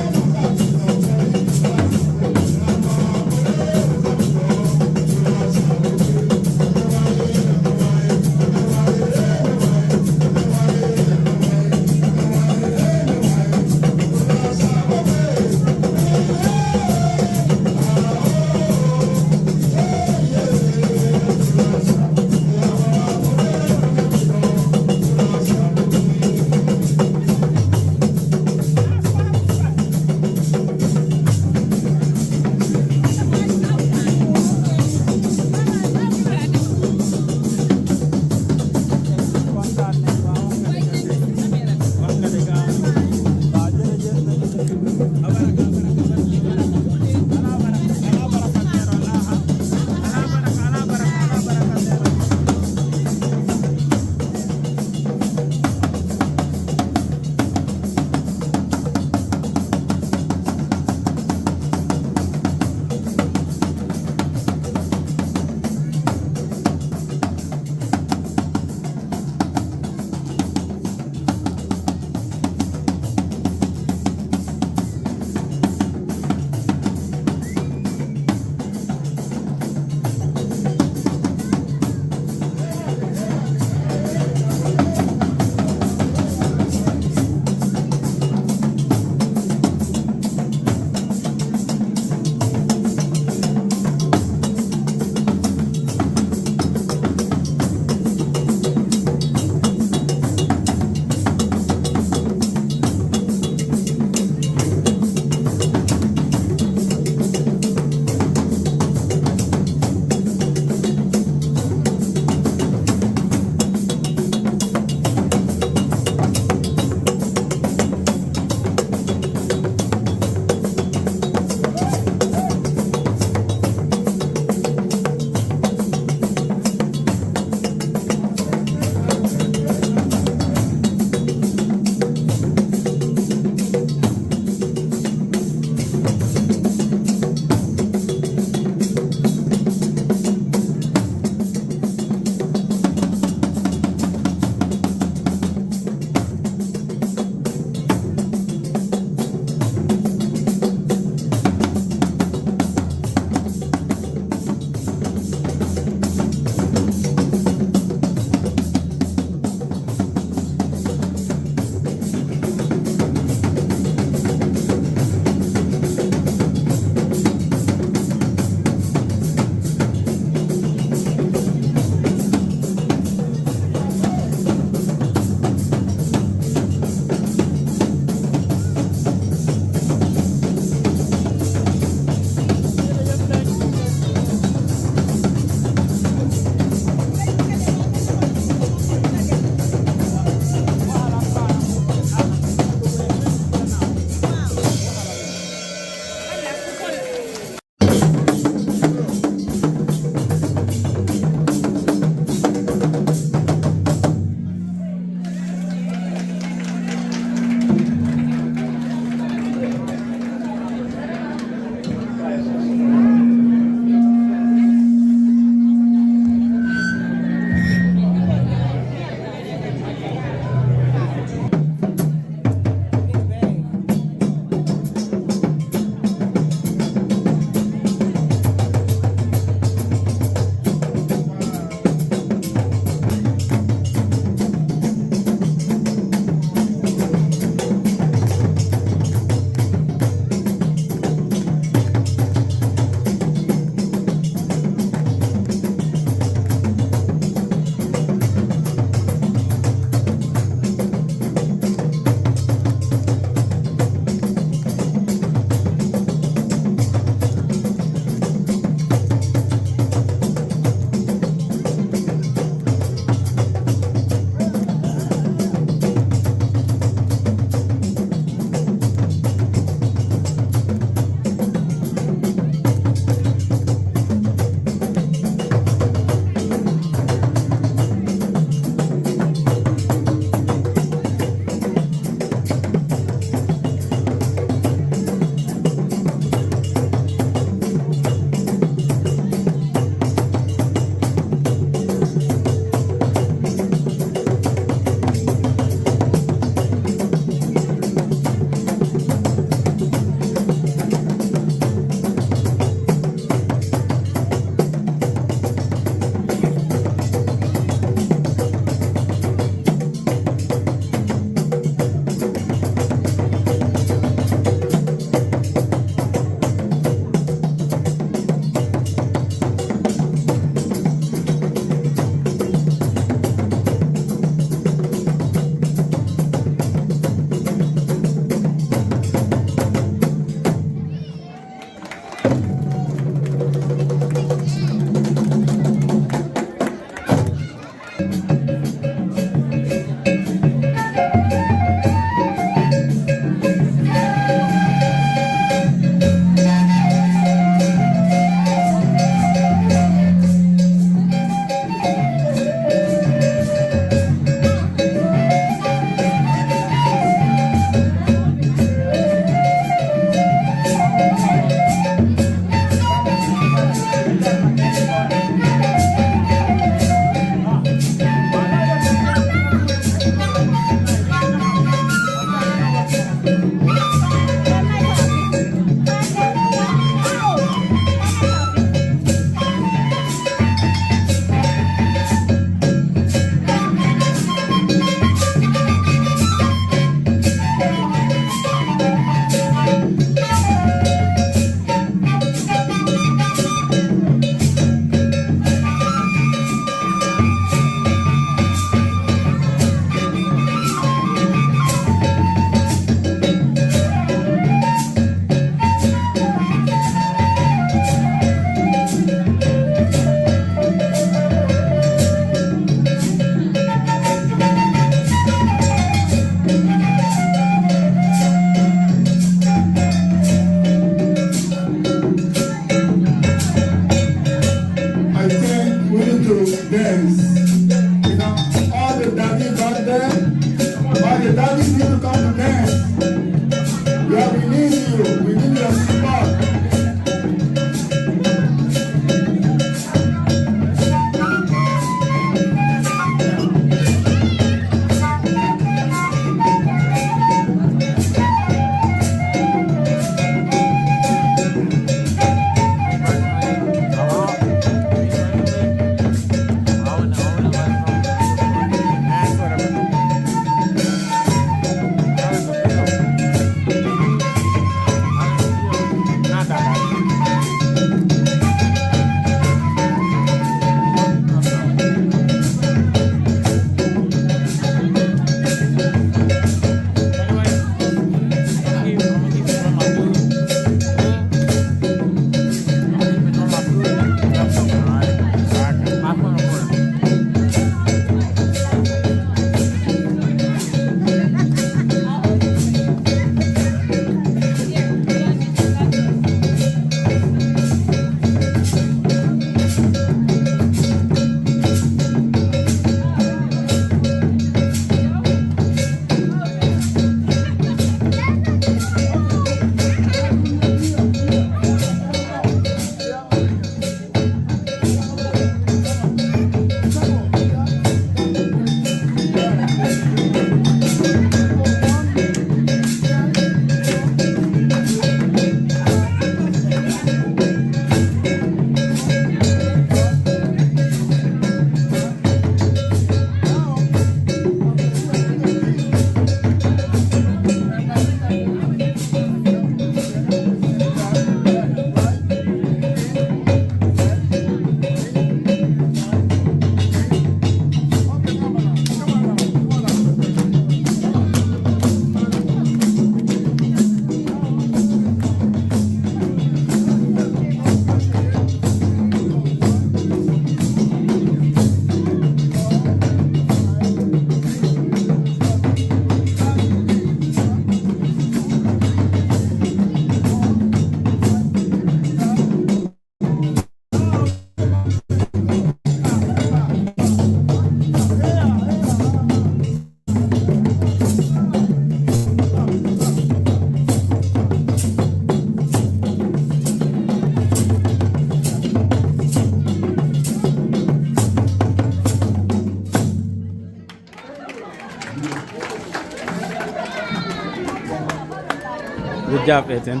jàppee teen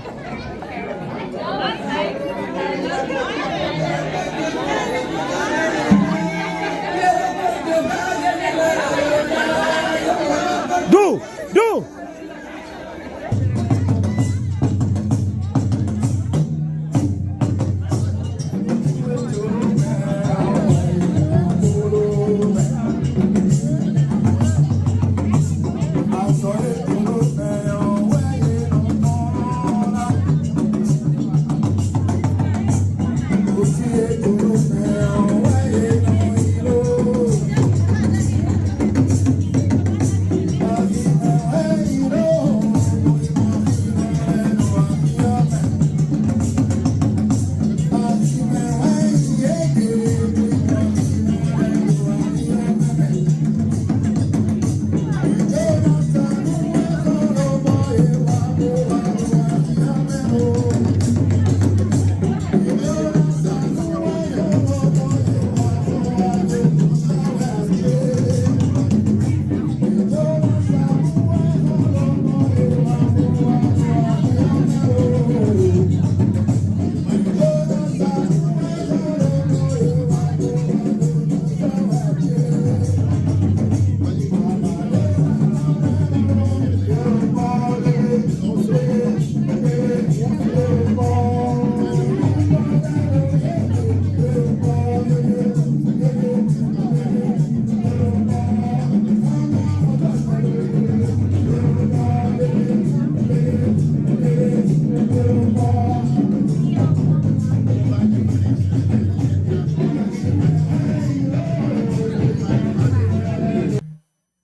do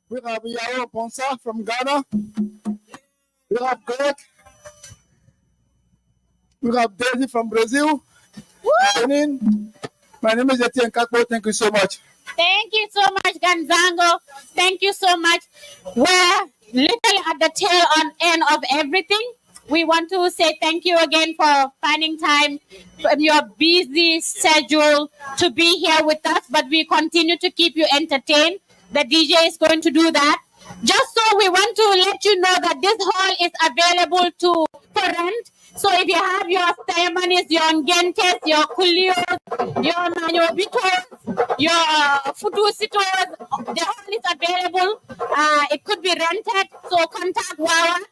We have Yao Ponsa from Ghana. We have Greg. We have Daisy from Brazil. Benin. My name is Etienne Kakbo. Thank you so much. Thank you so much, Ganzango. Thank you so much. We're literally at the tail end of everything. We want to say thank you again for finding time from your busy schedule to be here with us, but we continue to keep you entertained. The DJ is going to do that. Just so we want to let you know that this hall is available for rent. So if you have your ceremonies, your ngentes, your kulios, your manyobitos, your futusitos, the hall is available. It could be rented. So contact Wawac.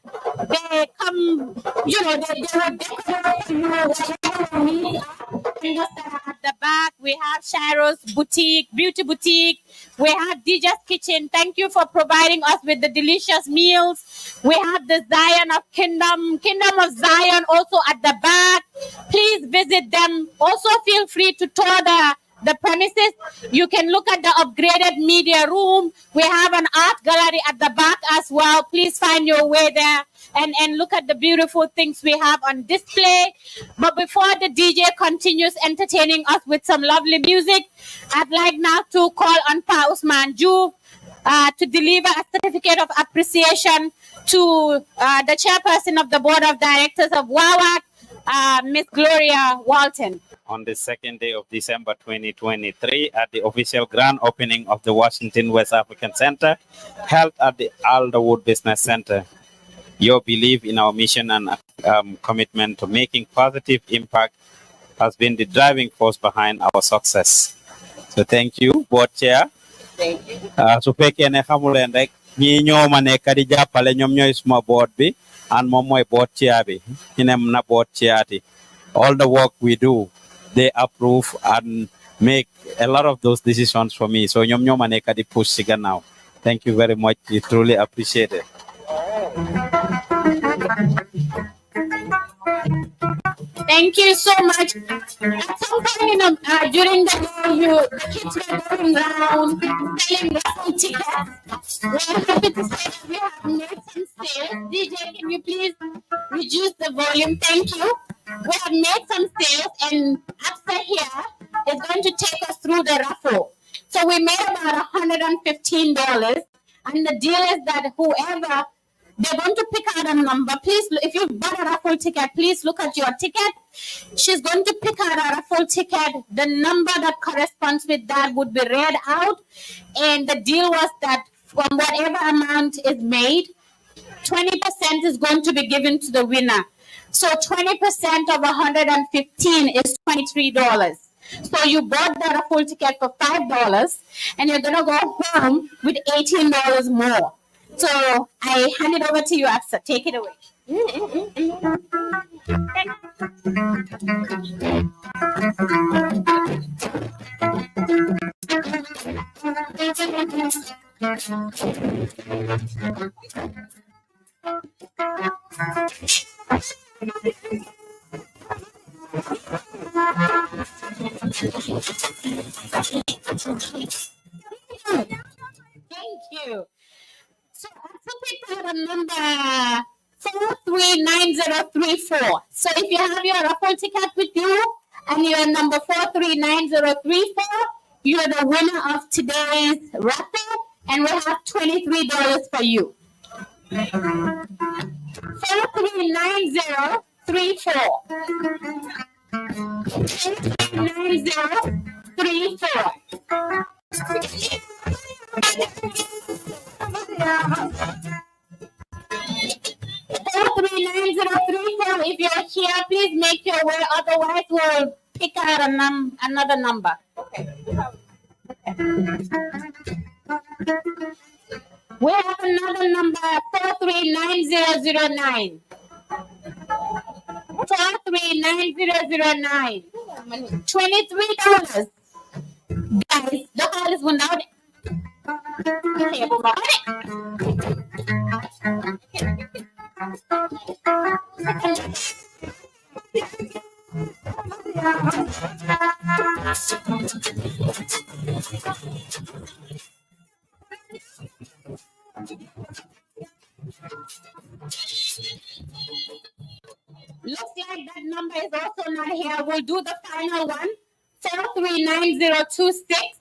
They come, they will decorate you whatever you need. At the back, we have Shiro's boutique, beauty boutique. We have DJ's kitchen. Thank you for providing us with the delicious meals. We have the Zion of Kingdom of Zion also at the back. Please visit them. Also feel free to tour the premises. You can look at the upgraded media room. We have an art gallery at the back as well. Please find your way there and look at the beautiful things we have on display. But before the DJ continues entertaining us with some lovely music, I'd like now to call on Pa Usman Juve to deliver a certificate of appreciation to the chairperson of the board of directors of Wawac, Miss Gloria Walton. On the second day of December 2023 at the official grand opening of the Washington West African Center held at the Alderwood Business Center. Your belief in our mission and commitment to making positive impact has been the driving force behind our success. So thank you, board chair. Thank you. Su fekkee ne xamuleen rek ñi ñoo ma nekk di jàppale ñoom ñooy suma board bi and moom mooy board chair bi ñu ne na board chair ti. All the work we do, they approve and make a lot of those decisions for me. So ñoom ñoo ma nekk di push si gannaaw. Thank you very much. We truly appreciate it. Thank you so much. At some point during the day, the kids were going around selling raffle tickets. We're happy to say that we have made some sales. DJ, can you please reduce the volume? Thank you. We have made some sales, and after here is going to take us through the raffle. So we made about $115, and the deal is that whoever they're going to pick out a number. Please, if you bought a raffle ticket, please look at your ticket. She's going to pick out a raffle ticket. The number that corresponds with that would be read out. And the deal was that from whatever amount is made, 20% is going to be given to the winner. So 20% of 115 is $23. So you bought that a full ticket for $5, and you're gonna go home with $18 more. So I hand it over to you, Aksa. Take it away. Thank you. So Aksa picked out a number 439034. So if you have your raffle ticket with you and you're number 439034, you're the winner of today's raffle, and we have $23 for you. 439034. 439034. If you're here, please make your way. Otherwise, we'll pick out another number. Okay. We have another number 439009. 439009. $23. Guys, the hall is without it. Looks like that number is also not here. We'll do the final one. 439026.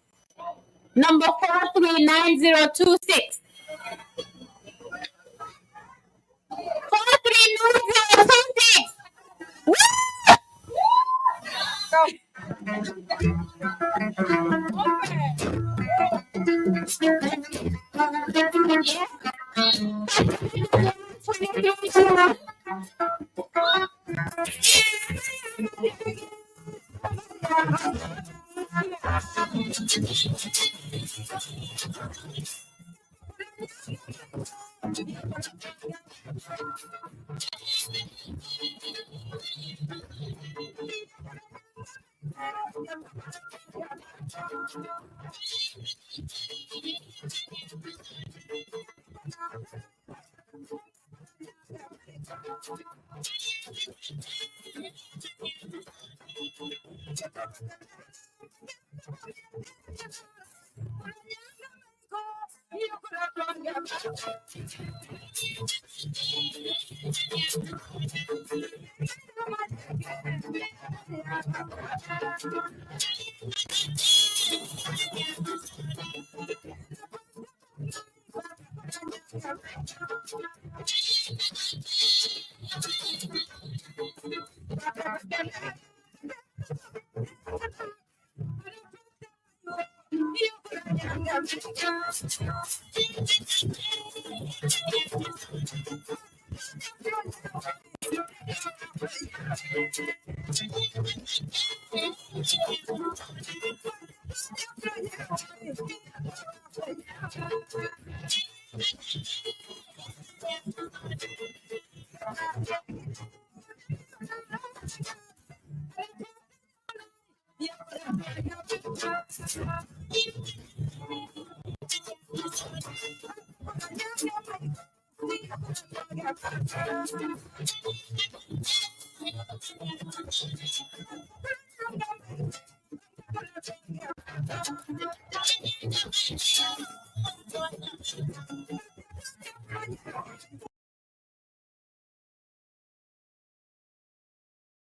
Number 439026. 439026. Woo!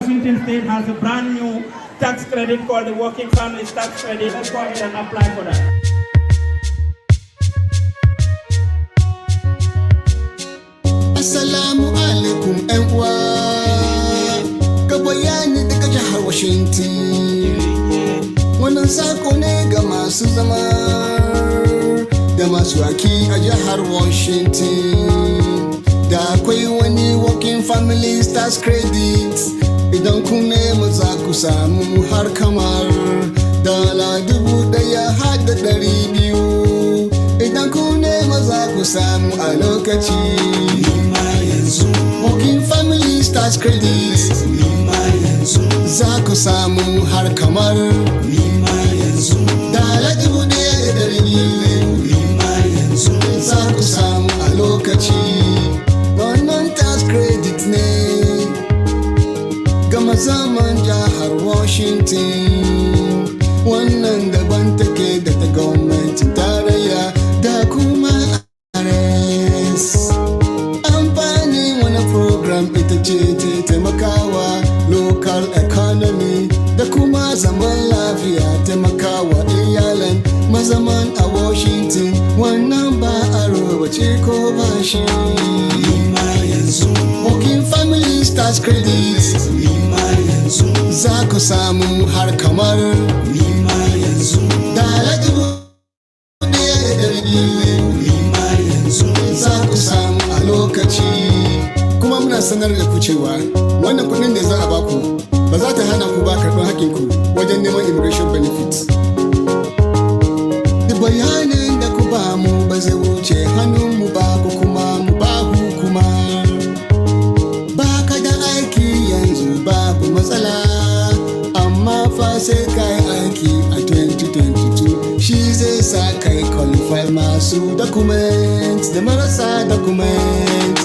Washington State has a brand new tax credit called the Working Families Tax Credit. Let's go ahead and apply for that. Assalamu alaikum ‘yan uwa, ga bayani daga jihar Washington. Wannan sako ne ga masu zama da masu aiki a jihar Washington. Da akwai wani Working families tax credits. Idan kun nema za ku samu har kamar dala 1,200. Idan kun nema za ku samu a lokaci. Working families tax credits. Za ku samu har kamar dala 1,200. Za ku samu a lokaci. Wannan tax credit ne gama zaman jihar Washington. Wannan daban take da ta gwamnatin tarayya da kuma IRS. Amfanin wani program ita ce ta taimakawa local economy da kuma zaman lafiya, taimakawa iyalan mazaman a Washington. Wannan ba a robace ko ba shi. Working families tax credits. Za ku samu har kamar dala 1,200. Za ku samu a lokaci. Kuma muna sanar da ku cewa wannan kudin da za a baku ba za ta hana ku ba karɓar hakinku wajen neman immigration benefits. Da bayanin da ku ba mu ba zai wuce hannunmu ba ko kuma mu ba hukuma. Ba ka da aiki yanzu babu matsala, amma fa sai ka yi aiki a 2022. Shi zai sa kai qualify masu documents da marasa documents.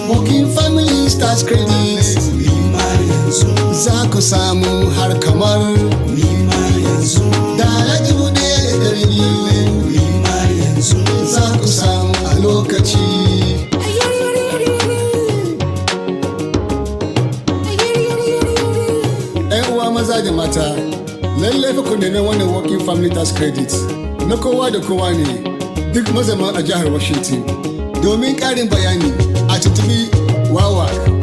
Working families tax credits. Za ku samu har kamar dala 1,200. Za ku samu a lokaci. Maza da mata, lallai fa ku nemi wannan working family tax credit na kowa da kowa ne, duk mazama a jihar Washington. Domin ƙarin bayani a tuntubi Wawac.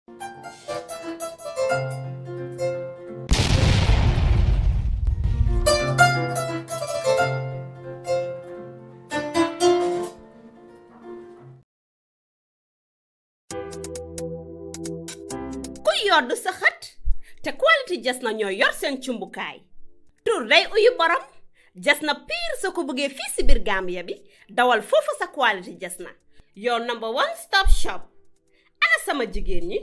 ku yoddu sa xët te quality jas na ñoo yor seen cumbukaay tur day uyu borom jas na piir soo ko bëggee fii si biir Gambia bi dawal foofu sa quality jas na your number one stop shop ana sama jigéen ñi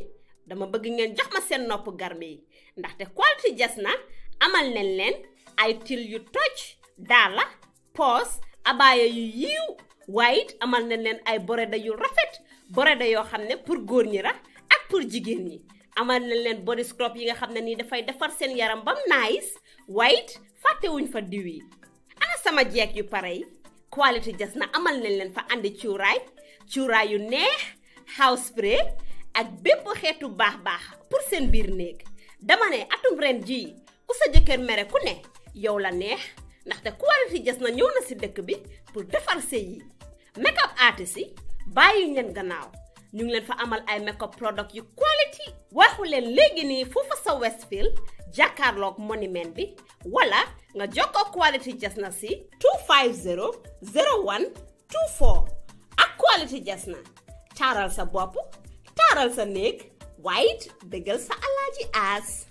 dama bëgg ngeen jox ma seen nopp garme yi ndaxte quality jas na amal nañ leen ay til yu toj daala poos abaaya yu yiiw waaye it amal nañ leen ay boreda yu rafet boreda yoo xam ne pour góor ñi la ak pour jigéen ñi amal nañ leen body scrub yi nga xam ne nii dafay defar seen yaram bam nice waaye it fàttewuñ fa diw yi ana sama jeeg yu pare yi quality jas na amal nañ leen fa andi cuuraay yu neex house spray ak bépp xeetu baax pour seen biir néeg dama ne atum ren jii ku sa jëkkër mere ku ne yow la neex ndaxte quality jas na ñëw na si dëkk bi pour defar sëy yi makeup artist yi bàyyi leen gannaaw ñu ngi leen fa amal ay makeup product yu quality waxu leen léegi nii foofa sa Westfield jàkkaarloog monument bi wala nga jokkoo quality jas na si 250 01 24 ak quality jas na taaral sa bopp taaral sa néeg waaye it bégal sa alaaji aas